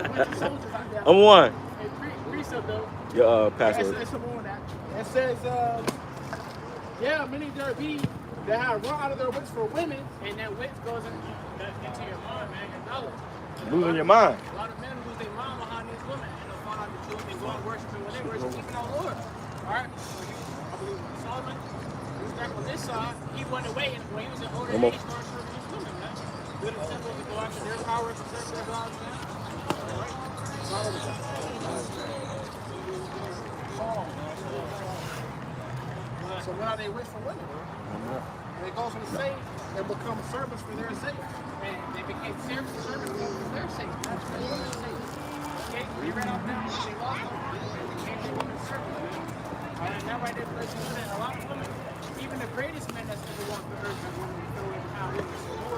Winter soldiers out there. I'm one. Hey, precept though. Your password. It's more than that. It says, yeah, many there be that have run out of their wits for women, and that wits goes into your mind, man, your knowledge. Losing your mind. A lot of men lose their mind behind these women, and they'll find out the truth and go and worshiping when they worship even our Lord. Alright? I believe Solomon, he was back on this side, he went away, and when he was in older age, he started serving these women, man. Good in the temple to go after their power to serve their gods, man. Alright? So now they wish for women. And it goes on to say they become servants for their sake. And they became servants for their sake. That's for their sake. Okay? They ran off down, they lost them. They became their women's servants. And that right there places you that a lot of women, even the greatest men that's ever walked the earth, that women feel in how it was. Who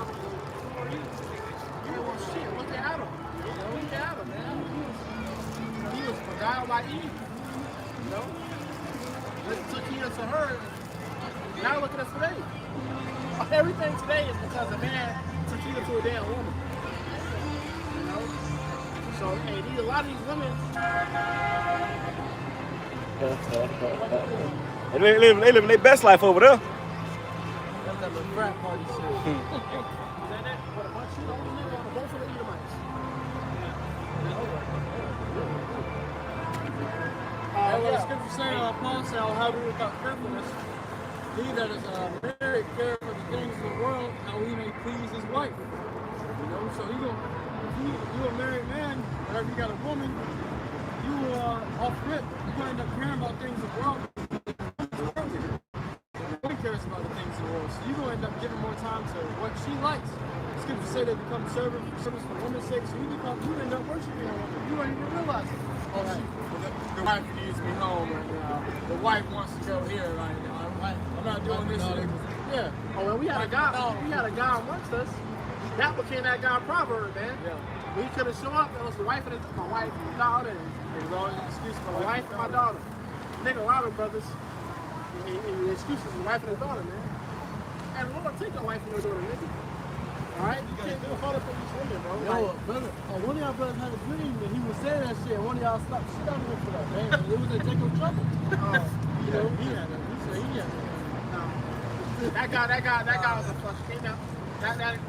are you? Well, shit, look at Adam. Look at Adam, man. He was beguiled by Eve. You know? to her. Now look at us today. Everything today is because a man succeeded to a damn woman. You know? So, hey, a lot of these women. And they living their best life over there. That's that little frat party shit. And what the scripture saying, Paul said, I'll have you without carefulness. He that is married, care for the things of the world, how he may please his wife. You know, so if you a married man, or if you got a woman, you off rip, you're gonna end up caring about things of the world. Nobody cares about the things of the world, so you're gonna end up giving more time to what she likes. The scripture say they become servants for women's sake, so you end up worshiping a woman. You don't even realize it. Oh, the wife needs me home, and the wife wants to go here. Like, I'm not doing this. Yeah. Oh, well, we had a guy amongst us. That became that guy proverb, man. Yeah. We could have shown up. It was the wife and my wife and my daughter. And It was always an excuse for my wife and my daughter. Nigga, a lot of brothers. The excuse is the wife and the daughter, man. And we're gonna take your wife and your daughter, nigga. All right, you can't go hard up on these women, bro. Yo, brother, one of y'all brothers had a dream and he was saying that shit, and one of y'all stopped shit out of him for that, man. And it was in Jacob's trouble. You know, He said he had that. that guy was a fuck. Came out. That ain't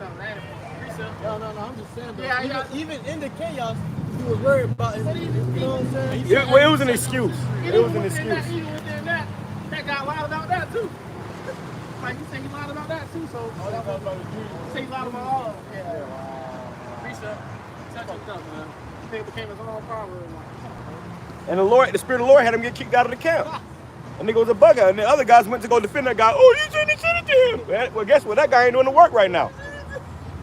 precept. No, I'm just saying, bro. Yeah, even in the chaos, he was worried about his, you know what I'm saying? It was an excuse. It was an excuse. Even within that guy lied about that too. Like you say, he lied about that too. So Oh, that's about the dream. say he lied about all of it. Yeah. Precept. Touch it up, man. It became his own problem. And the Spirit of the Lord had him get kicked out of the camp. And nigga was a bugger. And the other guys went to go defend that guy. Oh, you shouldn't have said it to him. Well, guess what? That guy ain't doing the work right now.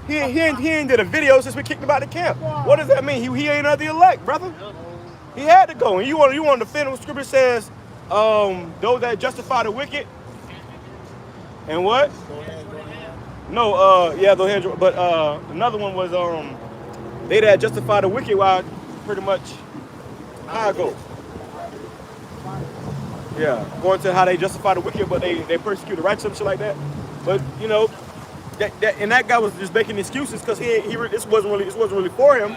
He ain't did a video since we kicked him out of the camp. What does that mean? He ain't of the elect, brother. He had to go. And you want to defend what Scripture says, those that justify the wicked. And what? No, yeah, those hands. But another one was they that justify the wicked, while pretty much how it go. Yeah, going to how they justify the wicked, but they persecute the righteous and shit like that. But you know, that guy was just making excuses because this wasn't really for him.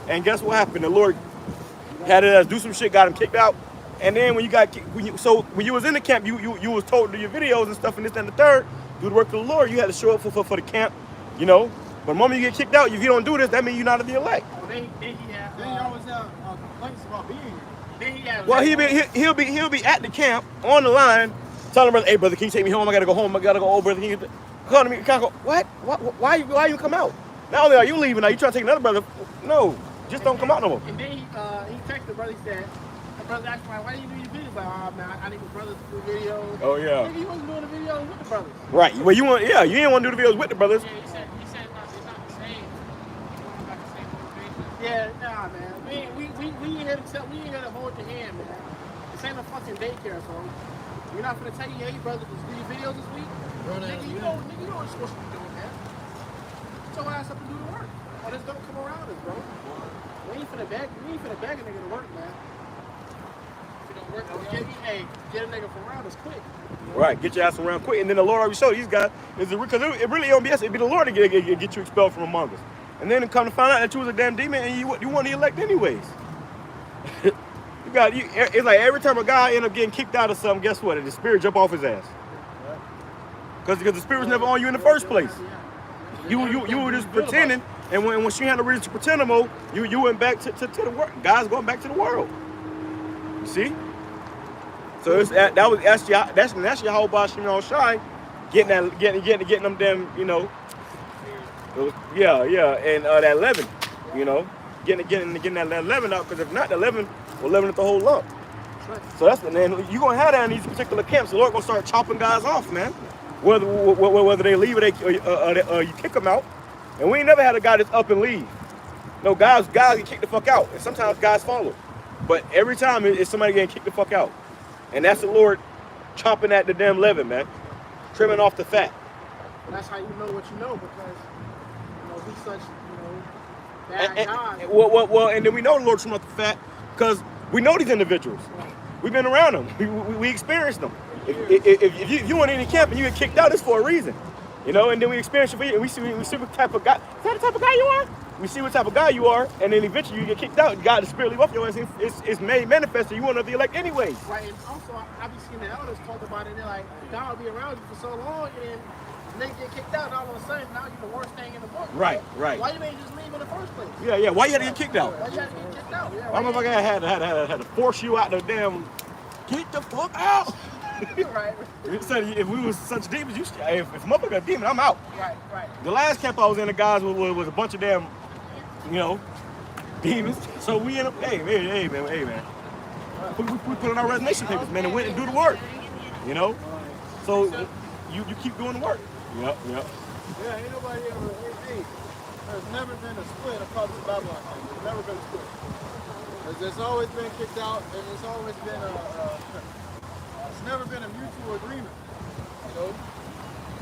And guess what happened? The Lord had us do some shit, got him kicked out. And then when you was in the camp, you was told to do your videos and stuff and this and the third, do the work of the Lord. You had to show up for the camp, you know. But the moment you get kicked out, if you don't do this, that means you're not of the elect. Then he always have complaints about being here. Well, he'll be at the camp on the line, telling brother, hey brother, can you take me home? I gotta go home. I gotta go. Oh brother, can you come to me? Can I go? What? Why you come out? Not only are you leaving, now you trying to take another brother? No, just don't come out no more. And then he texted the brother. He said, the brother asked me, why do you do your videos? Like, oh man, I need the brothers to do videos. Oh yeah. Nigga, you wasn't doing the videos with the brothers. Right. Well, you didn't want to do the videos with the brothers. Yeah, he said it's not the same. It's not the same motivation. Yeah, nah, man. We ain't here to hold your hand, man. This ain't a fucking daycare, so we're not gonna tell you, hey, brother, just do your videos this week. Nigga, you know what you're supposed to be doing, man. Get your ass up and do the work. Or just don't come around us, bro. We ain't finna beg a nigga to work, man. If you don't work, get a nigga from around us quick. Right, get your ass around quick, and then the Lord already showed these guys because it really don't be us. It'd be the Lord to get you expelled from among us. And then come to find out that you was a damn demon and you want to elect anyways. It's like every time a guy end up getting kicked out of something, guess what? The spirit jump off his ass. Because the spirit was never on you in the first place. You were just pretending, and when she had no reason to pretend no more, you went back to the world. Guys going back to the world. You see? So that's YAHAWAH SHAMAIWAN getting them damn, you know. And that leaven, you know, getting that leaven out, because if not, the leaven will leaven up the whole lump. So that's and then you're gonna have that in these particular camps. The Lord gonna start chopping guys off, man. Whether they leave or you kick them out. And we ain't never had a guy that's up and leave. No, guys get kicked the fuck out, and sometimes guys follow. But every time it's somebody getting kicked the fuck out, and that's the Lord chopping at the damn leaven, man, trimming off the fat. That's how you know what you know, because he's such, bad guys. Well, and then we know the Lord trimming off the fat because we know these individuals. We've been around them. We experienced them. if you want any camp and you get kicked out, it's for a reason. You know, and then we experience it, and we see what type of guy. Is that the type of guy you are? We see what type of guy you are, and then eventually you get kicked out. God, the spirit leave off your ass. It's made manifest, and you want to be elect anyways. Right, and also I be seeing the elders talk about it. They're like, God will be around you for so long, and then they get kicked out, and all of a sudden now you're the worst thing in the book. Right. Why you ain't just leave in the first place? Yeah. Why you had to get kicked out? Why you had to get kicked out? Yeah, Why motherfucker had to force you out the damn? Get the fuck out! right. It said if we was such demons, if motherfucker a demon, I'm out. Right. The last camp I was in, the guys was a bunch of damn, demons. So we end up, hey man. We put in our resignation papers, man, and went and do the work. You know? So you keep doing the work. Yep. Yeah, ain't nobody ever, there's never been a split across the Babylon. There's never been a split. There's always been kicked out, and there's always been it's never been a mutual agreement, you know?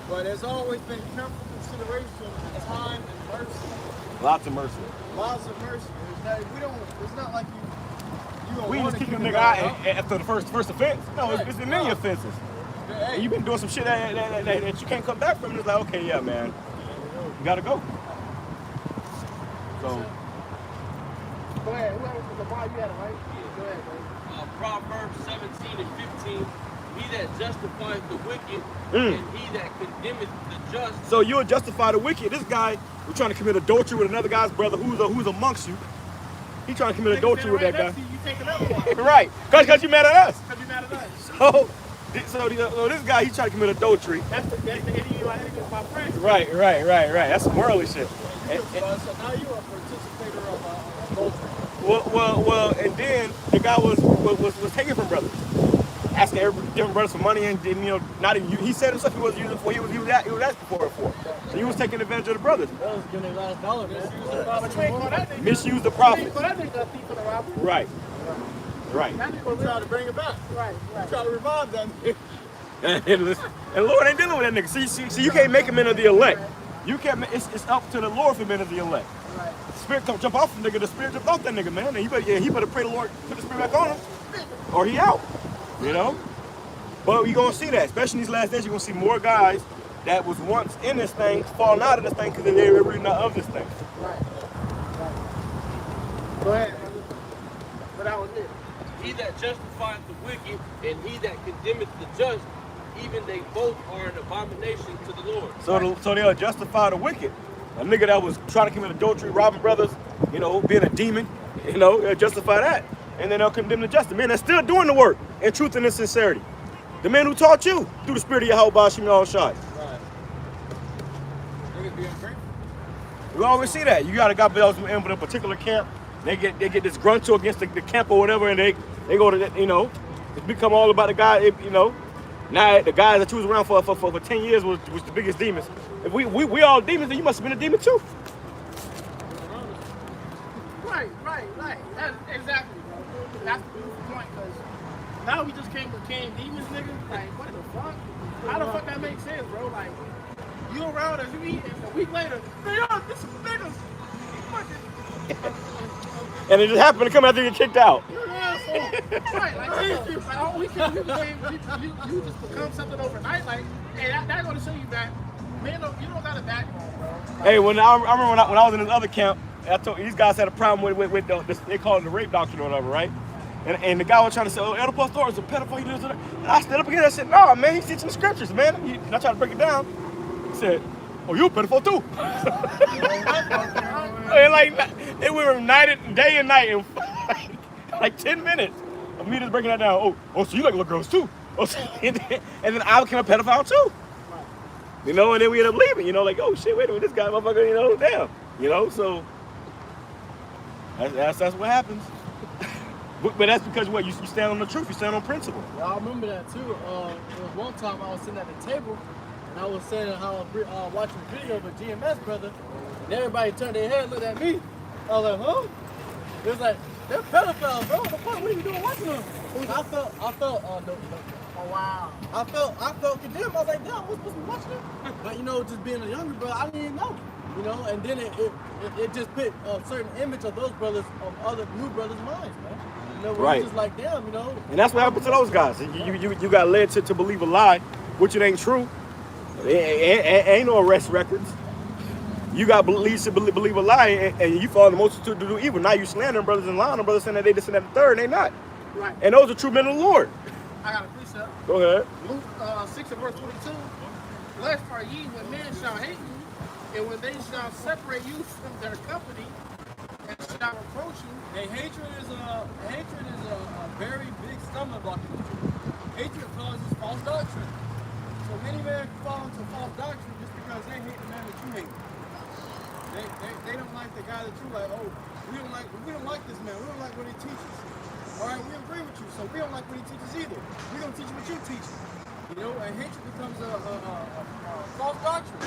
But there's always been careful consideration, time, and mercy. Lots of mercy. Lots of mercy. It's not like you don't We want just to kick a keep nigga out after the first offense. No, it's been many offenses. Hey, And you've been doing some shit that you can't come back from. And it's like, okay, yeah, man, you gotta go. So. Go ahead. Whoever was the bar, you had it, right? Go ahead, man. Proverbs 17 and 15. He that justifies the wicked and he that condemneth the just. So you'll justify the wicked. This guy was trying to commit adultery with another guy's brother who's amongst you. He trying to commit adultery with that guy. You take another one. Right. Because you mad at us. Because you mad at us. So this guy, he trying to commit adultery. That's the enemy of my friends. Right. That's some worldly shit. so now you are a participator of adultery. Well, and then the guy was taking from brothers, asking every different brothers for money, and not even he said himself he was using for he was asking for it for. So he was taking advantage of the brothers. That was giving their last dollar, man. But you ain't call that nigga. Misuse the profits. But that nigga a thief of the robbery. Right. That nigga Try to bring it back. Right. Try to revive that nigga. And Lord ain't dealing with that nigga. See, you can't make him into the elect. You can't. It's up to the Lord for men of the elect. Right. The spirit come jump off the nigga. The spirit jump off that nigga, man. And he better pray the Lord put the spirit back on him, or he out. You know. But you gonna see that, especially in these last days. You're gonna see more guys that was once in this thing falling out of this thing because they're really not of this thing. Right. Go ahead. But that was it. He that justifieth the wicked and he that condemneth the just, even they both are an abomination to the Lord. So they'll justify the wicked. A nigga that was trying to commit adultery, robbing brothers, being a demon, they'll justify that. And then they'll condemn the just. The men that's still doing the work in truth and in sincerity. The men who taught you through the spirit of YAHWAH, SEMINOLE. Right. Niggas being grateful. We always see that. You got a guy else in a particular camp. They get disgruntled against the camp or whatever, and they go to it's become all about the guy. Now the guys that you was around for 10 years was the biggest demons. If we all demons, then you must have been a demon too. Right. That's exactly, bro. That's the beautiful point, because now we just became demons, nigga. Like, what the fuck? How the fuck that makes sense, bro? Like, you around us, you eat, and a week later, this is niggas. And it just happened to come after you get kicked out. You're an asshole. Right, like all weekend you just become something overnight. Like, hey, that gonna show you that, man, you don't got a backbone, bro. Like, Hey, I remember when I was in this other camp, I told these guys had a problem with they call it the rape doctrine or whatever, right? And the guy was trying to say, Elder Pastor is a pedophile, he does that. And I stood up again and I said, no, man, he's teaching the scriptures, man. And I tried to break it down. He said, oh, you a pedophile too. And we were united day and night in like 10 minutes of me just breaking that down. Oh, so you like little girls too. And then I became a pedophile too. And then we ended up leaving, like, oh shit, wait a minute, this guy, motherfucker, damn. So that's what happens. But that's because what? You stand on the truth, you stand on principle. Yeah, I remember that too. There was one time I was sitting at the table and I was saying how I was watching a video of a GMS brother, and everybody turned their head and looked at me. I was like, huh? It was like, they're pedophiles, bro. What the fuck? What are you doing watching them? I felt, oh wow. I felt condemned. I was like, damn, what's supposed to be watching them? But just being a younger brother, I didn't even know. And then it just put a certain image of those brothers on other new brothers' minds, man. know, where Right. you just like them, you know. And that's what happened to those guys. You got led to believe a lie, which it ain't true. Ain't no arrest records. You got to believe a lie, and you follow the multitude to do evil. Now you slandering brothers and lying on brothers, saying that they this and that the third, and they not. Right. And those are true men of the Lord. I got a precept. Go ahead. Luke 6 and verse 22. Blessed are ye when men shall hate you, and when they shall separate you from their company, and shall reproach you. Hey, hatred is a very big stumbling block in the truth. Hatred causes false doctrine. So many men fall into false doctrine just because they hate the man that you hate. They don't like the guy that you like. Oh, we don't like this man. We don't like what he teaches. All right, we agree with you, so we don't like what he teaches either. We're gonna teach what you teach. You know, and hatred becomes a false doctrine.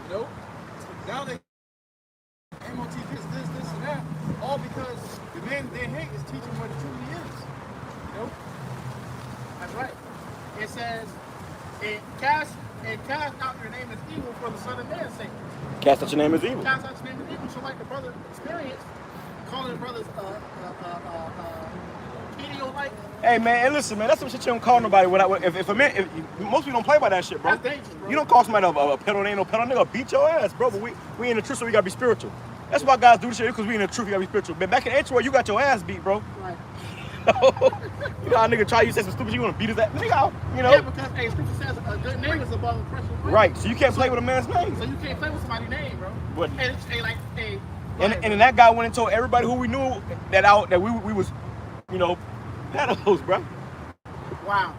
You know, now they MOT this, and that, all because the man they hate is teaching what it truly is. You know? That's right. It says, and cast out your name as evil for the Son of Man's sake. Cast out your name as evil. Cast out your name as evil. So like the brother experienced, calling the brothers idiot-like. Hey man, and listen man, that's some shit you don't call nobody without. If most people don't play by that shit, bro. That's dangerous, bro. You don't call somebody a pedal, ain't no pedal, nigga. Beat your ass, bro. But we in the truth, so we gotta be spiritual. That's why guys do this shit, because we in the truth, we gotta be spiritual. But back in Antioch, you got your ass beat, bro. Right. You know how a nigga try you say some stupid shit, you wanna beat his ass, nigga out, you know? Yeah, because hey, scripture says a good name is above a precious wind. Right, so you can't play with a man's name. So you can't play with somebody's name, bro. What? And like, hey. And then that guy went and told everybody who we knew that we was, you know, pedos, bro. Wow.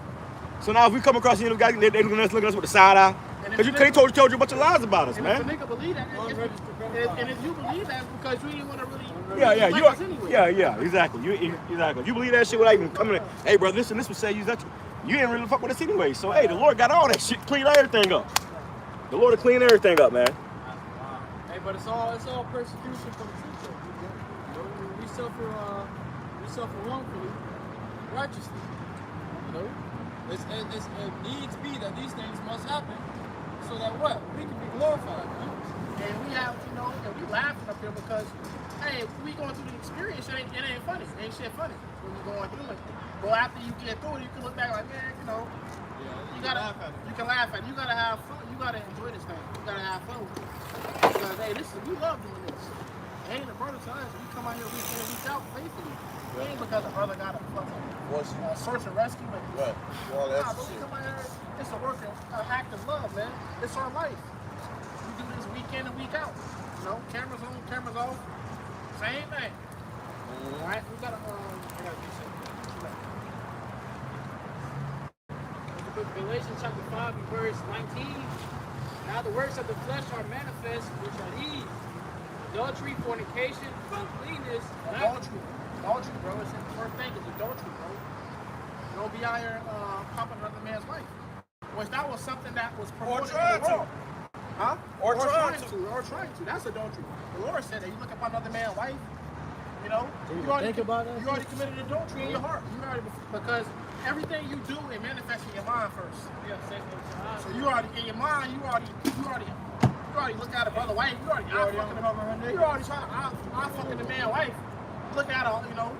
So now if we come across you know guys, they looking at us with the side eye. Because they told you a bunch of lies about us, and man. if a nigga believe that, and if you believe that, it's because you didn't want to really exactly. Exactly. You believe that shit without even coming in, hey bro, this and this would say you that you didn't really fuck with us anyway. So hey, the Lord got all that shit, clean everything up. The Lord will clean everything up, man. Hey, but it's all persecution from the truth. You know, we suffer wrongfully, righteously. You know, it needs be that these things must happen, so that what we can be glorified. You know? And we have, you know, and we laughing up here because, hey, we going through the experience, it ain't funny. It ain't shit funny when you going through it. But after you get through it, you can look back like, man, you know, you can laugh at it. You gotta have fun. You gotta enjoy this thing. You gotta have fun with it. Because hey, we love doing this. It ain't a brother to us. We come out here week in and week out faithfully. It ain't because a brother got a fucking search and rescue. Right. Well, Nah, but we come out here, it's a work, an act of love, man. It's our life. We do this week in and week out. You know, cameras on, cameras off. Same thing. All right, we gotta do something. Galatians chapter 5 and verse 19. Now the works of the flesh are manifest, which are these: adultery, fornication, uncleanness, Adultery, bro. It's the first thing is adultery, bro. Don't be out here popping another man's wife. Which that was something that was promoted in the world. Huh? Or trying to. That's adultery. The Lord said that you look upon another man's wife, you know, you already committed adultery in your heart. Because everything you do, it manifests in your mind first. So you already in your mind, you already look at a brother wife. You already trying I fucking the man wife. Look at her, you know.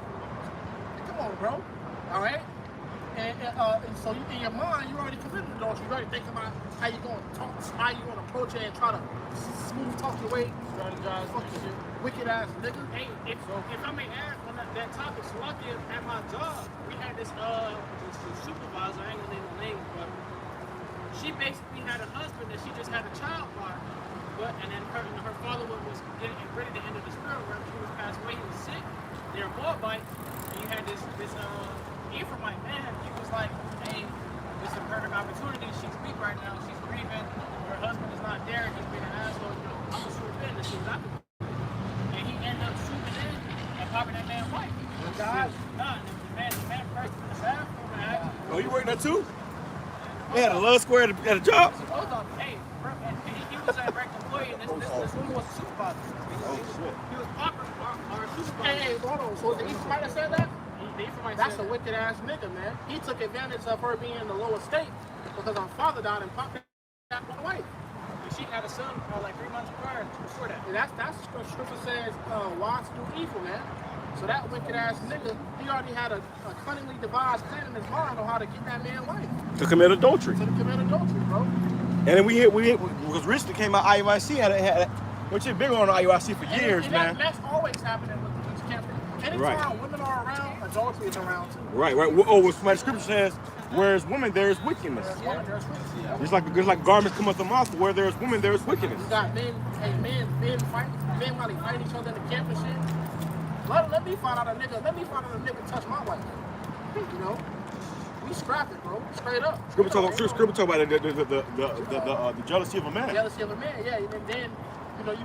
Come on, bro. All right. And so you, in your mind, you already committed adultery. You already think about how you gonna talk, how you gonna approach it, and try to smooth talk your way. Strategize, fucking shit. Wicked ass nigga. Hey, if I may add on that topic, so like at my job, we had this supervisor, I ain't gonna name her name, but she basically had a husband that she just had a child by, and then her father was getting ready to end of the spirit realm. She was passed away, he was sick. They're Moabite, and you had this Ephraimite man. He was like, hey, this is a perfect opportunity. She's weak right now. She's grieving. Her husband is not there. He's being an asshole. You know, I'm gonna swoop in and see what I can do. And he ended up swooping in and popping that man's wife. God, the man pressed in the bathroom and asked. Oh, you working there too? They had a love square at a job. Hey, he was a direct employee, and this woman was a supervisor. He was popping our supervisor. Hey, hold on. So the Ephraimite that said that? That's a wicked ass nigga, man. He took advantage of her being in the lower state because her father died and popped that wife. And she had a son like 3 months prior before that. And that's what scripture says, watch do evil, man. So that wicked ass nigga, he already had a cunningly devised plan in his mind on how to get that man wife. To commit adultery. To commit adultery, bro. And then we hit because recently came out IUIC had which is big on IUIC for years, and man. That's always happening with these campers. Anytime women are around, adultery is around too. Right. Oh, what the scripture says, where there's women, there is wickedness. It's like garments come out the mouth. Where there is women, there is wickedness. You got men while they fight each other in the camp and shit. Let me find out a nigga touch my wife. You know? We scrap it, bro. Straight up. Scripture talk about the jealousy of a man. Jealousy of a man, yeah. And then, you know, you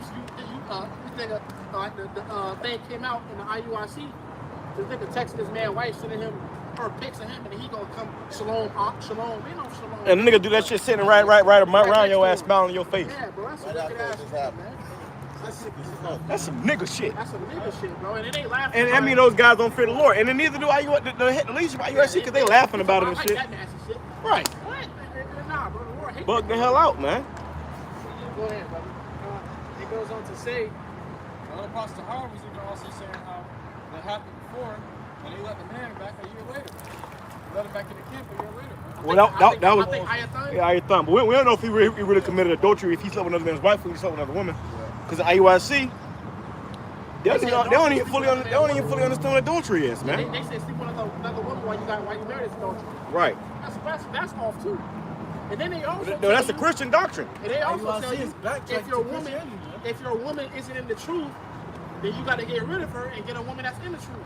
think the thing came out in the IUIC. This nigga texted his man wife, sending him her pics of him, and he gonna come shalom. We know shalom. And the nigga do that shit sitting right around your ass, smiling in your face. Yeah, bro. That's some wicked ass shit, man. That's some nigga shit. That's some nigga shit, bro. And it ain't laughing. And I mean, those guys don't fear the Lord. And then neither do the least of IUIC because they laughing about it and shit. That nasty shit. Right. What? Nah, bro. The Lord hates Bug the hell out, man. Go ahead, brother. It goes on to say, Apostle Howard was even also saying how that happened before, and they let the man back a year later. They let him back in the camp a year later. Well, that was Ayathon. But we don't know if he really committed adultery, if he slept with another man's wife or he slept with another woman. Because the IUIC, they don't even fully understand what adultery is, man. They say sleep with another woman while you married is adultery. Right. That's off too. And then they also no, that's a Christian doctrine. And they also tell you if your woman isn't in the truth, then you got to get rid of her and get a woman that's in the truth.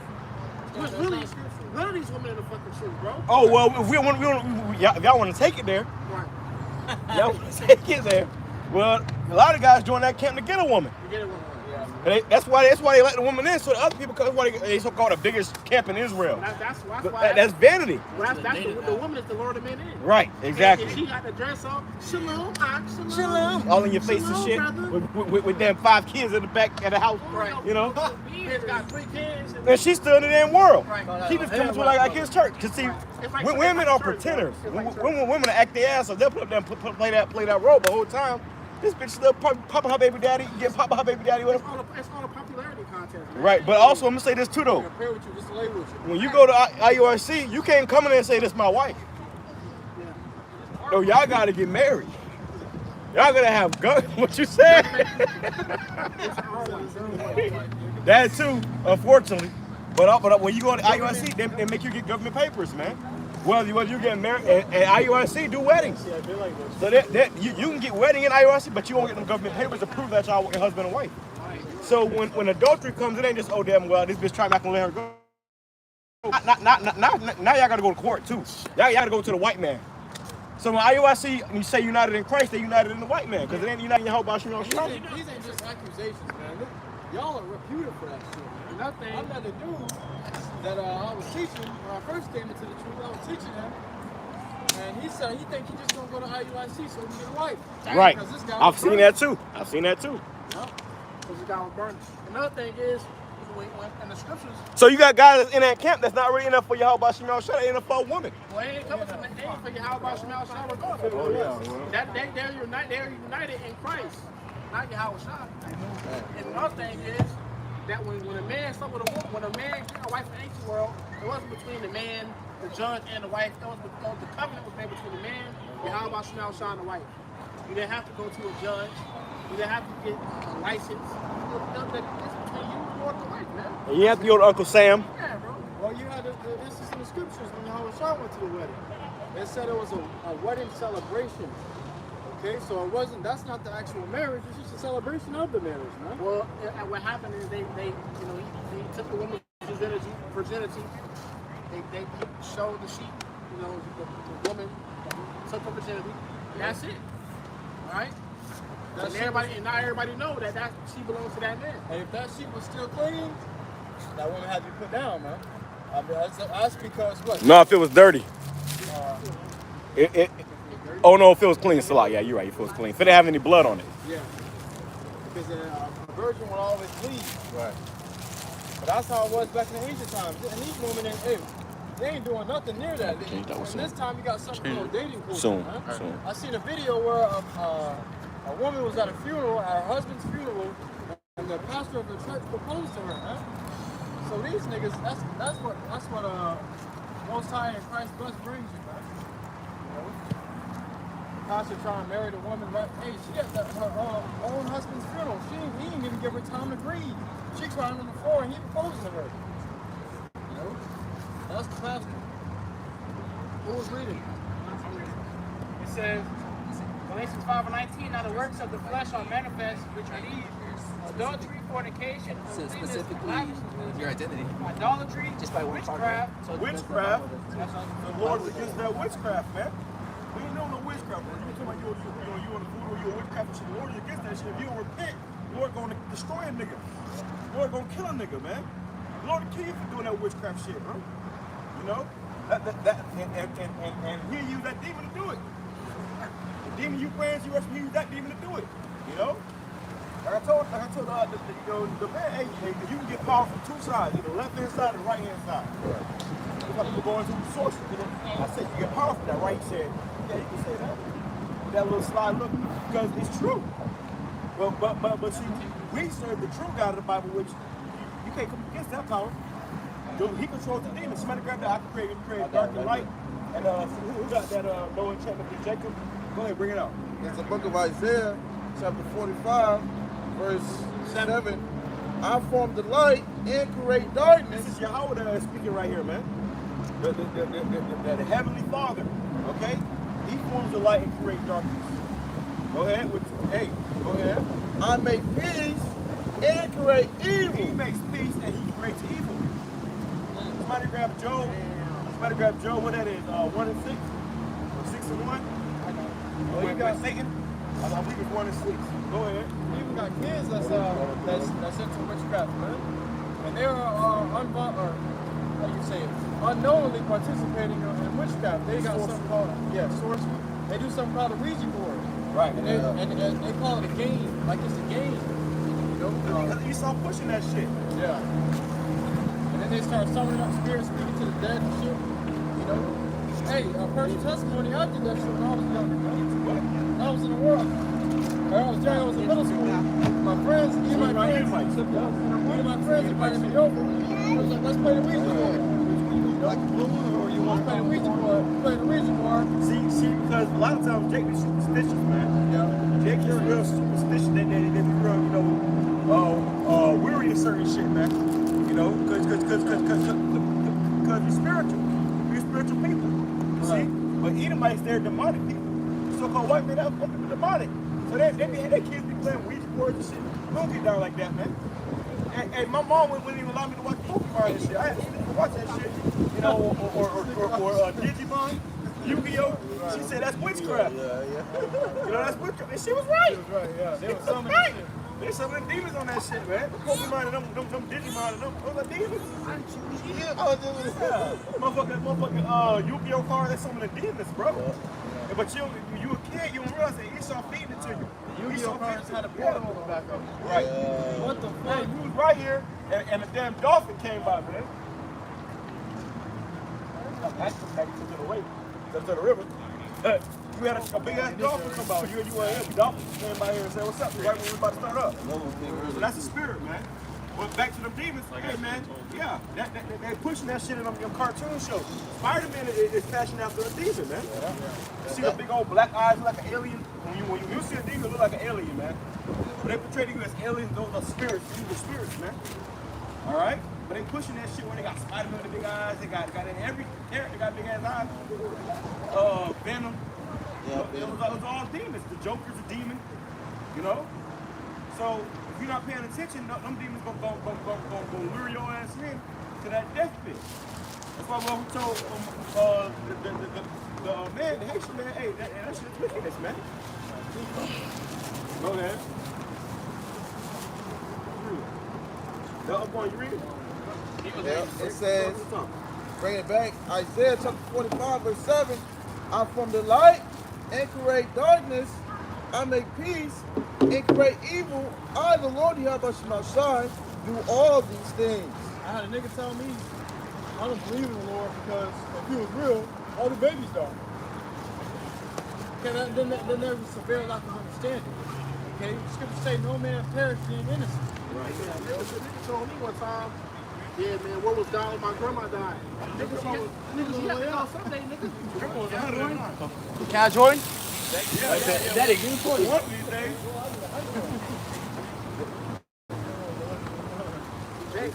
Because really, none of these women in the fucking truth, bro. Oh well, if y'all want to take it there, right? Y'all want to take it there. Well, a lot of guys join that camp to get a woman. To get a woman. And that's why they let the woman in, so the other people, because they so-called the biggest camp in Israel. That's vanity. Well, the woman is the Lord of men in. Right, exactly. And she got the dress on. Shalom. All in your face and shit. With them 5 kids in the back of the house. Right. You know? He's got 3 kids. And she's still in the damn world. Right. She just comes to like his church. Because see, women are pretenders. Women act their ass off. They'll put up there and play that role the whole time. This bitch still popping her baby daddy, get popping her baby daddy with her. It's all a popularity contest. Man. Right, but also I'm gonna say this too though. When you go to IUIC, you can't come in there and say this is my wife. No, y'all gotta get married. Y'all gotta have guns. What you said? That too, unfortunately. But when you go to IUIC, they make you get government papers, man. Well, you get married, and IUIC do weddings. So you can get wedding in IUIC, but you won't get them government papers to prove that y'all your husband and wife. So when adultery comes, it ain't just, oh damn, well, this bitch trying not gonna let her go. Now y'all gotta go to court too. Y'all gotta go to the white man. So when IUIC, you say united in Christ, they united in the white man, because it ain't united in YAHWASHI. These ain't just accusations, man. Y'all are reputed for that shit. Nothing. I met a dude that I was teaching when I first came into the truth. I was teaching him, and he said he think he just gonna go to IUIC so he can get a wife. Right. I've seen that too. Yeah. Because the guy was burning. Another thing is, when in the scriptures. So you got guys that's in that camp that's not really enough for YAHWASHI. They ain't enough for a woman. Well, it ain't coming from the name for YAHWASHI regardless. Oh yeah. They're united in Christ, not YAHWASHI. And another thing is that when a man slept with a woman, when a man got a wife in the ancient world, it wasn't between the man, the judge, and the wife. The covenant was made between the man, YAHWASHI, and the wife. You didn't have to go to a judge. You didn't have to get a license. It's between you and the wife, man. And you have to go to Uncle Sam. Yeah, bro. Well, you had this is in the scriptures when YAHWASHI went to the wedding. They said it was a wedding celebration. Okay, so that's not the actual marriage, it's just a celebration of the marriage, man. Well, what happened is they he took the woman's virginity. They showed the sheep, the woman took her virginity. That's it. All right? And now everybody know that she belongs to that man. And if that sheep was still clean, that woman had to be put down, man. I mean, that's because what? No, if it was dirty. Oh no, if it was clean, Salah. Yeah, you're right. If it was clean, if it didn't have any blood on it. Yeah. Because a virgin will always bleed. Right. But that's how it was back in the ancient times. And these women they ain't doing nothing near that. And this time you got something called dating culture. Soon. I seen a video where a woman was at a funeral, at her husband's funeral, and the pastor of the church proposed to her, man. So these niggas, that's what Most High and Christ bless brings you, man. You know? Tasha trying to marry the woman, right? Hey, she at her own husband's funeral. He didn't even give her time to grieve. She crying on the floor and he proposing to her. You know? That's the pastor. Who was reading? It says, Galatians 5:19, now the works of the flesh are manifest, which are these: adultery, fornication, So uncleanness, specifically, lavishly, your identity. idolatry, Just by one part. witchcraft. Witchcraft. That's all. The Lord is against that witchcraft, man. We ain't know no witchcraft. When you talking about you on the food or you a witchcraft shit, the Lord is against that shit. If you don't repent, the Lord gonna destroy a nigga. The Lord gonna kill a nigga, man. The Lord will kill you for doing that witchcraft shit, bro. You know? And he'll use that demon to do it. The demon you praying to, he'll use that demon to do it. You know? Like I told the man, hey, you can get power from two sides, either left hand side or right hand side. Like people going to the source, you know. I said you get power from that, right? He said, yeah, you can say that. That little slide look, because it's true. But see, we serve the true God of the Bible, which you can't come against that power. He controls the demons. Somebody grab that. I can create dark and light. And who got that low enchantment in Jacob? Go ahead, bring it out. It's the book of Isaiah, chapter 45, verse 7. I form the light and create darkness. This is YAHWADAH speaking right here, man. The Heavenly Father, okay? He forms the light and create darkness. Go ahead. Go ahead. I make peace and create evil. He makes peace and he creates evil. Somebody grab Job. Somebody grab Job. What that is? 1 and 6? Or 6 and 1? Well, you got Satan. I believe it's 1 and 6. Go ahead. You even got kids that's into witchcraft, man. And they're unknowingly participating in witchcraft. They got something called sorcery. They do something called a Ouija board. Right. And they call it a game, like it's a game. You know? Because you saw pushing that shit. Yeah. And then they start summoning up spirits, speaking to the dead and shit. You know? Hey, a personal testimony, I did that shit when I was younger, man. When I was in the world. I was in middle school. My friends invited me over. I was like, let's play the Ouija board. Like blue, or you want to play the Ouija board? Play the Ouija board. See, because a lot of times Jake is superstitious, man. Yeah. Jake is real superstitious. They be real, you know, weary of certain shit, man. You know, because we're spiritual. We're spiritual people. See? But Edomites, they're demonic people. So-called white men, they're demonic. So their kids be playing Ouija boards and shit. We don't get down like that, man. And my mom wouldn't even allow me to watch Pokemon and shit. I had to watch that shit. You know, or Digimon, Yu-Gi-Oh! She said that's witchcraft. Yeah. You know, that's witchcraft. And she was right. She was right, yeah. They were summoning right. shit. There's some of the demons on that shit, man. Pokemon and them Digimon and those are demons. Motherfucking Yu-Gi-Oh card, that's some of the demons, bro. Yeah. But you a kid, you don't realize that Esau feeding it to you. Yu-Gi-Oh cards had a portal on the back of them. Right. What the Hey, fuck? you was right here, and the damn dolphin came by, man. That's to the river. You had a big ass dolphin come by. You were here. The dolphin came by here and said, "What's up?" Right when we were about to start up. So that's the spirit, man. But back to them demons. Hey, man. Yeah, they pushing that shit in them cartoon shows. Spider-Man is passing after a demon, man. You see the big old black eyes like an alien. When you see a demon, it look like an alien, man. When they portray you as aliens, those are spirits, evil spirits, man. All right? But they pushing that shit when they got Spider-Man with the big eyes. They got in every character, they got big ass eyes. Venom. Yeah, It was all demons. The Joker's a demon, you know? So if you're not paying attention, them demons gonna lure your ass in to that death pit. That's why we told the man, the Haitian man, hey, that shit is wickedness, man. Go ahead. The up on you read it? Yeah, it says, bring it back, Isaiah chapter 45, verse 7. I form the light and create darkness. I make peace and create evil. I, the Lord YAHAWASHI, do all these things. I had a nigga tell me, I don't believe in the Lord because if he was real, all the babies died. Okay, then there's a severe lack of understanding. Okay, the scriptures say no man perish being innocent. Right. Yeah, there was a nigga told me one time, Yeah, man, what was down when my grandma died? Niggas, she had to go someday, nigga. Grandma was 109. Can I join? That is you for one of these days.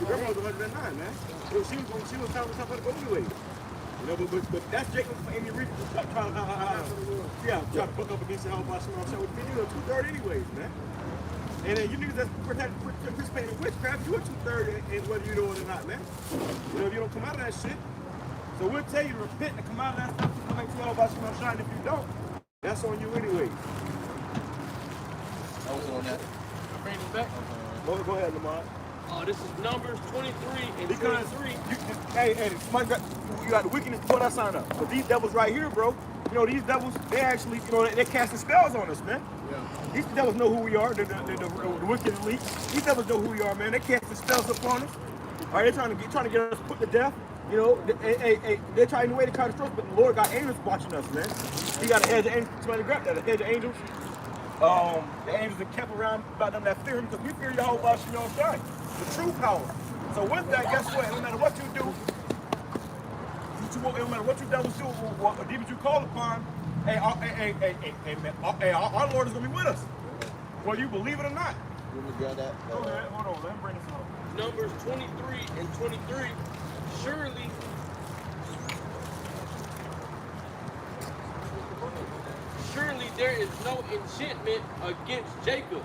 Grandma was 109, man. So she was telling us how to go anyway. You know, but that's Jacob for any reason. Trying to buck up against the HALAL with me. You know, 2/3 anyways, man. And then you niggas that's participating in witchcraft, you a 2/3 in whether you know it or not, man. You know, if you don't come out of that shit. So we'll tell you to repent and come out of that stuff and come back to YAHAWASHI. If you don't, that's on you anyways. I was on that. Bring it back. Go ahead, Lamar. This is Numbers 23 and Because 23. hey, you got the wickedness before that sign up. But these devils right here, bro, you know, these devils, they actually, you know, they're casting spells on us, man. Yeah. These devils know who we are, the wicked elite. These devils know who we are, man. They casting spells upon us. All right, they're trying to get us put to death. You know, they're trying to way to try to destroy us, but the Lord got angels watching us, man. He got a hedge of angels. Somebody grab that, a hedge of angels. The angels that kept around about them that fear him, because we fear YAHWAH, you know what I'm saying? The true power. So with that, guess what? No matter what you do, no matter what you devils do, what demons you call upon, our Lord is going to be with us. Whether you believe it or not. Let me grab that. Go ahead, hold on, let me bring this up. Numbers 23 and 23. Surely there is no enchantment against Jacob,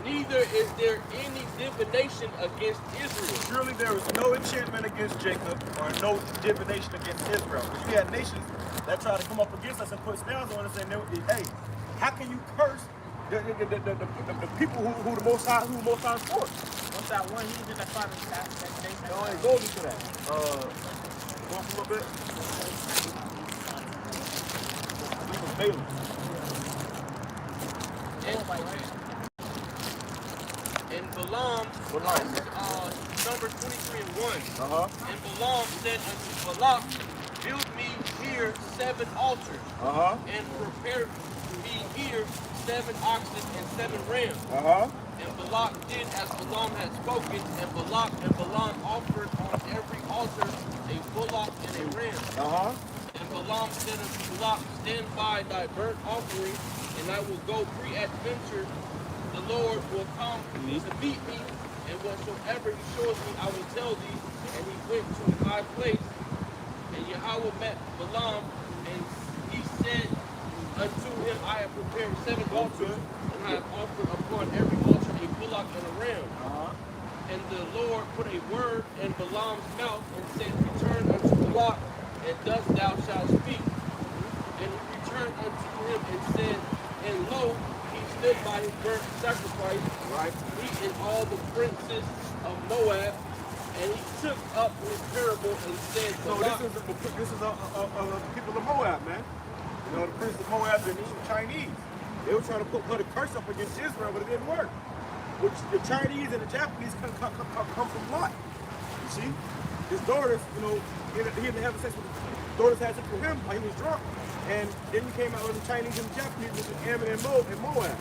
neither is there any divination against Israel. Surely there is no enchantment against Jacob or no divination against Israel. Because we had nations that try to come up against us and put spells on us and hey, how can you curse the people who the Most High is for? What's that one heathen that tried to that they said? Oh, it goes into that. Go up a little bit. He was Balaam. And Balaam, Numbers 23 and 1. And Balaam said unto Balak, build me here 7 altars, and prepare me here 7 oxen and 7 rams. And Balak did as Balaam had spoken, and Balaam offered on every altar a bullock and a ram. And Balaam said unto Balak, stand by thy burnt offering, and I will go pre-adventure. The Lord will come to meet me, and whatsoever he shows me, I will tell thee. And he went to a high place, and Yahweh met Balaam, and he said unto him, I have prepared 7 altars, and I have offered upon every altar a bullock and a ram. And the Lord put a word in Balaam's mouth and said, return unto Balak, and thus thou shalt speak. And he returned unto him and said, and lo, he stood by his burnt sacrifice, he and all the princes of Moab, and he took up his parable and said, so this is the people of Moab, man. You know, the princes of Moab, the Chinese. They were trying to put a curse up against Israel, but it didn't work. Which the Chinese and the Japanese come from Lot. You see? His daughters, you know, he didn't have sex with his daughters, had sex with him while he was drunk. And then he came out with the Chinese and the Japanese, which is Ammon and Moab.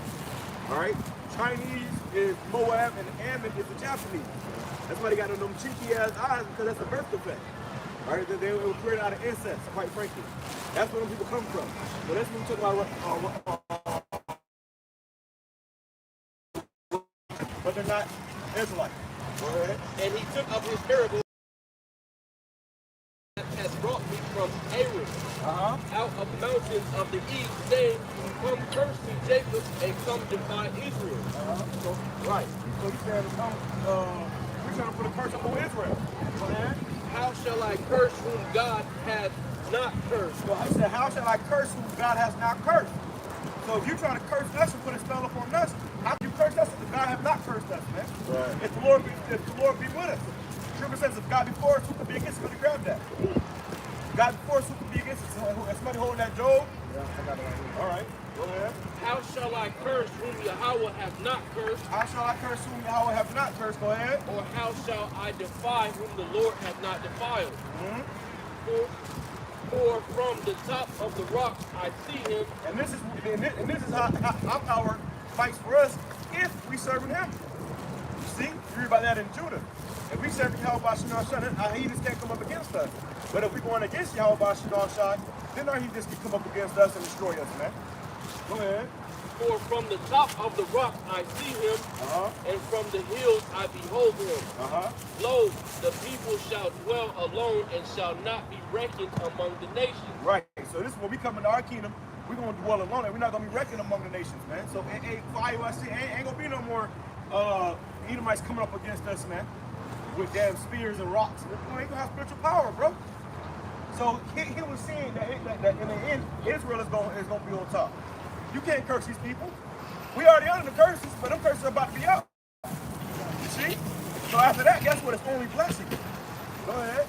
All right? Chinese is Moab and Ammon is the Japanese. That's why they got them cheeky ass eyes, because that's a birth defect. All right? They were created out of incest, quite frankly. That's where them people come from. So that's when we talk about but they're not Israelites. Go ahead. And he took up his parable that has brought me from Aram, out of the mountains of the east, saying, come curse me, Jacob, and come defy Israel. Right. So he said, we're trying to put a curse upon Israel. Go ahead. How shall I curse whom God hath not cursed? So I said, how shall I curse whom God has not cursed? So if you're trying to curse us and put a spell upon us, how can you curse us if God has not cursed us, man? Right. If the Lord be with us. Scripture says, if God be for us, who can be against us? Let me grab that. God before us, who can be against us? Somebody holding that Job? Yeah, I got it right here. All right, go ahead. How shall I curse whom Yahweh hath not cursed? How shall I curse whom Yahweh hath not cursed? Go ahead. Or how shall I defy whom the Lord hath not defiled? For from the top of the rock I see him. And this is how our power fights for us if we serve him. You see? You read about that in Judah. If we serve Yahawah, our heathens can't come up against us. But if we're going against Yahawah, then our heathens can come up against us and destroy us, man. Go ahead. For from the top of the rock I see him, and from the hills I behold him. Lo, the people shall dwell alone and shall not be reckoned among the nations. Right. So this is when we come into our kingdom, we're going to dwell alone and we're not going to be reckoned among the nations, man. So for IUIC, ain't going to be no more Edomites coming up against us, man, with damn spears and rocks. We ain't going to have spiritual power, bro. So he was saying that in the end, Israel is going to be on top. You can't curse these people. We already under the curses, but them curses are about to be out. You see? So after that, guess what? It's only blessing. Go ahead.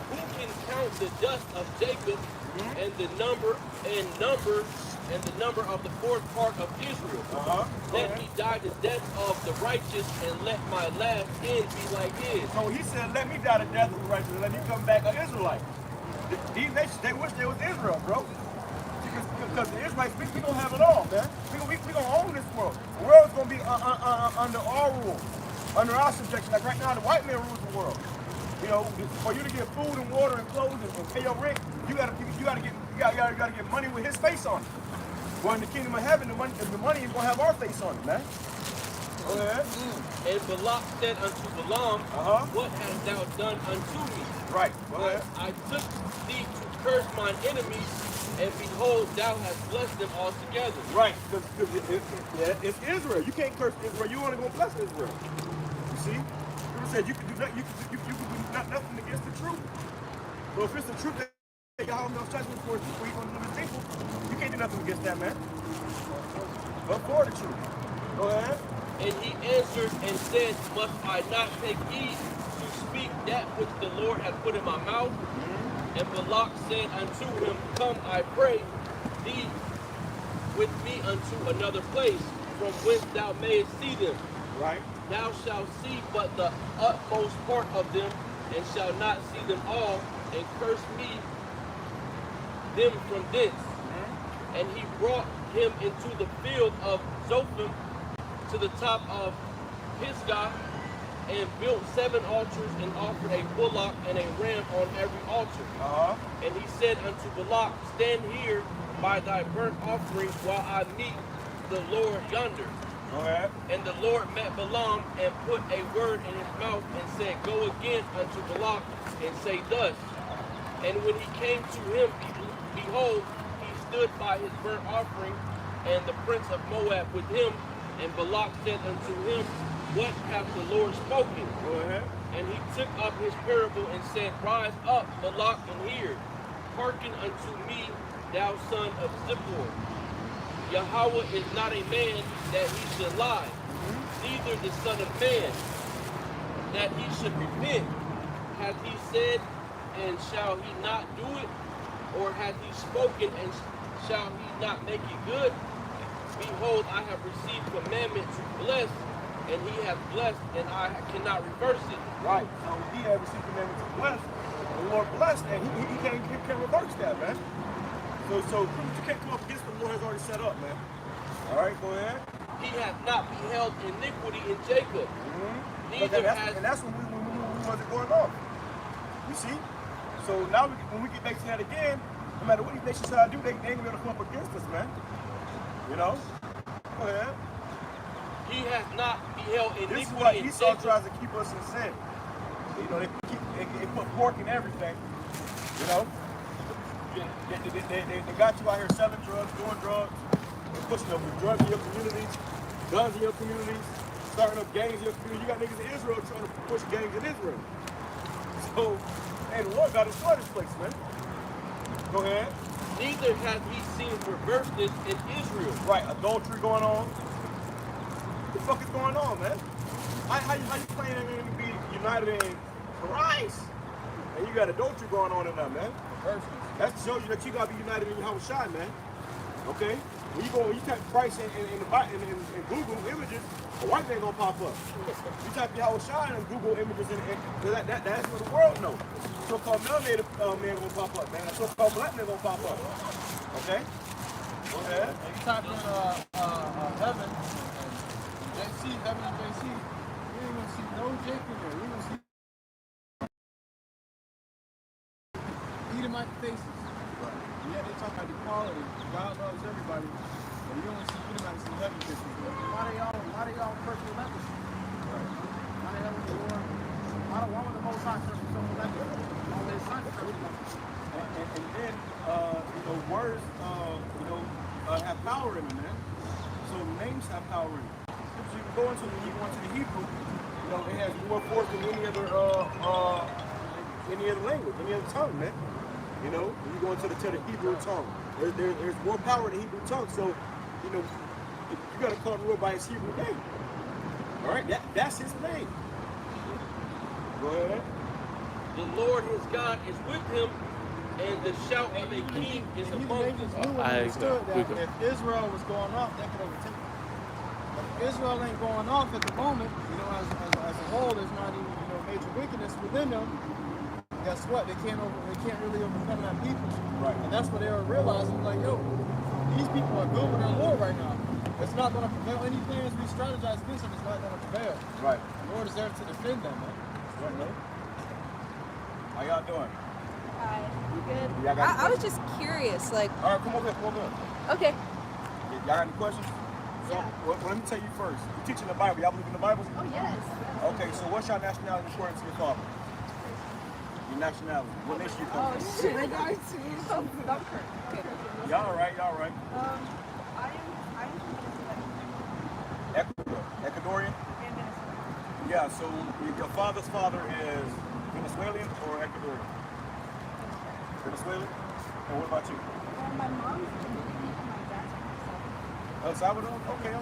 Who can count the dust of Jacob and the number of the fourth part of Israel? Let me die the death of the righteous and let my last end be like his. So he said, let me die the death of the righteous and let me come back an Israelite. These nations, they wish they was Israel, bro. Because the Israelites, we going to have it all, man. We going to own this world. The world is going to be under our rule, under our subjection. Like right now, the white man rules the world. You know, for you to get food and water and clothes and pay your rent, you gotta get money with his face on it. Well, in the kingdom of heaven, the money is going to have our face on it, man. Go ahead. And Balak said unto Balaam, what hast thou done unto me? Right. Go ahead. I took thee to curse mine enemies, and behold, thou hast blessed them altogether. Right, because it's Israel. You can't curse Israel. You only going to bless Israel. You see? People said you can do nothing against the truth. So if it's the truth that Yahweh knows judgment for people, you're going to live as people, you can't do nothing against that, man. But for the truth. Go ahead. And he answered and said, must I not take heed to speak that which the Lord hath put in my mouth? And Balak said unto him, come, I pray thee with me unto another place, from whence thou mayest see them. Right. Thou shalt see but the utmost part of them, and shalt not see them all, and curse me them from thence. And he brought him into the field of Zophim to the top of Pisgah, and built 7 altars, and offered a bullock and a ram on every altar. And he said unto Balak, stand here by thy burnt offering while I meet the Lord yonder. And the Lord met Balaam and put a word in his mouth and said, go again unto Balak and say thus. And when he came to him, behold, he stood by his burnt offering, and the prince of Moab with him. And Balak said unto him, what hath the Lord spoken? Go ahead. And he took up his parable and said, rise up, Balak, and hear. Hearken unto me, thou son of Zippor. Yahweh is not a man that he should lie, neither the son of man that he should repent. Hath he said, and shall he not do it? Or hath he spoken, and shall he not make it good? Behold, I have received commandment to bless, and he hath blessed, and I cannot reverse it. Right. So he had received commandment to bless. The Lord blessed, and he can't reverse that, man. So you can't come up against what the Lord has already set up, man. All right, go ahead. He hath not beheld iniquity in Jacob. Neither has... And that's when we wasn't going on. You see? So now when we get back to that again, no matter what these nations try to do, they ain't going to come up against us, man. You know? Go ahead. He hath not beheld iniquity in Jacob. This is why Esau tries to keep us in sin. You know, they put pork in everything. You know? They got you out here selling drugs, doing drugs, and pushing up drugs in your communities, guns in your communities, starting up gangs in your community. You got niggas in Israel trying to push gangs in Israel. So, hey, the Lord got to destroy this place, man. Go ahead. Neither hath he seen perverseness in Israel. Right, adultery going on. What the fuck is going on, man? How you claiming to be united in Christ? And you got adultery going on in there, man. That shows you that you gotta be united in Yahawashi, man. Okay? When you type Christ in Google images, a white man gonna pop up. You type Yahawashi in Google images, that's what the world knows. So-called melanated man gonna pop up, man. A so-called black man gonna pop up. Okay? Go ahead. If you type in heaven, JC, heaven and JC, you ain't gonna see no Jake in there. We don't see Edomite faces. Right. And yet they talk about equality. God loves everybody. But you only see Edomites in heaven faces. Why do y'all personal leprosy? Why the hell is the Lord? Why would the Most High curse someone leprosy? All his sons curse leprosy. And then, words, have power in them, man. So names have power in them. So you can go into the Hebrew, it has more force than any other language, any other tongue, man. When you go into the Hebrew tongue, there's more power in the Hebrew tongue. So, you got to call the Lord by his Hebrew name. All right, that's his name. Go ahead. The Lord his God is with him, and the shout of a king is among them. I understood that if Israel was going off, they could overtake them. But if Israel ain't going off at the moment, as a whole, there's not even major wickedness within them. Guess what? They can't really overcome that people. Right. And that's what they were realizing. Like, yo, these people are good with their Lord right now. It's not going to prevail. Any plans we strategize against them is not going to prevail. Right. The Lord is there to defend them, man. Right, man. How y'all doing? Hi, you good? Y'all got any I was just curious, like. All right, come over here. Okay. Y'all got any questions? So, Yeah. well, let me tell you first. You're teaching the Bible. Y'all believe in the Bible? Oh yes. Okay, so what's your nationality according to your father? Your nationality. What nation you come from? Shit, I got to. Okay. Y'all all right? I am Ecuador. Ecuadorian? and Venezuela. Yeah, so your father's father is Venezuelan or Ecuadorian? Venezuelan? And what about you? Well, my mom's Dominican and my dad's from El Salvador? Okay.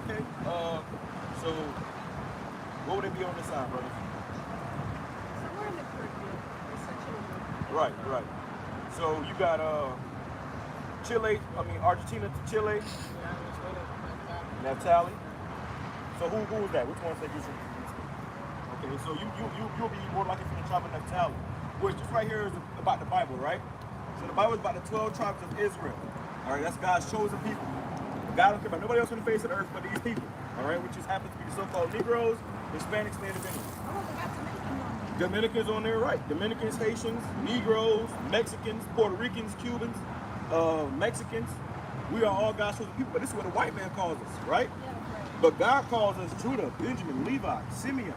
So what would it be on this side, brother? somewhere in the Caribbean. Essentially. Right. So you got Argentina to Chile, Naphtali. So who is that? Which one said you from? Okay, so you'll be more likely from the tribe of Naphtali, which this right here is about the Bible, right? So the Bible is about the 12 tribes of Israel. All right, that's God's chosen people. God don't care about nobody else on the face of the earth but these people. All right, which just happens to be the so-called Negroes, Hispanics, and Indians. Oh, they got Dominican on there. Dominicans on there, right? Dominicans, Haitians, Negroes, Mexicans, Puerto Ricans, Cubans, Mexicans. We are all God's chosen people, but this is what a white man calls us, right? Yeah, right. But God calls us Judah, Benjamin, Levi, Simeon.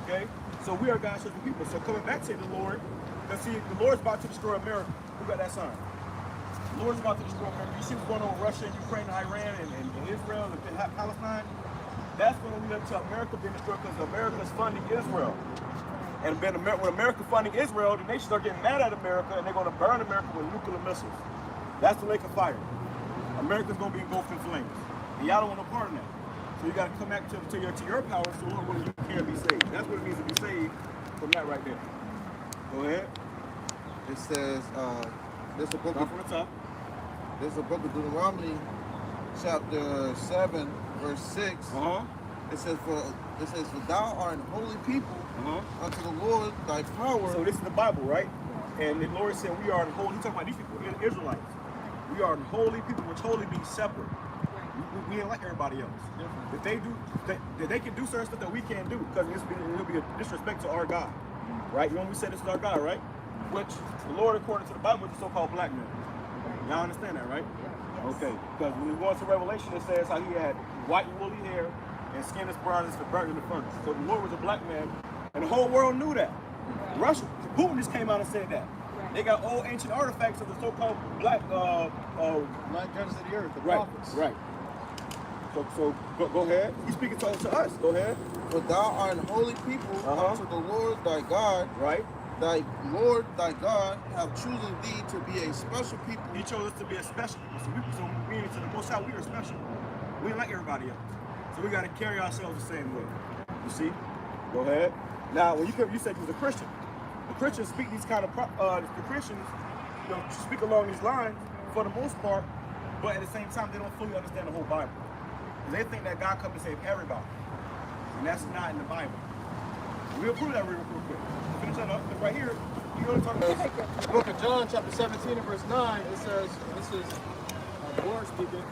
Okay? So we are God's chosen people. So coming back to the Lord, because see, the Lord's about to destroy America. Who got that sign? The Lord's about to destroy America. You see what's going on with Russia, Ukraine, Iran, and Israel, and Palestine? That's going to lead up to America being destroyed because America's funding Israel. And when America funding Israel, the nation start getting mad at America and they're going to burn America with nuclear missiles. That's the lake of fire. America's going to be engulfed in flames. And y'all don't want no part of that. So you got to come back to your power so when you can be saved. That's what it means to be saved from that right there. Go ahead. It says, this is a book Start from the top. This is a book of Deuteronomy, chapter 7, verse 6. It says, for thou art an holy people unto the Lord thy power. So this is the Bible, right? And the Lord said we are an holy, he's talking about these people, Israelites. We are an holy people, which holy means separate. We ain't like everybody else. If they can do certain stuff that we can't do, because it'll be a disrespect to our God. Right? You know when we say this is our God, right? Which the Lord, according to the Bible, is the so-called black man. Y'all understand that, right? Yes. Okay. Because when we go into Revelation, it says how he had white woolly hair and skin as brown as the burnt in the furnace. So the Lord was a black man, and the whole world knew that. Russia, Putin just came out and said that. They got old ancient artifacts of the so-called black judges of the earth, the prophets. Right. So go ahead. He's speaking to us. Go ahead. For thou art an holy people unto the Lord thy God. Right. Thy Lord thy God have chosen thee to be a special people. He chose us to be a special people. So we to the Most High, we are special. We ain't like everybody else. So we got to carry ourselves the same way. You see? Go ahead. Now, when you said you was a Christian, the Christians speak these kind of the Christians, speak along these lines for the most part, but at the same time they don't fully understand the whole Bible. They think that God comes to save everybody, and that's not in the Bible. We'll prove that real quick. Finish that up. Right here, you're going to talk about the book of John, chapter 17 and verse 9. It says, this is the Lord speaking,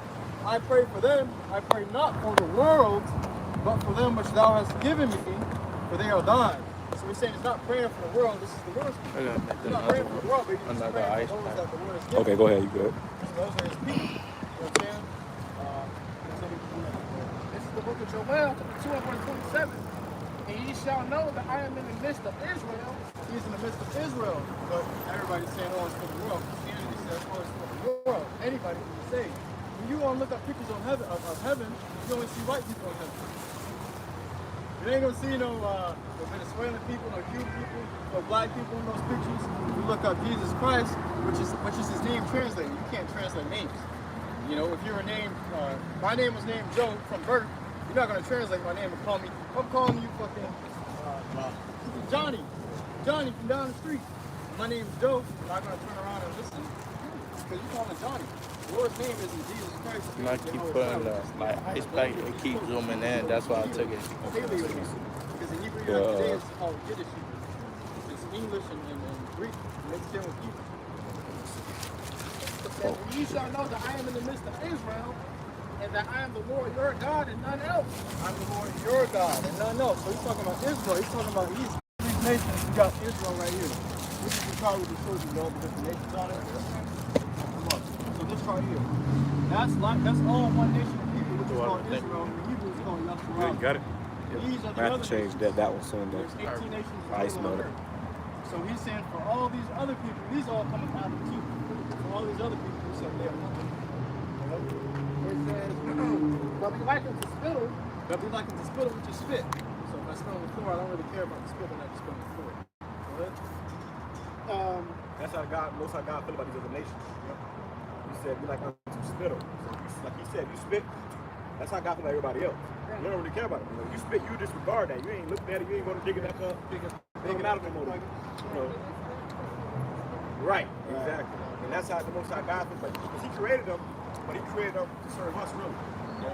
I pray for them. I pray not for the world, but for them which thou hast given me, for they are thine. So we're saying it's not praying for the world, this is the Lord's people. It's not praying for the world, but it's just praying for those that the Lord has given. Okay, go ahead. You good? So those are his people. You know what I'm saying? This is the book of Joel, chapter 2 and verse 27. And ye shall know that I am in the midst of Israel. He's in the midst of Israel, but everybody's saying, oh, it's for the world. Christianity says, oh, it's for the world. Anybody can be saved. When you look up pictures of heaven, you only see white people in heaven. You ain't gonna see no Venezuelan people, no Cuban people, no black people in those pictures. You look up Jesus Christ, which is his name translated. You can't translate names. You know, if you're named, my name was named Joe from birth, you're not gonna translate my name and call me. I'm calling you fucking Johnny from down the street. My name's Joe. I'm not gonna turn around and listen because you call me Johnny. The Lord's name isn't Jesus Christ. And I keep putting the ice pack and keep zooming in. That's why I took it. Because in Hebrew, today it's called Yiddish Hebrew. It's English and Greek mixed in with Hebrew. And ye shall know that I am in the midst of Israel, and that I am the Lord your God and none else. I'm the Lord your God and none else. So he's talking about Israel. He's talking about these nations. You got Israel right here. This is the chart with the children, you know, the different nations on it. So this right here. That's all one nation of people, which is called Israel. And the Hebrew is called Yeah, you YAHAWAH. got it. These are the I have other to change nations. that one soon. There's 18 nations Ice on melter. earth. So he's saying for all these other people, these all coming out of too. For all these other people, he said they are nothing. It says, but we like them to spittle. But we like them to spit, which is spit. So if I spit on the floor, I don't really care about the spit when I just spit on the floor. That's how God, most how God feel about these other nations. He said, "We like unto spittle." So like he said, you spit. That's how God feel about everybody else. You don't really care about it. You know, you spit, you disregard that. You ain't looking at it. You ain't going to dig it back up, dig it out of the motor. You know. Right. Exactly. And that's how the most how God feels like. Because He created them, but He created them to serve us, really.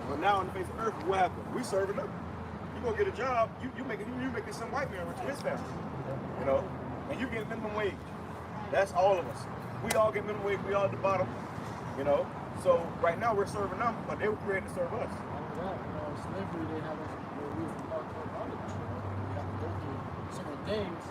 But now on the face of earth, what happened? We serving them. You gonna get a job. You making some white man rich in his family. You know, and you get minimum wage. That's all of us. We all get minimum wage. We all at the bottom. You know. So right now we're serving them, but they were created to serve us. Slavery, they have we was part of bondage. We have to go through certain things,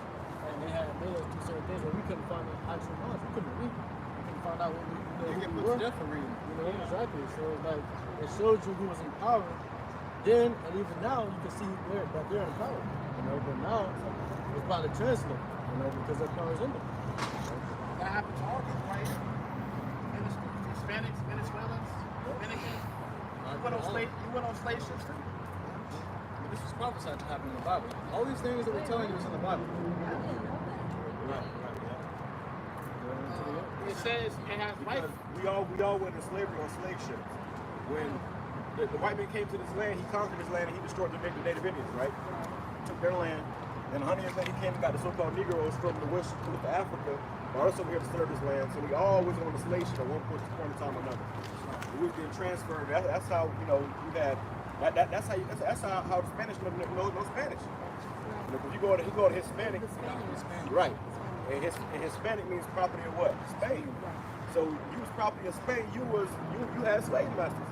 and they had made us do certain things where we couldn't find the actual knowledge. We couldn't read. We couldn't find out what we get put to death for reading. You know, exactly. So it's like it showed you who was in power. Then and even now you can see that they're in power. You know, but now it's about to translate. You know, because their power is in them. That happened to all people, right? Hispanics, Venezuelans, Dominicans. You went on slave ships too. But this was prophesied to happen in the Bible. All these things that we're telling you is in the Bible. It says it has life. We all went into slavery on slave ships. When the white man came to this land, he conquered this land and he destroyed the Native Indians, right? Took their land. And 100 years later, he came and got the so-called Negroes from the west of Africa, brought us over here to serve this land. So we all was on the slave ship at one point in time or another. We was getting transferred. That's how, you know, you had, that's how the Spanish know Spanish. You know, if you go to Hispanic, right. And Hispanic means property of what? Spain. So you was property of Spain, you had slave masters.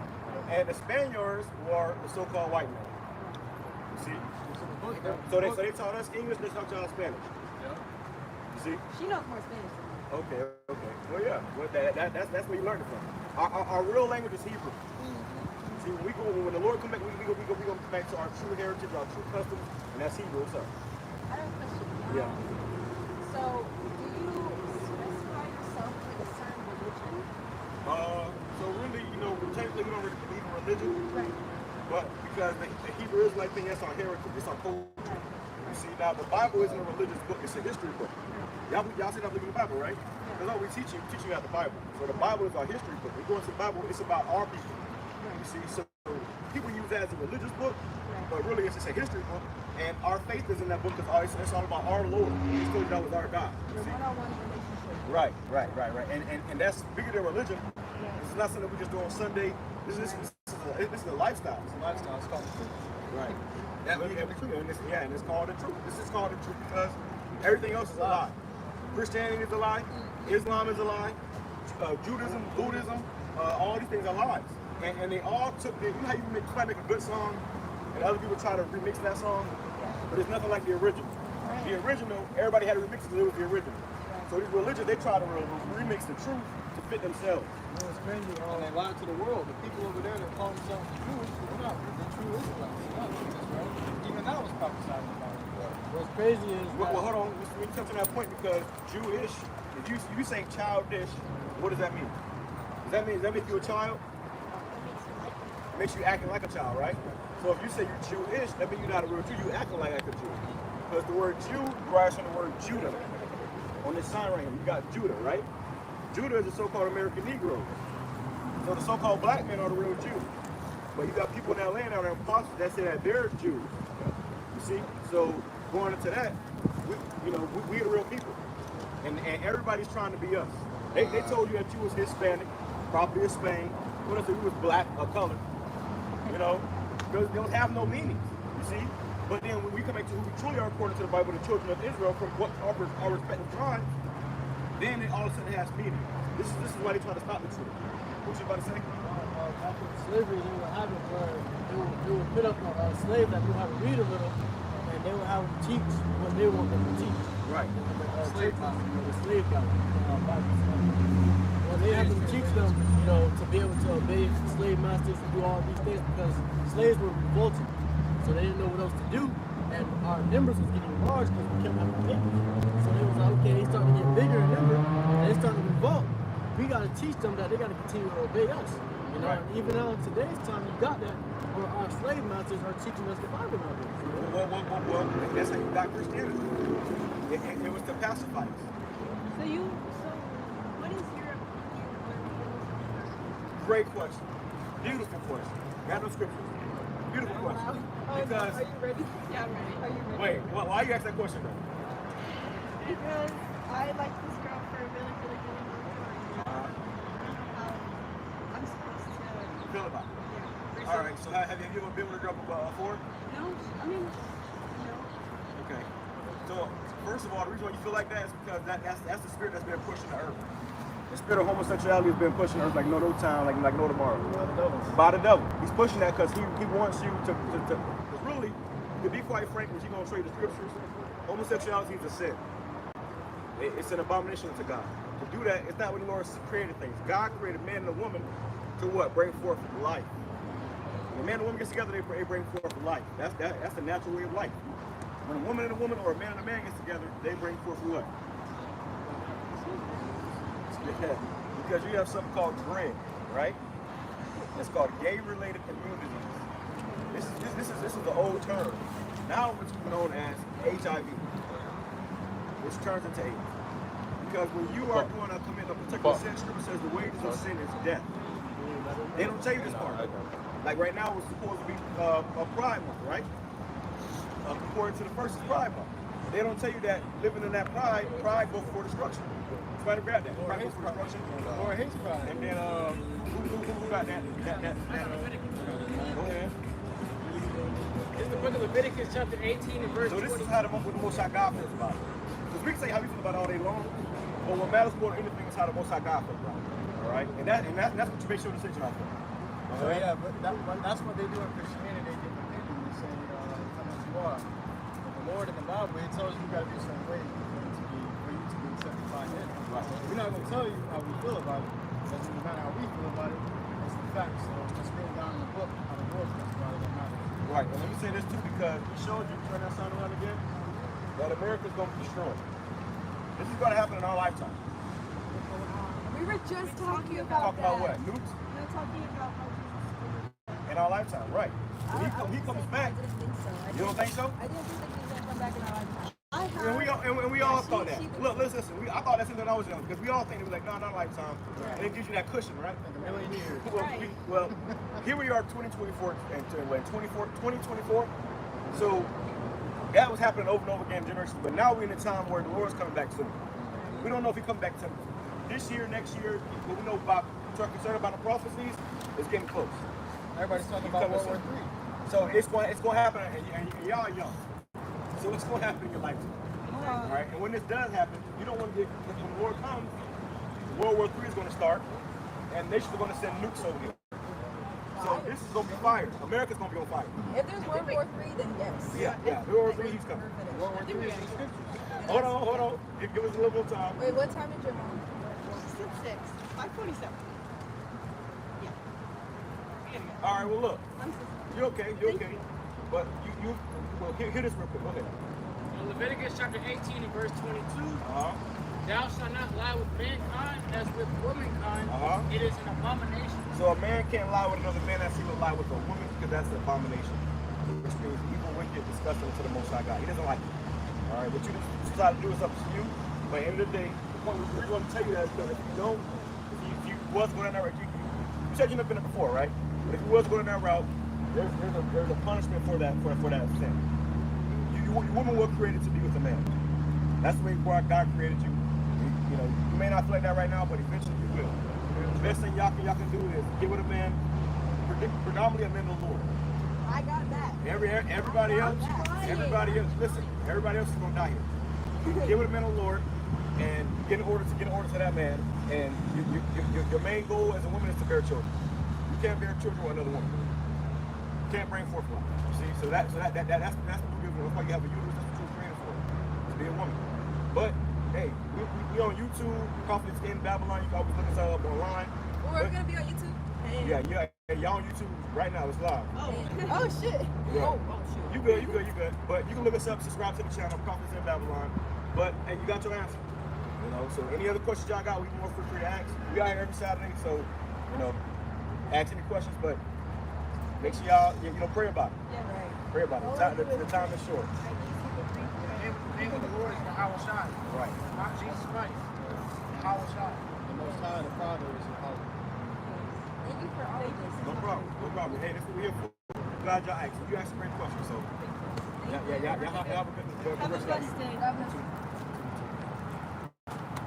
And the Spaniards were the so-called white men. You see? So they taught us English, they taught y'all Spanish. Yeah. You see? She knows more Spanish than me. Okay. Well, yeah. Well, that's where you learned it from. Our real language is Hebrew. See, when the Lord come back, we go back to our true heritage, our true customs, and that's Hebrew. What's up? I have a question. Yeah. So, do you specify yourself with a certain religion? So really, you know, technically we don't really believe in religion. Right. But because the Hebrew Israelite thing, that's our heritage, it's our culture. You see, now the Bible isn't a religious book, it's a history book. Y'all say not believe in the Bible, right? That's all we teach you out the Bible. So the Bible is our history book. We go into the Bible, it's about our people. You see, so people use that as a religious book, but really it's just a history book. And our faith is in that book because it's all about our Lord. He told you that was our God. Your one-on-one relationship. Right. And that's bigger than religion. This is not something we just do on Sunday. This is a lifestyle. It's a lifestyle. It's called the truth. Right. And it's called the truth. This is called the truth because everything else is a lie. Christianity is a lie. Islam is a lie. Judaism, Buddhism, all these things are lies. And they all took, you know how you make a good song and other people try to remix that song, but it's nothing like the original. The original, everybody had to remix it because it was the original. So these religions, they try to remix the truth to fit themselves. It's crazy. And they lied to the world. The people over there that call themselves Jewish, they're not the true Israelites. They're not Israelites, right? Even that was prophesied about. What's crazy is Well, hold on, we touch on that point because Jewish, if you say childish, what does that mean? Does that mean if you're a child? It makes you acting like a child, right? So if you say you're Jewish, that means you're not a real Jew, you acting like a Jew. Because the word Jew derives from the word Judah. On this sign right here, you got Judah, right? Judah is the so-called American Negroes. So the so-called black men are the real Jews. But you got people in that land out there, imposters, that say that they're Jews. You see? So going into that, we the real people. And everybody's trying to be us. They told you that you was Hispanic, property of Spain. What if you was black or colored? You know, because they don't have no meaning, you see? But then when we come back to who we truly are according to the Bible, the children of Israel, from what our respective tribes, then it all of a sudden has meaning. This is why they try to stop the truth. What you about to say? after slavery, they would have it where they would put up a slave that knew how to read a little, and they would have them teach what they want them to teach. Right. The slave guy. Well, they have to teach them, to be able to obey slave masters and do all these things because slaves were revolting. So they didn't know what else to do. And our numbers was getting large because we kept having papers. So they was like, okay, they starting to get bigger in number, and they starting to revolt. We got to teach them that they got to continue to obey us. Right. And even now in today's time, you got that, where our slave masters are teaching us the Bible nowadays. Well, that's how you got Christianity. It was to pacify us. So what is your opinion? Great question. Beautiful question. Got no scriptures. Beautiful question. Because, are you ready? Yeah, I'm ready. Are you ready? wait, why you ask that question though? Because I like this girl for a really, really, really long time. I'm supposed to Feel about it. yeah. All right, so have you ever been with a girl before? No, I mean, no. Okay. So, first of all, the reason why you feel like that is because that's the spirit that's been pushing the earth. The spirit of homosexuality has been pushing the earth like no time, like no tomorrow. By the devil. He's pushing that because he wants you to really, to be quite frank, when you're going to show you the scriptures, homosexuality is a sin. It's an abomination to God. To do that, it's not when the Lord created things. God created man and a woman to what? Bring forth life. When a man and a woman get together, they bring forth life. That's the natural way of life. When a woman and a woman or a man and a man gets together, they bring forth what? Yeah. Because you have something called DREAD, right? It's called gay-related immune disease. This is the old term. Now it's known as HIV, which turns into AIDS. Because when you are going to commit a particular sin, Scripture says the wages of sin is death. They don't tell you this part. Like right now, it's supposed to be a Pride Month, right? According to the first is Pride Month. They don't tell you that living in that pride goes for destruction. Somebody grab that. Pride goes for destruction. Or hate pride. And then who got that? Go ahead. It's the book of Leviticus, chapter 18 and verse 20. So this is how the Most High God feels about it. Because we can say how we feel about it all day long, but what matters more than anything is how the Most High God feels about it. All right, and that's what you make sure the decision off of. So yeah, but that's what they do in Christianity. They give opinion and say how much you are. But the Lord in the Bible, it tells you you got to be a certain way for you to be accepted by Him. Right. We're not going to tell you how we feel about it. It doesn't matter how we feel about it. It's the facts. So it's written down in the book how the Lord feels about it. It matters. Right, and let me say this too, because we showed you, turn that sound around again, that America's going to be destroyed. This is going to happen in our lifetime. We were just talking about Talk about what? Nukes? We were talking about how Jesus In our lifetime, right. When he comes back, I didn't think so. you don't think so? I didn't think that he was going to come back in our lifetime. And we all thought that. Look, listen, I thought that since when I was young, because we all think it was like, no, not a lifetime. And it gives you that cushion, right? Like a million years. Well, here we are, 2024, and 2024. So that was happening over and over again, generations. But now we're in a time where the Lord's coming back soon. We don't know if He comes back this year, next year. But we know about, concerned about the prophecies, it's getting close. Everybody's talking about World War III. So it's going to happen, and y'all are young. So it's going to happen in your lifetime. All right, and when this does happen, you don't want to get, when the war comes, World War III is going to start, and nations are going to send nukes over here. So This is gonna be fire. America's gonna be on fire. If there's World War III, then yes. Yeah. World War III, he's coming. Hold on. Give us a little more time. Wait, what time is your mom? 6, 5:47. All right. Well, look. You're okay. But well, hear this real quick. Go ahead. In Leviticus chapter 18 and verse 22, thou shalt not lie with mankind as with womankind. It is an abomination. So a man can't lie with another man as he would lie with a woman because that's an abomination. Which means evil, wicked, disgusting to the Most High God. He doesn't like it. All right. What you decide to do is up to you. But at the end of the day, we're going to tell you that because if you don't, if you was going down that route, you said you've been there before, right? But if you was going down that route, there's a punishment for that sin. You woman were created to be with a man. That's the way God created you. You know, you may not feel like that right now, but eventually you will. The best thing y'all can do is get with a man, predominantly a man of the Lord. I got that. Everybody else, listen, everybody else is gonna die here. Get with a man of the Lord and get in order to that man. And your main goal as a woman is to bear children. You can't bear children with another woman. You can't bring forth life. You see, so that's what we're giving. That's why you have a uterus. That's what you're created for, to be a woman. But hey, we on YouTube, Coffee in Babylon. You can always look us up online. We're gonna be on YouTube. Yeah, y'all on YouTube right now. It's live. Oh shit. Yeah. Oh shit. You good. But you can look us up, subscribe to the channel, Coffee in Babylon. But hey, you got your answer. You know, so any other questions y'all got, we more free to ask. We out here every Saturday, so you know, ask any questions. But make sure y'all pray about it. Yeah, right. Pray about it. The time is short. The name of the Lord is YAHAWASHI. Right. Not Jesus Christ. YAHAWASHI. The Most High, the Father, is Yahweh. Thank you for all of this. No problem. Hey, that's what we're here for. Glad y'all asked. You asked a great question, so y'all have a good rest of y'all evening.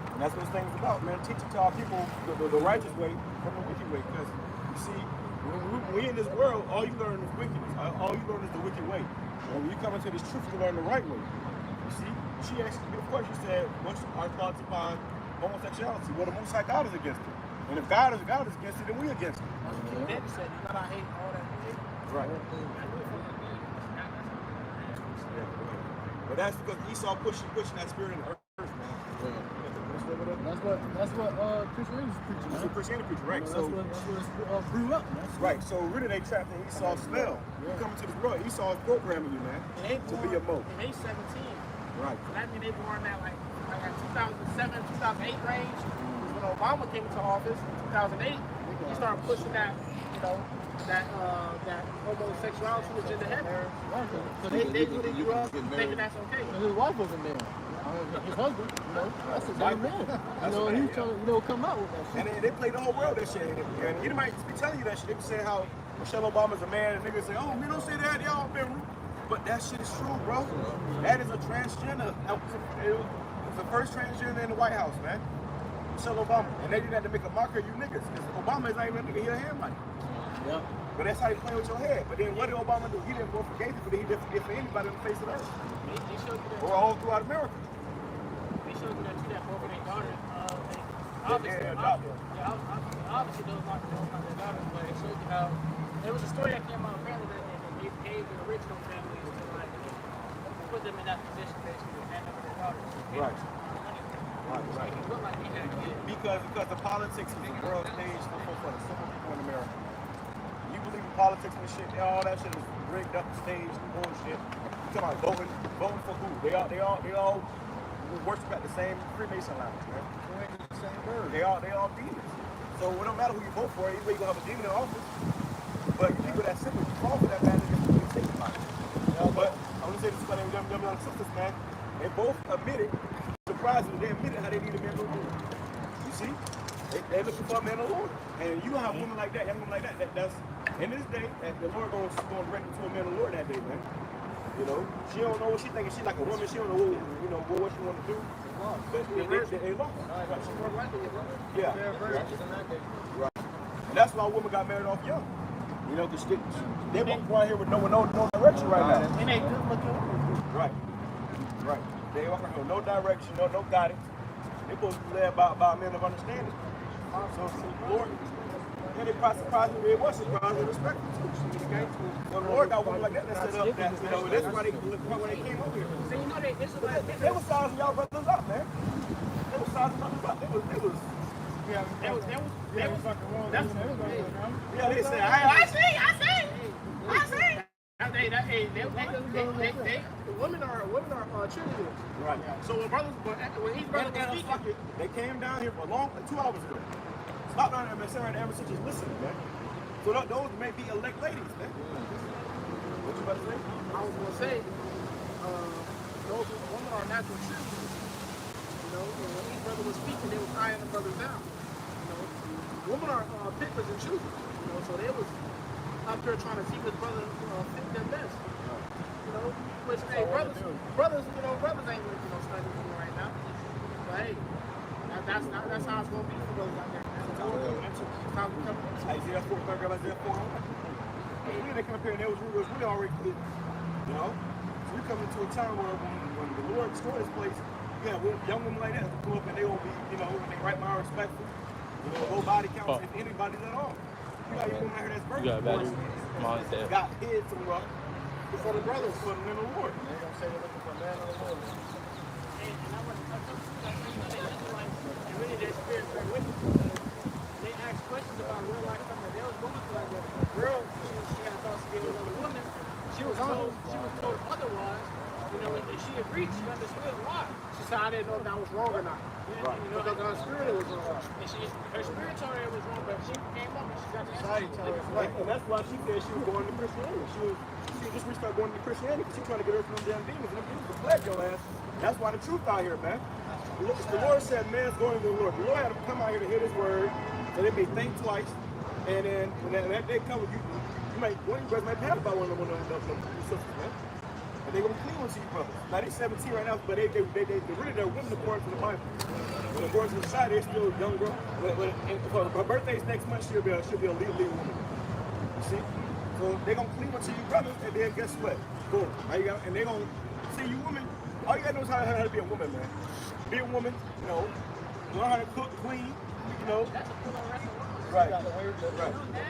And that's what this thing is about, man. Teaching to our people the righteous way from the wicked way. Because you see, when we in this world, all you learn is wickedness. All you learn is the wicked way. And when you come into this truth, you learn the right way. You see, she asked me, of course, she said, what's our thoughts upon homosexuality? Well, the Most High God is against it. And if God is against it, then we against it. David said, you gotta hate all that. Right. But that's because Esau pushing that spirit in the earth, man. That's what Christianity is preaching. That's what Christianity preaching, right? That's what grew up, man. Right, so really they trapped in Esau's spell. You come into this world, Esau is programming you, man, to be a mo. In age 17. Right. So that means they born that like 2007, 2008 range. When Obama came into office in 2008, he started pushing that, that homosexuality agenda heavy. So they really grew up thinking that's okay. And his wife was a man. His husband, that's a damn man. He's trying to, come out with that shit. And they play the whole world that shit. And he might be telling you that shit. They be saying how Michelle Obama's a man, and niggas say, oh, man, don't say that, y'all been. But that shit is true, bro. That is a transgender. It was the first transgender in the White House, man. Michelle Obama. And they did that to make a marker of you niggas. Because Obama is not even a nigga, he a hand money. Yeah. But that's how you play with your head. But then what did Obama do? He didn't vote for gay people, he didn't get for anybody on the face of the earth. They showed you that. Or all throughout America. They showed you that both of their daughters. Obviously those not their daughters, but it showed you how there was a story that came out apparently that they gave the original families to like put them in that position basically to hand over their daughters. Right. Right. It looked like they had kids. Because the politics is the world stage for the simple people in America. You believe in politics and shit, all that shit is rigged up, staged, bullshit. You talking about voting for who? They all worship at the same Freemason lounge, man. They all demons. So it don't matter who you vote for, either you gonna have a demon in office. But people that simple, you fall for that man, they're gonna take about it. But I'm gonna say this about them young sisters, man. They both admitted, surprisingly, they admitted how they need a man of the Lord. You see? They're looking for a man of the Lord. And you don't have women like that, young women like that, that's in this day, the Lord gonna rent to a man of the Lord that day, man. You know, she don't know what she thinking. She's like a woman. She don't know what she want to do. But they lost. Yeah. Right. And that's why women got married off young. You know, because they walk around here with no direction right now. And they good looking. Right. They walk around with no direction, no guidance. They're supposed to be led by men of understanding. So Lord, And they probably surprised me, it was surprised and respectful too. Okay? So the Lord got one like that set up that, you know, that's why they came over here. So you know They was sizing y'all brothers up, man. They was sizing brothers up. They was. Yeah, they said, I see. The women are cheerleaders. Right. So when these brothers were speaking, they came down here for 2 hours ago. Stop down there and sit around there and just listening, man. So those may be elect ladies, man. What you about to say? I was gonna say, those women are natural cheerleaders. You know, when these brothers were speaking, they were eyeing the brothers down. You know, women are pickers and choosers. You know, so they was up there trying to see which brother fit them best. You know, which hey, brothers, you know, brothers ain't studying right now. But hey, that's how it's gonna be for brothers out there. That's how we come into. Isaiah 4, Isaiah 4. When they come up here and they was really already clear. You know? So we come into a time where when the Lord restored this place, yeah, young women like that have to come up and they won't be, you know, when they right mind respectful, you know, low body counts, if anybody's at all. You got your woman out here that's virgin. Got hid some rough before the brothers put them in the Lord. They're going to say they're looking for a man of the Lord. And really their spirits are with them. They ask questions about real life something. They was going through like that. The girl, she had thoughts to be with another woman. She was told otherwise. You know, and she agreed. She understood why. She said, I didn't know if that was wrong or not. Right. You know, because her spirit was wrong. And her spirit told her it was wrong, but she came up and she got the Society told her it was right. And that's why she said she was going to Christianity. She just started going to Christianity because she trying to get her from them damn demons. And them demons will fled your ass. That's why the truth out here, man. The Lord said man's going to the Lord. The Lord had to come out here to hear his word, so they may think twice. And then when that day comes, one of you brothers might have about one of them sisters, man. And they're going to clean to you brothers. Now they're 17 right now, but they really they're women according to the Bible. But according to the side, they're still young girl. But her birthday's next month, she'll be a legal woman. You see? So they're going to clean to you brothers, and then guess what? Boom. And they're going to see you women. All you got to know is how to be a woman, man. Be a woman, you know, learn how to cook, clean, you know. Right. The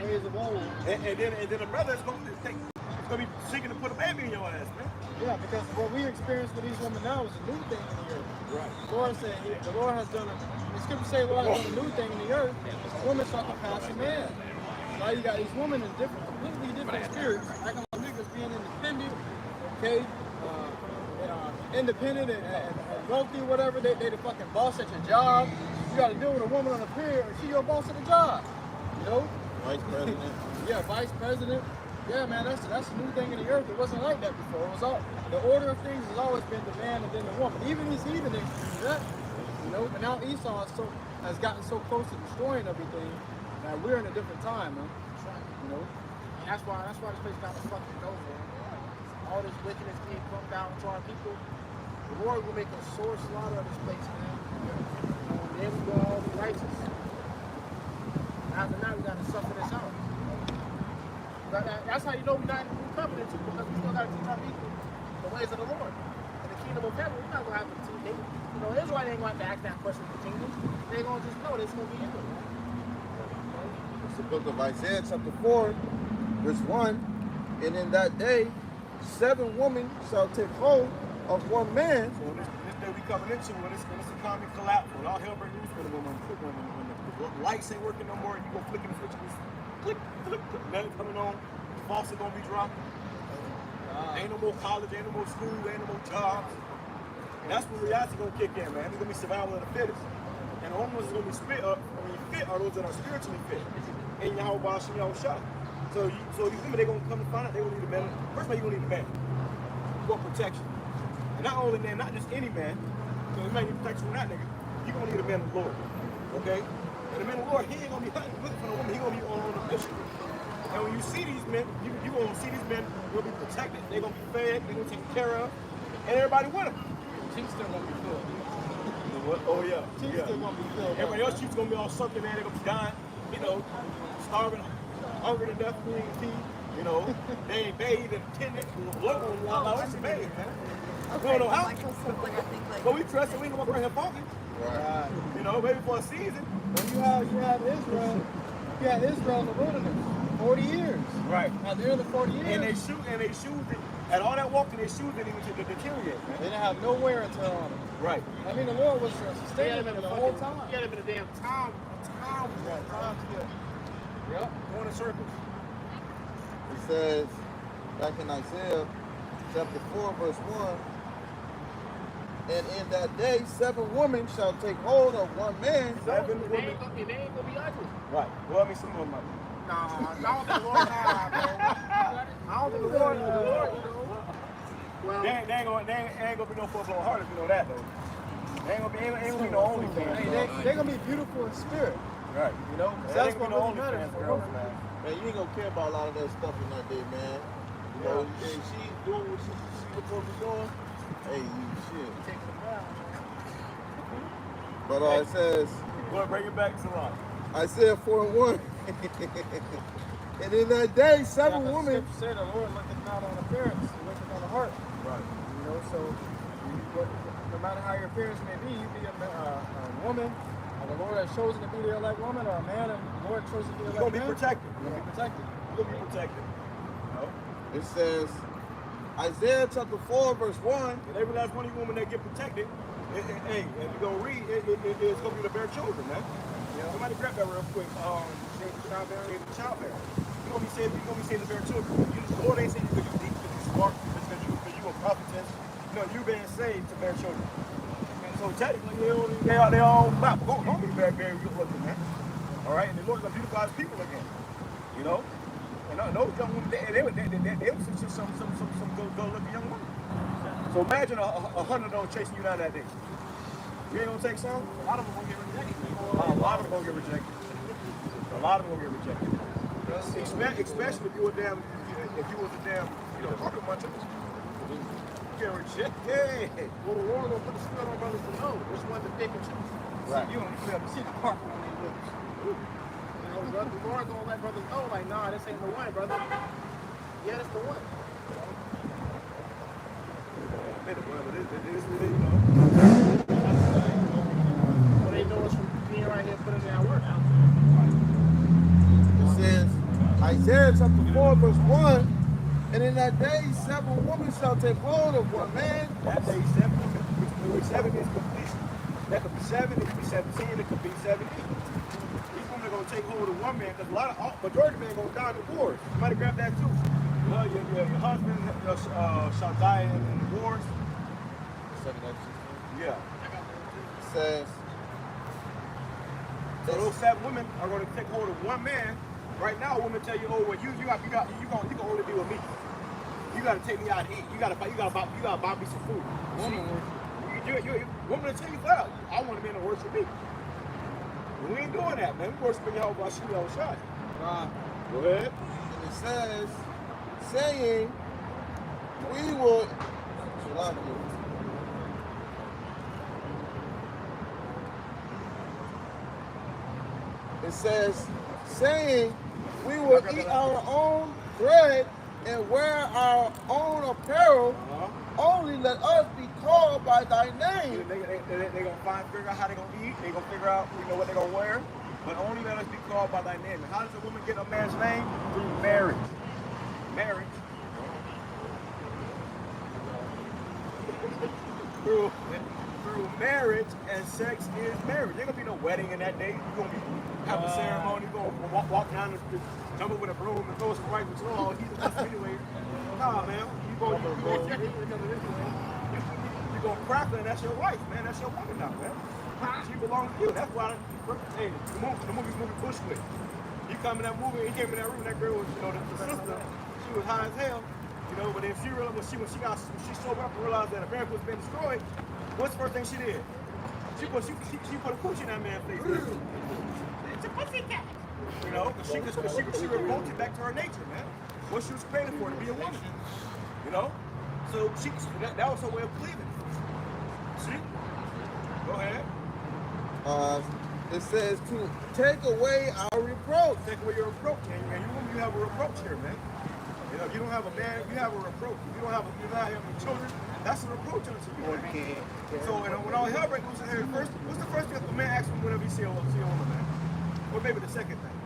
ways of old. And then the brother is going to be seeking to put a baby in your ass, man. Yeah, because what we experience with these women now is a new thing in the earth. Right. The Lord said, the Lord has done the scripture say the Lord has done a new thing in the earth. Women shall surpass a man. Now you got these women in completely different spirits, acting like niggas being independent, okay? Independent and wealthy, whatever. They the fucking boss at your job. You got to deal with a woman on a pier and she your boss at the job. You know? Vice president. Yeah, vice president. Yeah, man, that's a new thing in the earth. It wasn't like that before. It was all the order of things has always been the man and then the woman. Even these heathen niggas do that. You know, but now Esau has gotten so close to destroying everything that we're in a different time, man. You know? And that's why this place got to fucking go, man. All this wickedness being pumped out into our people. The Lord will make a sore slaughter of this place, man. And then we will all be righteous. After that, we got to suffer this out. That's how you know we're not in the new covenant, too, because we still got to teach our people the ways of the Lord. In the kingdom of heaven, we're not going to have to teach. You know, Israel ain't going to have to ask that question in the kingdom. They're going to just know this going to be you. It's the book of Isaiah, chapter 4, verse 1. And in that day, 7 women shall take hold of one man. So this day we coming into when this economy collapse, when all hell breaks loose, when the lights ain't working no more, and you go flicking the switch, click, nothing coming on, the faucet gonna be dropping. Ain't no more college, ain't no more school, ain't no more jobs. And that's when reality gonna kick in, man. It's gonna be survival of the fittest. And the only ones that's gonna be fit are those that are spiritually fit. And YAHAWASHI, YAHAWASHI. So these women, they gonna come to find out they gonna need a man. First of all, you gonna need a man for protection. And not only man, not just any man, because it might need protection from that nigga. You gonna need a man of the Lord. Okay? And the man of the Lord, he ain't gonna be hunting looking for the woman, he gonna be on a mission. And when you see these men, you gonna see these men will be protected, they're gonna be fed, they're gonna take care of, and everybody with them. Cheeks still gonna be filled. What? Oh yeah. Cheeks still gonna be filled. Everybody else cheeks gonna be all sucking, man, they're gonna be dying, you know, starving, hungry to death, food and tea. You know, they ain't bathed and tended, blood on the wall. It's a bathe, man. We don't know how. But we trust that we ain't gonna bring her funky. Right. You know, maybe for a season. When you have Israel, Yeah, Israel in the wilderness. 40 years. Right. At the end of the 40 years. And they shoes, and all that walking, their shoes didn't even deteriorate, man. They didn't have no wear and tear on them. Right. I mean, the Lord was sustaining them the whole time. You gotta been a damn town. Yep. Going in circles. It says, back in Isaiah chapter 4, verse 1, and in that day 7 women shall take hold of one man. 7 They women. ain't gonna be ugly. Right. Well, I mean, some of them. Nah, I don't think the Lord I don't think the Lord, well, They ain't gonna be no full-blown hearted, you know that though. They ain't gonna be no OnlyFans. Hey, they're going to be beautiful in spirit. Right. You know? That's That's what no really matters. OnlyFans girls, man. Man, you ain't gonna care about a lot of that stuff in that day, man. You know, if she's doing what she's supposed to be doing, hey, you shit. But it says, Go ahead, bring it back to life. Isaiah 4 and 1. And in that day, 7 Yeah, women. the Scripture said the Lord looketh not on appearance, He looketh on the heart. Right. You know, so no matter how your appearance may be, you be a woman, and the Lord has chosen to be the elect woman, or a man, and the Lord chose to be the elect You're gonna be man. protected. You're going to be protected. You're gonna be protected. You know? It says, Isaiah chapter 4, verse 1. And every last one of you women that get protected, hey, if you're gonna read, it's gonna be to bear children, man. Yeah. Somebody grab that real quick. Save the childbearer. You're gonna be saved to bear children. The Lord ain't saying you because you're deep, because you're smart, because you a prophetess. No, you being saved to bear children. And so technically, they all don't be very good looking, man. All right, and the Lord's gonna beautify His people again. You know. And those young women, they were just some good-looking young women. So imagine 100 of those chasing you down that day. You ain't gonna take some? A lot of them gonna get rejected. A lot of them gonna get rejected. A lot of them gonna get rejected. Especially if you were a damn, talking muncher. Get rejected. well, the Lord gonna put the spirit on brothers to know which one to pick and choose. Right. You don't be able to see the heart on their lips. You know, brother, the Lord gonna let brothers know, like, nah, this ain't the one, brother. Yeah, it's the one. But they know us from being right here putting in our work. It says, Isaiah chapter 4, verse 1. And in that day, 7 women shall take hold of one man. That day, 7 is completion. That could be 7, it could be 17, it could be 70. These women are gonna take hold of one man because majority of men are gonna die in the wars. Somebody grab that too. Your husband shall die in the wars. Yeah. It says, So those 7 women are going to take hold of one man. Right now, a woman tell you, "Oh, well, you can only be with me. You got to take me out to eat. You got to buy me some food." Woman will tell you flat out, "I want a man to worship me." We ain't doing that, man. We worshiping YAHWASHI. Go ahead. and it says, saying, we will. It says, saying, we will eat our own bread and wear our own apparel. Only let us be called by thy name. They're going to figure out how they're going to eat. They're going to figure out what they're going to wear. But only let us be called by thy name. And how does a woman get a man's name? Through marriage. Marriage. Through marriage, and sex is marriage. There ain't gonna be no wedding in that day. You're gonna have a ceremony. You're gonna walk down the street, jump up with a broom and throw some right with your all. He's the anyway. Nah, man. You go crack her, and that's your wife, man. That's your woman now, man. She belongs to you. That's why the movie Bushwick. You come in that movie, he came in that room, that girl was, the sister, she was high as hell. But then she realized when she sobered up and realized that America was being destroyed, what's the first thing she did? She put a coochie in that man's face. It's a pussycat. She revolted back to her nature, man. What she was created for, to be a woman. So that was her way of believing. See? Go ahead. It says to take away our reproach. Take away your reproach, and you have a reproach here, man. If you don't have a man, you have a reproach. If you're not having children, that's a reproach unto you. Okay. So when all hell breaks loose in here, what's the first thing a man asks him whenever he see a woman, man? Or maybe the second thing.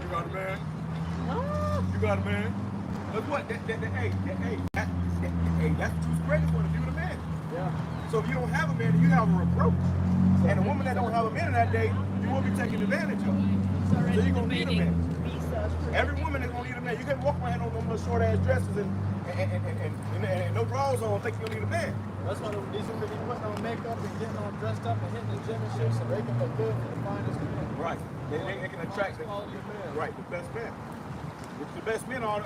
got a man. You got a man. Look what? Hey, that's what you was created for, to be with a man. Yeah. So if you don't have a man, you have a reproach. And a woman that don't have a man in that day, you will be taken advantage of. So you're going to need a man. Every woman is going to need a man. You can't walk around on those short ass dresses and no drawers on thinking you're going to need a man. That's why these women be putting on makeup and getting all dressed up and hitting the gym and shit so they can look good for the finest men. Right. They can attract the right, the best men. The best men are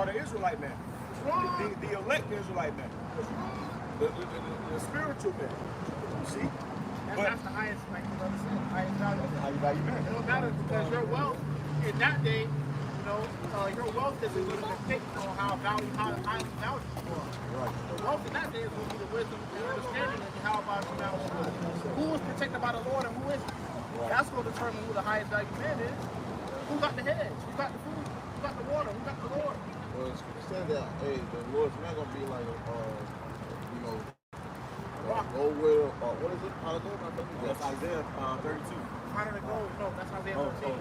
the Israelite men. The elect Israelite men. The spiritual men. You see? That's the highest, like the brother said, highest value. How you value men? It don't matter because your wealth in that day, you know, your wealth isn't going to depict on how highly valued you are. Right. The wealth in that day is going to be the wisdom and understanding of how about who is protected by the Lord and who isn't. Right. That's going to determine who the highest value man is. Who got the hedge? Who got the food? Who got the water? Who got the Lord? Well, it's said that, hey, the Lord's not going to be like, you know, go with, what is it? How to go? That's Isaiah 32. How to go? No, that's Isaiah 13.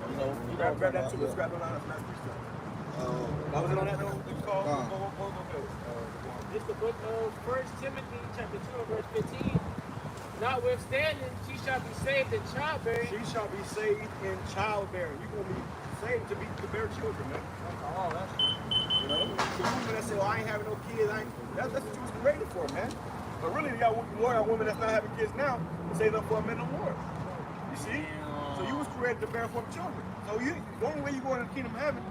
You know, grab that too. Let's grab it on us. Let's preach that. Was it on that note? It's the book of 1 Timothy chapter 2 verse 15. Notwithstanding, she shall be saved in childbearing. She shall be saved in childbearing. You're going to be saved to bear children, man. Oh, that's true. You know? So women that say, well, I ain't having no kids, that's what you was created for, man. But really, you got women that's not having kids now to save them for a men of the Lord. You see? So you was created to bear forth children. So the only way you go into the kingdom of heaven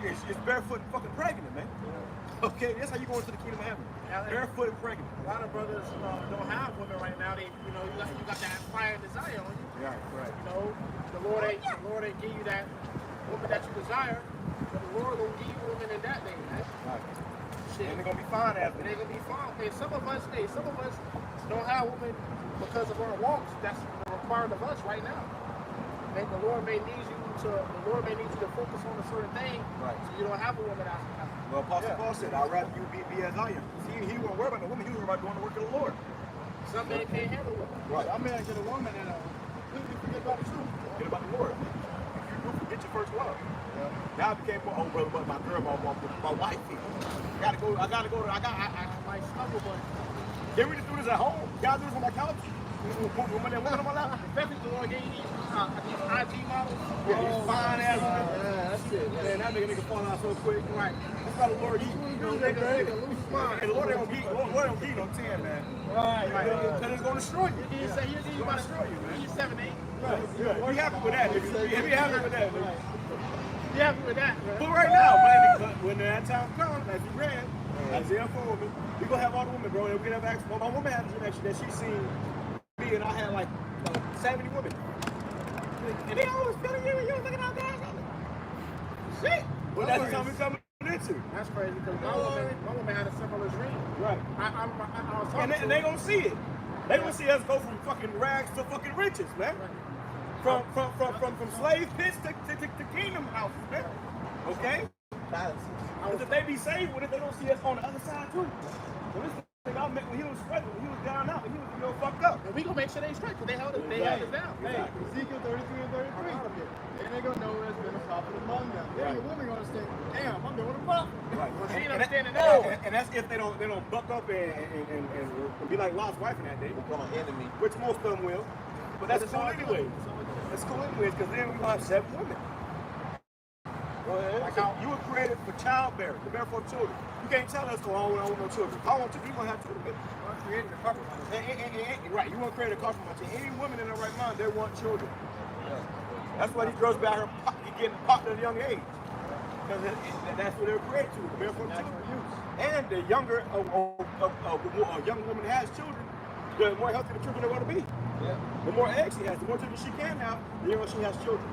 is barefoot and fucking pregnant, man. Okay, that's how you go into the kingdom of heaven. Barefoot and pregnant. A lot of brothers don't have women right now. They, you know, you got that fire and desire on you. Right, right. You know, the Lord ain't give you that woman that you desire, but the Lord will give you women in that day, man. Right. Shit. And they're gonna be fine after. They're gonna be fine. And some of us don't have women because of our walks. That's required of us right now. And the Lord may need you to focus on a certain thing, right? So you don't have a woman after. Well, Apostle Paul said, "I'd rather you be as I am." See, he wasn't worried about the woman; he was worried about doing the work of the Lord. Some men can't handle it. Right. Some men get a woman and completely forget about the truth. Forget about the Lord. You do forget your first love. Yeah. Now I became more, oh brother, but my girl, my wife. I gotta go. I might struggle, but can we just do this at home? Y'all do this on my couch? Woman that woman on my lap. Especially the Lord gave you these IG models. Yeah, these fine ass. Yeah, that's it. Man, that nigga fall out so quick. Right. That's how the Lord eat. You know, nigga lose mind. And the Lord don't eat no 10, man. Right. Because it's gonna destroy you. He'll destroy you, man. He's 7, 8. Right. Be happy with that, nigga. Be happy with that, nigga. Be happy with that, man. But right now, when that time comes, as you read, Isaiah 4 women, we gonna have all the women, bro, and we can have access. Well, my woman had a dream that she seen me, and I had like 70 women. And they always feeling you looking out there. Shit! But that's the time we're coming into. That's crazy, because my woman had a similar dream. Right. I was talking and they gonna see it. They gonna see us go from fucking rags to fucking riches, man. From slave pits to kingdom houses, man. Okay? Because if they be saved with it, they don't see us on the other side too. So this thing I met when he was struggling, he was down out, and he was fucked up. And we gonna make sure they straight, because they held us down. Hey, Ezekiel 33 and 33. And they gonna know there's been a prophet among them. Then the woman gonna say, damn, I'm doing a prophet. Right. She ain't understanding that. And that's if they don't buck up and be like Lot's wife in that day. Become an enemy. Which most of them will. But that's cool anyway. That's cool anyways, because then we're gonna have 7 women. Go ahead. Like you were created for childbearing, to bear forth children. You can't tell us, oh, I want no children. If I want children, you're going to have children. I'm creating a compromise. Right, you want to create a compromise. Any woman in their right mind, they want children. Yeah. That's why these girls back here getting popped at a young age. Because that's what they're created to bear forth children. And the younger a young woman has children, the more healthy the children they're going to be. Yeah. The more eggs she has, the more children she can have, the younger she has children.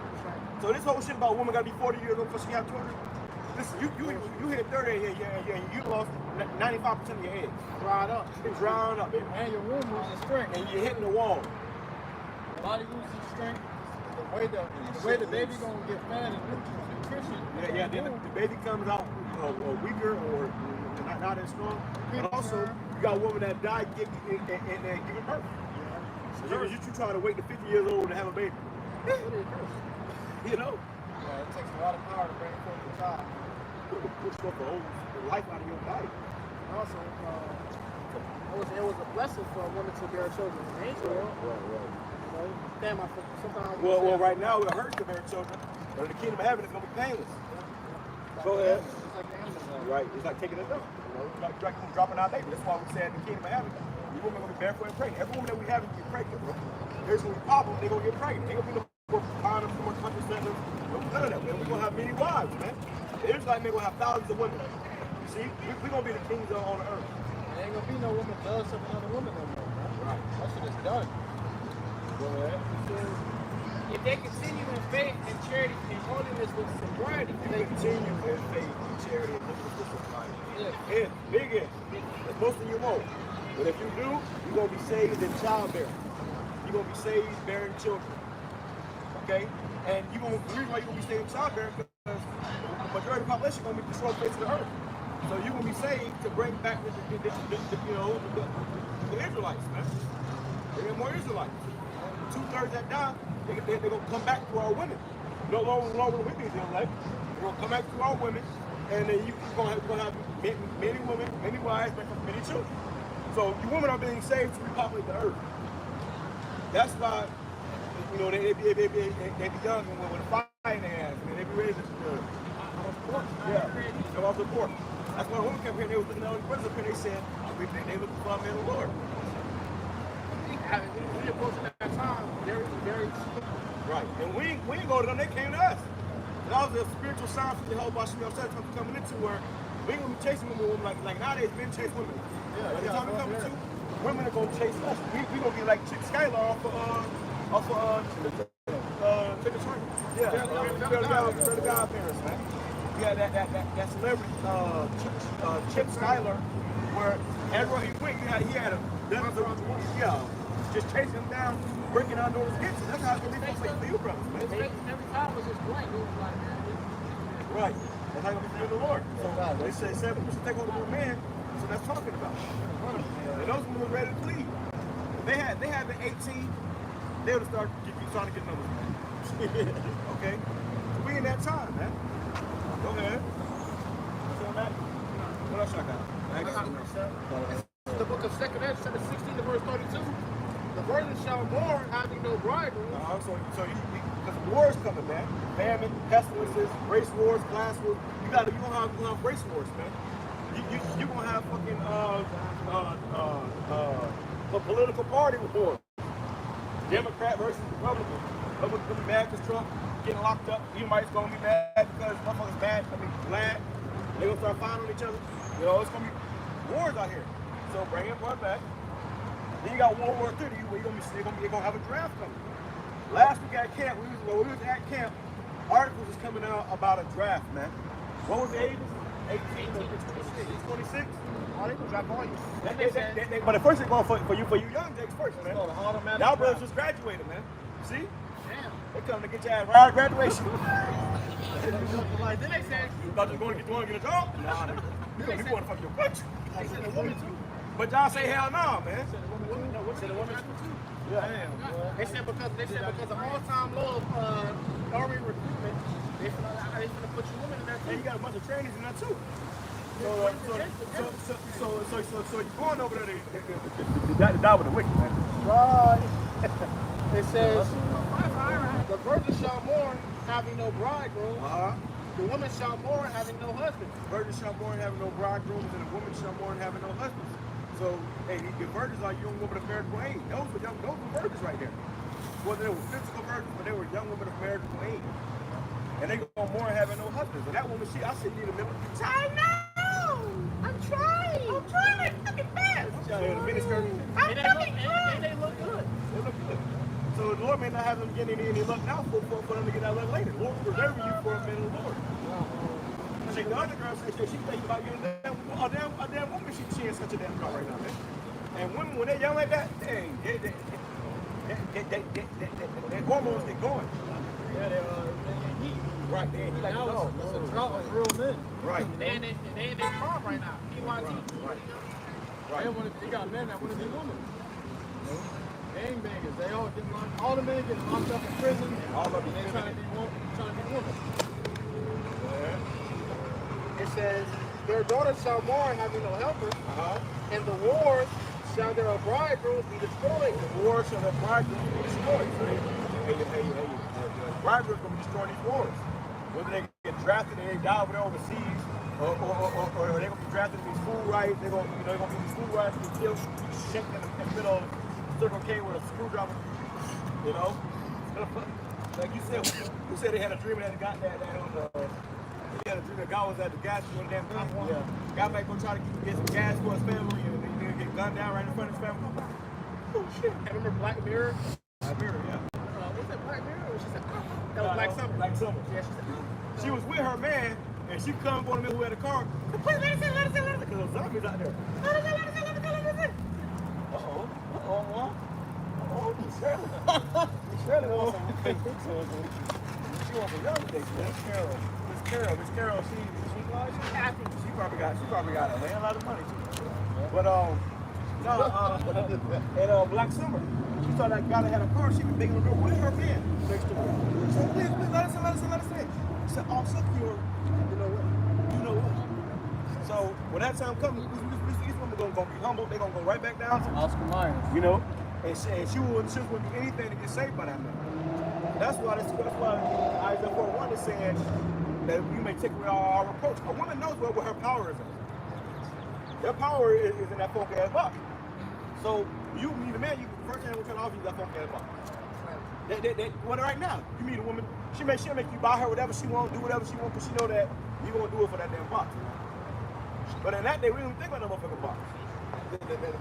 So this whole shit about women gotta be 40 years old before she have children. Listen, you hit 30 here, you lost 95% of your eggs. Dried up. It's drying up. And your womb loses strength. And you're hitting the wall. Body loses strength. The way the baby gonna get fed and nutrition. Yeah, then the baby comes out weaker or not as strong. And also, you got women that die and giving birth. So you try to wait to 50 years old to have a baby. You know? Yeah, it takes a lot of power to bring forth a child. Push forth the life out of your body. And also, it was a blessing for a woman to bear children in the ancient world. You know, damn, sometimes. Well, right now it hurts to bear children, but in the kingdom of heaven it's gonna be painless. Go ahead. It's like the animals. Right, it's like taking a dump. You know, it's like dropping our baby. That's why we say in the kingdom of heaven, you women gonna be barefoot and pregnant. Every woman that we have is gonna get pregnant, bro. There's gonna be problems, they're gonna get pregnant. Ain't gonna be no more condoms, no more contraceptives, none of that, man. We're gonna have many wives, man. It's like they're gonna have thousands of women. You see, we're gonna be the kings on the earth. There ain't gonna be no woman jealous of another woman no more, man. Right. That shit is done. Go ahead. If they continue in faith and charity and holiness with sobriety, They continue in faith and charity and holiness with sobriety. Yeah, big if. That's most of you won't. But if you do, you're gonna be saved in childbearing. You're gonna be saved bearing children. Okay? And the reason why you're gonna be saved in childbearing because the majority of the population is gonna be destroyed face of the earth. So you're gonna be saved to bring back the Israelites, man. They get more Israelites. 2/3 that die, they're gonna come back to our women. No longer will we be the elect. They're gonna come back to our women, and then you're gonna have many women, many wives, many children. So you women are being saved to repopulate the earth. That's why, you know, they be young and with a fire in their hands, and they be ready to come off the porch. That's why women came here, they was looking at all the brothers up here, they said, they looking for a man of the Lord. We approaching that time very, very soon. Right. And we ain't go to them, they came to us. That was a spiritual sign for YAHAWASHI coming into where we ain't gonna be chasing women like nowadays men chase women. Yeah, by the time we come to, women are gonna chase us. We gonna be like Chick Skylar off Chick and Swing. Yeah, the godparents, man. Yeah, that celebrity Chip Skylar, where everywhere he went, he had a dozens of just chasing him down, breaking out those hits. That's how it's gonna be for you brothers, man. every time was just blank. It was like, Right. That's how it's gonna be for the Lord. So they say 7 should take over the man. So that's talking about. And those women were ready to plead. If they had the 18, they would start trying to get numbers. Okay? So we in that time, man. Go ahead. What else I got? The book of 2nd Ezra, chapter 16 to verse 32. The virgin shall mourn having no bridegroom. So because the war is coming, man. Famine, pestilences, race wars, class wars. You're gonna have race wars, man. You're gonna have fucking a political party wars. Democrat versus Republican. Republicans gonna be mad because Trump getting locked up. Edomites gonna be mad because motherfuckers mad. I mean, glad. They're gonna start fighting on each other. You know, it's gonna be wars out here. So bring it one back. Then you got World War III where you're gonna have a draft coming. Last week at camp, we was at camp, articles was coming out about a draft, man. What was the ages? 18 to 26? Oh, they gonna drop on you. But at first they're going for you young Jakes first, man. Y'all brothers just graduated, man. See? Damn. They come to get your ass right at graduation. Like, then they said, You thought you was going to get a job? Nah, nigga. You gonna fuck your country. they said a woman too. But y'all say hell no, man. Said a woman too. Yeah. Damn. They said because of all-time low of army recruitment, they finna put you women in there too. And you got a bunch of trainees in that too. So you're going over there to die with the wicked, man. Right. It says, the virgin shall mourn having no bridegroom. The woman shall mourn having no husband. Virgins shall mourn having no bridegrooms, and the woman shall mourn having no husbands. So, hey, the virgins are young women of marriageable age. Those were virgins right there. Whether they were physical virgins, but they were young women of marriageable age. And they go mourn having no husbands. And that woman, I said, need a minute. I know! I'm trying like fucking fast. She out here in a miniskirt. And they look good. They look good. So the Lord may not have them get any luck now for them to get that luck later. The Lord will preserve you for a man of the Lord. See, the other girl said she thinking about getting a damn woman. She ain't such a damn girl right now, man. And women, when they're young like that, they hormones get going. Yeah, they heat. Right, they like a dog. It's a drought of real men. Right. And they in their farm right now. They got men that want to be women. Gangbangers. All the men getting locked up in prison. All of them They trying to be trying to be women. It says, their daughters shall mourn having no helper, and the wars shall their bridegrooms be destroyed. The wars shall their bridegrooms be destroyed. So the bridegrooms going to be destroying these wars. Whether they get drafted and they die over there overseas, or they're going to be drafted in these food riots, they're going to be these food riots and be killed, shanked in the middle of Circle K with a screwdriver. You know? Like you said, they had a dream that got that on the. He had a dream that God was at the gas station damn time. Yeah. God might go try to get some gas for his family and then he'll get gunned down right in front of his family. Oh shit. I remember Black Mirror? Black Mirror, yeah. Was that Black Mirror? Or she said, that was Black Summer. Black Summer. Yeah, she said, she was with her man and she come on the who had a car. Please let us in. Because those zombies out there. Let us in. Oh, Shirley wants some big boots on. She wants a young dick. Miss Carol, she's happy. She probably got a hell lot of money too. But and Black Summer, she saw that guy that had a car. She was making a girl with her man next to her. She said, please, let us in. She said, oh, suck your, you know what? So when that time comes, these women gonna be humble. They're gonna go right back down to Oscar Myers. you know. And she wouldn't do anything to get saved by that man. That's why Isaiah 41 is saying that you may take away our reproach. A woman knows what her power is in. Their power is in that funky ass box. So you meet a man, you first thing we turn off you that funky ass box. Right now, you meet a woman, she'll make you buy her whatever she wants, do whatever she wants, because she know that you're gonna do it for that damn box. But in that day, we don't think about that motherfucking box.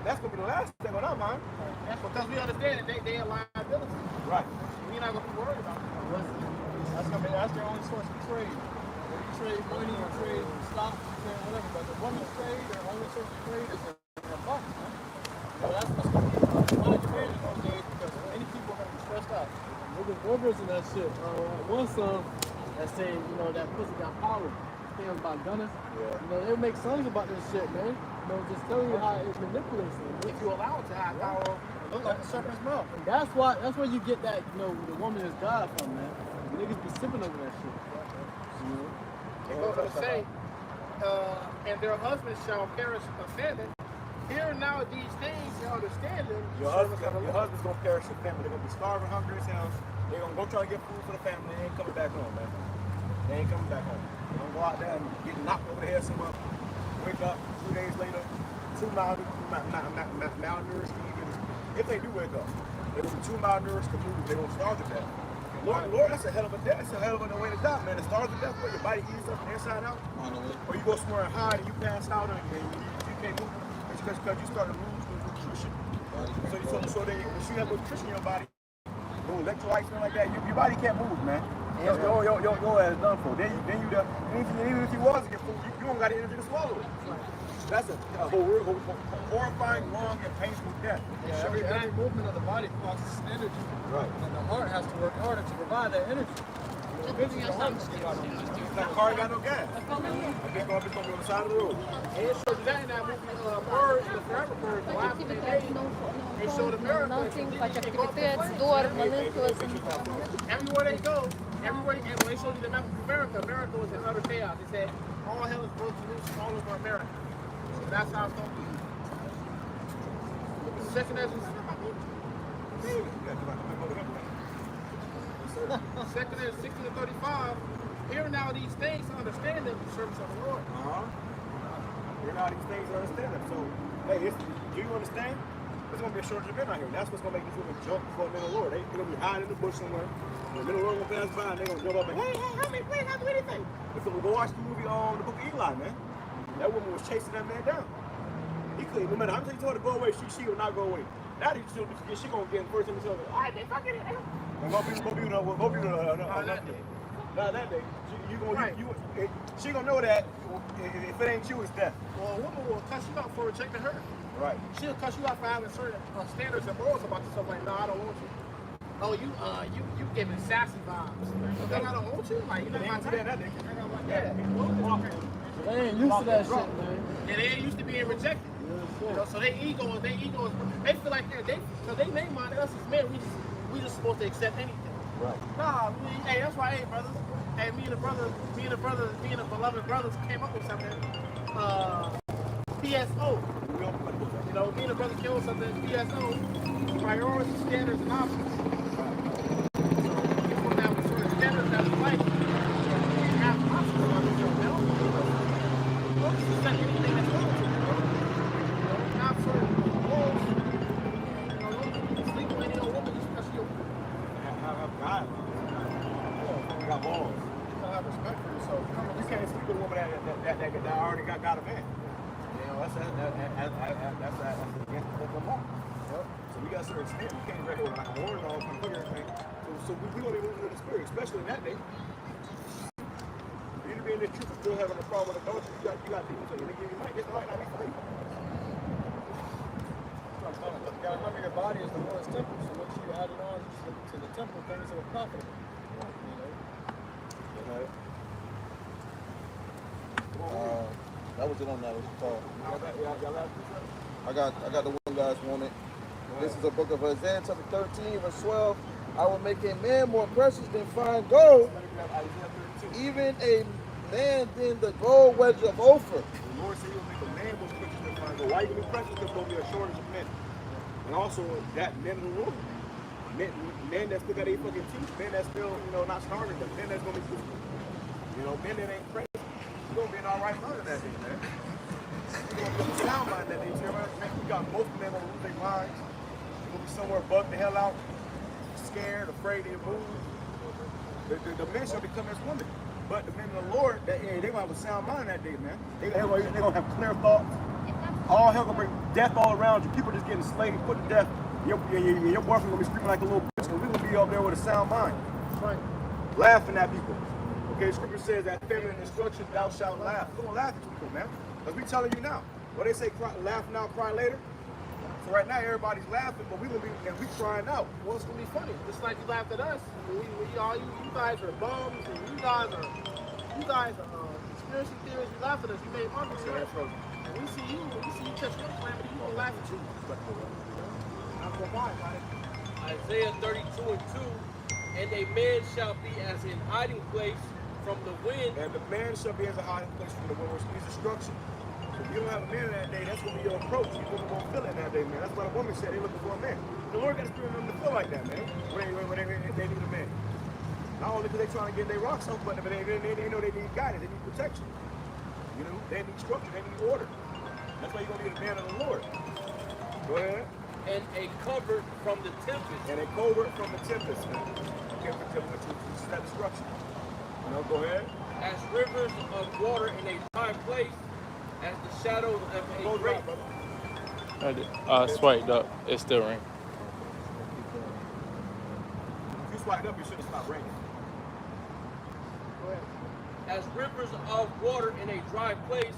That's gonna be the last thing on our mind. that's because we understand that they are liability. Right. We're not gonna be worried about it. That's their only source of trade. You trade money, you trade stocks, you trade whatever. But the woman's trade, their only source of trade is their box, man. So that's what's going to be one of the trade in those days because many people are going to be stressed out. Niggas and that shit. One song that said, that pussy got power. Things about gunners. Yeah. They make songs about this shit, man. Just telling you how it manipulates them. If you allow it to have power, look like a serpent's mouth. And that's where you get that, the woman is God from, man. Niggas be sipping over that shit. It goes on to say, and their husbands shall perish of famine. Hear now these things, you understand them. Your husband's gonna perish of famine. They're gonna be starving, hungry as hell. They're gonna go try to get food for the family. They ain't coming back home, man. They ain't coming back home. They're gonna go out there and get knocked over the head somewhere. Wake up 2 days later, too malnourished to even, if they do wake up, they're gonna be too malnourished to move. They're gonna starve to death. Lord, that's a hell of a death. That's a hell of a way to die, man. To starve to death where your body heats up from the inside out. Or you go somewhere and hide and you pass out and you can't move. It's because you start to lose nutrition. So when you have nutrition in your body, no electrolytes and like that, your body can't move, man. Your ass done for. Then even if you was to get food, you don't got the energy to swallow it. That's a horrifying, long, and painful death. Yeah, every movement of the body costs energy. Right. And the heart has to work harder to provide that energy. Eventually, the heart just give out on it. That car ain't got no gas. I guess gonna be on the side of the road. And it shows that in that movie, Bird, the Forever Bird, the last thing they showed America. Everywhere they go, when they showed you the map of America was in utter chaos. They said, all hell is broken loose all over America. So that's how it's going to be. Second Ezra 16:35. Hear now these things to understand them, the service of the Lord. Hear now these things to understand them. So, hey, do you understand? There's going to be a shortage of men out here. That's what's going to make these women jump before the men of the Lord. They're going to be hiding in the bush somewhere. The men of the Lord will pass by and they're going to jump up and, hey, help me, please, not do anything. So we go watch the movie on the book of Eli, man. That woman was chasing that man down. He couldn't, no matter how much he told her to go away, she will not go away. Now she going to get first in the show. All right, then, fuck it. Not that day. She gonna know that if it ain't you, it's death. Well, a woman will cuss you out for rejecting her. Right. She'll cuss you out for having certain standards and morals about yourself. Like, no, I don't want you. Oh, you giving sassy vibes. Then I don't want you. Like, you know my type. They ain't used to that shit, man. Yeah, they ain't used to being rejected. So their ego is, they feel like so they mind us as men, we just supposed to accept anything. Right. Nah, hey, that's why, hey, brothers, Hey, me and the beloved brothers came up with something. PSO. You know, me and the brother came up with something. PSO. Priority, standards, and options. So, people now with certain standards that we like. Have options. I mean, they don't focus on anything that's wrong with it. You know, have certain goals. You know, don't sleep with any old woman, especially your God. You got balls. You don't have respect for yourself. You can't sleep with a woman that already got a man. You know, that's against the law. Yep. So we got certain standards. You can't record like a war and all from here. So we don't even move in the spirit, especially in that day. You to be in the truth and still having a problem with adultery, you got people telling you, this might not be free. You gotta remember your body is the Lord's temple, so what you added on to the temple things that were profitable. You know? That was it on that. I got the one guys wanted. This is the book of Isaiah, chapter 13, verse 12. I will make a man more precious than fine gold, even a man than the gold wedge of Ophir. The Lord said he will make a man more precious than fine gold. Why are you going to be precious? There's going to be a shortage of men. And also, that men in the world. Men that still got 8 fucking teeth. Men that still, you know, not starving. But men that's going to be, you know, men that ain't crazy. You're going to be in all right mind that day, man. You're going to be sound mind that day, too. We got most men on lose their minds. You're going to be somewhere bugged the hell out, scared, afraid to move. The men shall become as women. But the men of the Lord, they're going to have a sound mind that day, man. They're going to have clear thoughts. All hell going to bring death all around you. People just getting slaved, put to death. Your boyfriend going to be screaming like a little bitch. And we will be up there with a sound mind. Right. Laughing at people. Okay, scripture says that feminine instruction, thou shalt laugh. We're going to laugh at people, man. Because we telling you now. What they say, laugh now, cry later. So right now, everybody's laughing, but we crying out. Well, it's gonna be funny. Just like you laughed at us. You guys are bums, and you guys are conspiracy theorists. You laughed at us. You made money. And we see you catch your calamity, you gonna laugh at you. I'm gonna buy it. Isaiah 32:2, and a man shall be as an hiding place from the wind. And the man shall be as a hiding place from the wind, which means destruction. If you don't have a man that day, that's going to be your approach. You're going to feel it that day, man. That's what a woman said. They're looking for a man. The Lord got to spirit them to feel like that, man. When they need a man. Not only because they're trying to get their rocks off, but they know they need guidance. They need protection. You know, they need structure. They need order. That's why you're going to be the man of the Lord. Go ahead. And a covert from the tempest. And a covert from the tempest, man. Okay, which is that destruction. You know, go ahead. As rivers of water in a dry place, as the shadow of a great. I swiped up. It's still raining. If you swiped up, you should have stopped raining. Go ahead. As rivers of water in a dry place,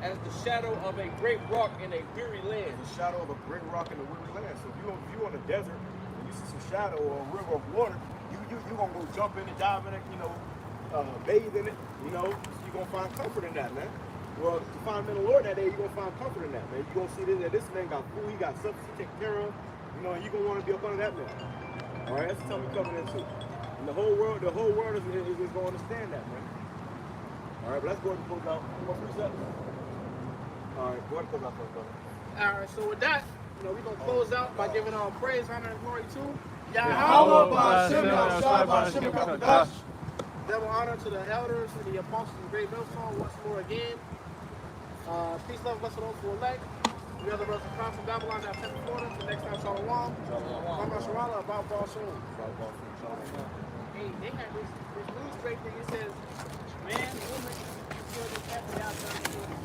as the shadow of a great rock in a weary land. The shadow of a great rock in a weary land. So if you're on the desert and you see some shadow or a river of water, you're going to go jump in it, dive in it, you know, bathe in it, you know. You're going to find comfort in that, man. Well, to find men of the Lord that day, you're going to find comfort in that, man. You're going to see that this man got food, he got substance to take care of, you know, and you're going to want to be up under that man. All right, that's the time we're coming into. And the whole world is going to understand that, man. All right, but let's go ahead and close out. One more precept. All right, go ahead and close out first, brother. All right, so with that, you know, we're going to close out by giving all praise, honor, and glory to YAHAWAH. Double honor to the elders and the apostles of Great Millstone once more again. Peace, love, blessing those who elect. We are the brothers of Christ from Babylon, now Tampa, Florida. Till next time, Shalom. MANASHAH, about BAHASHAM. Hey, they had this news break thing. It says, man, woman, children, every outside.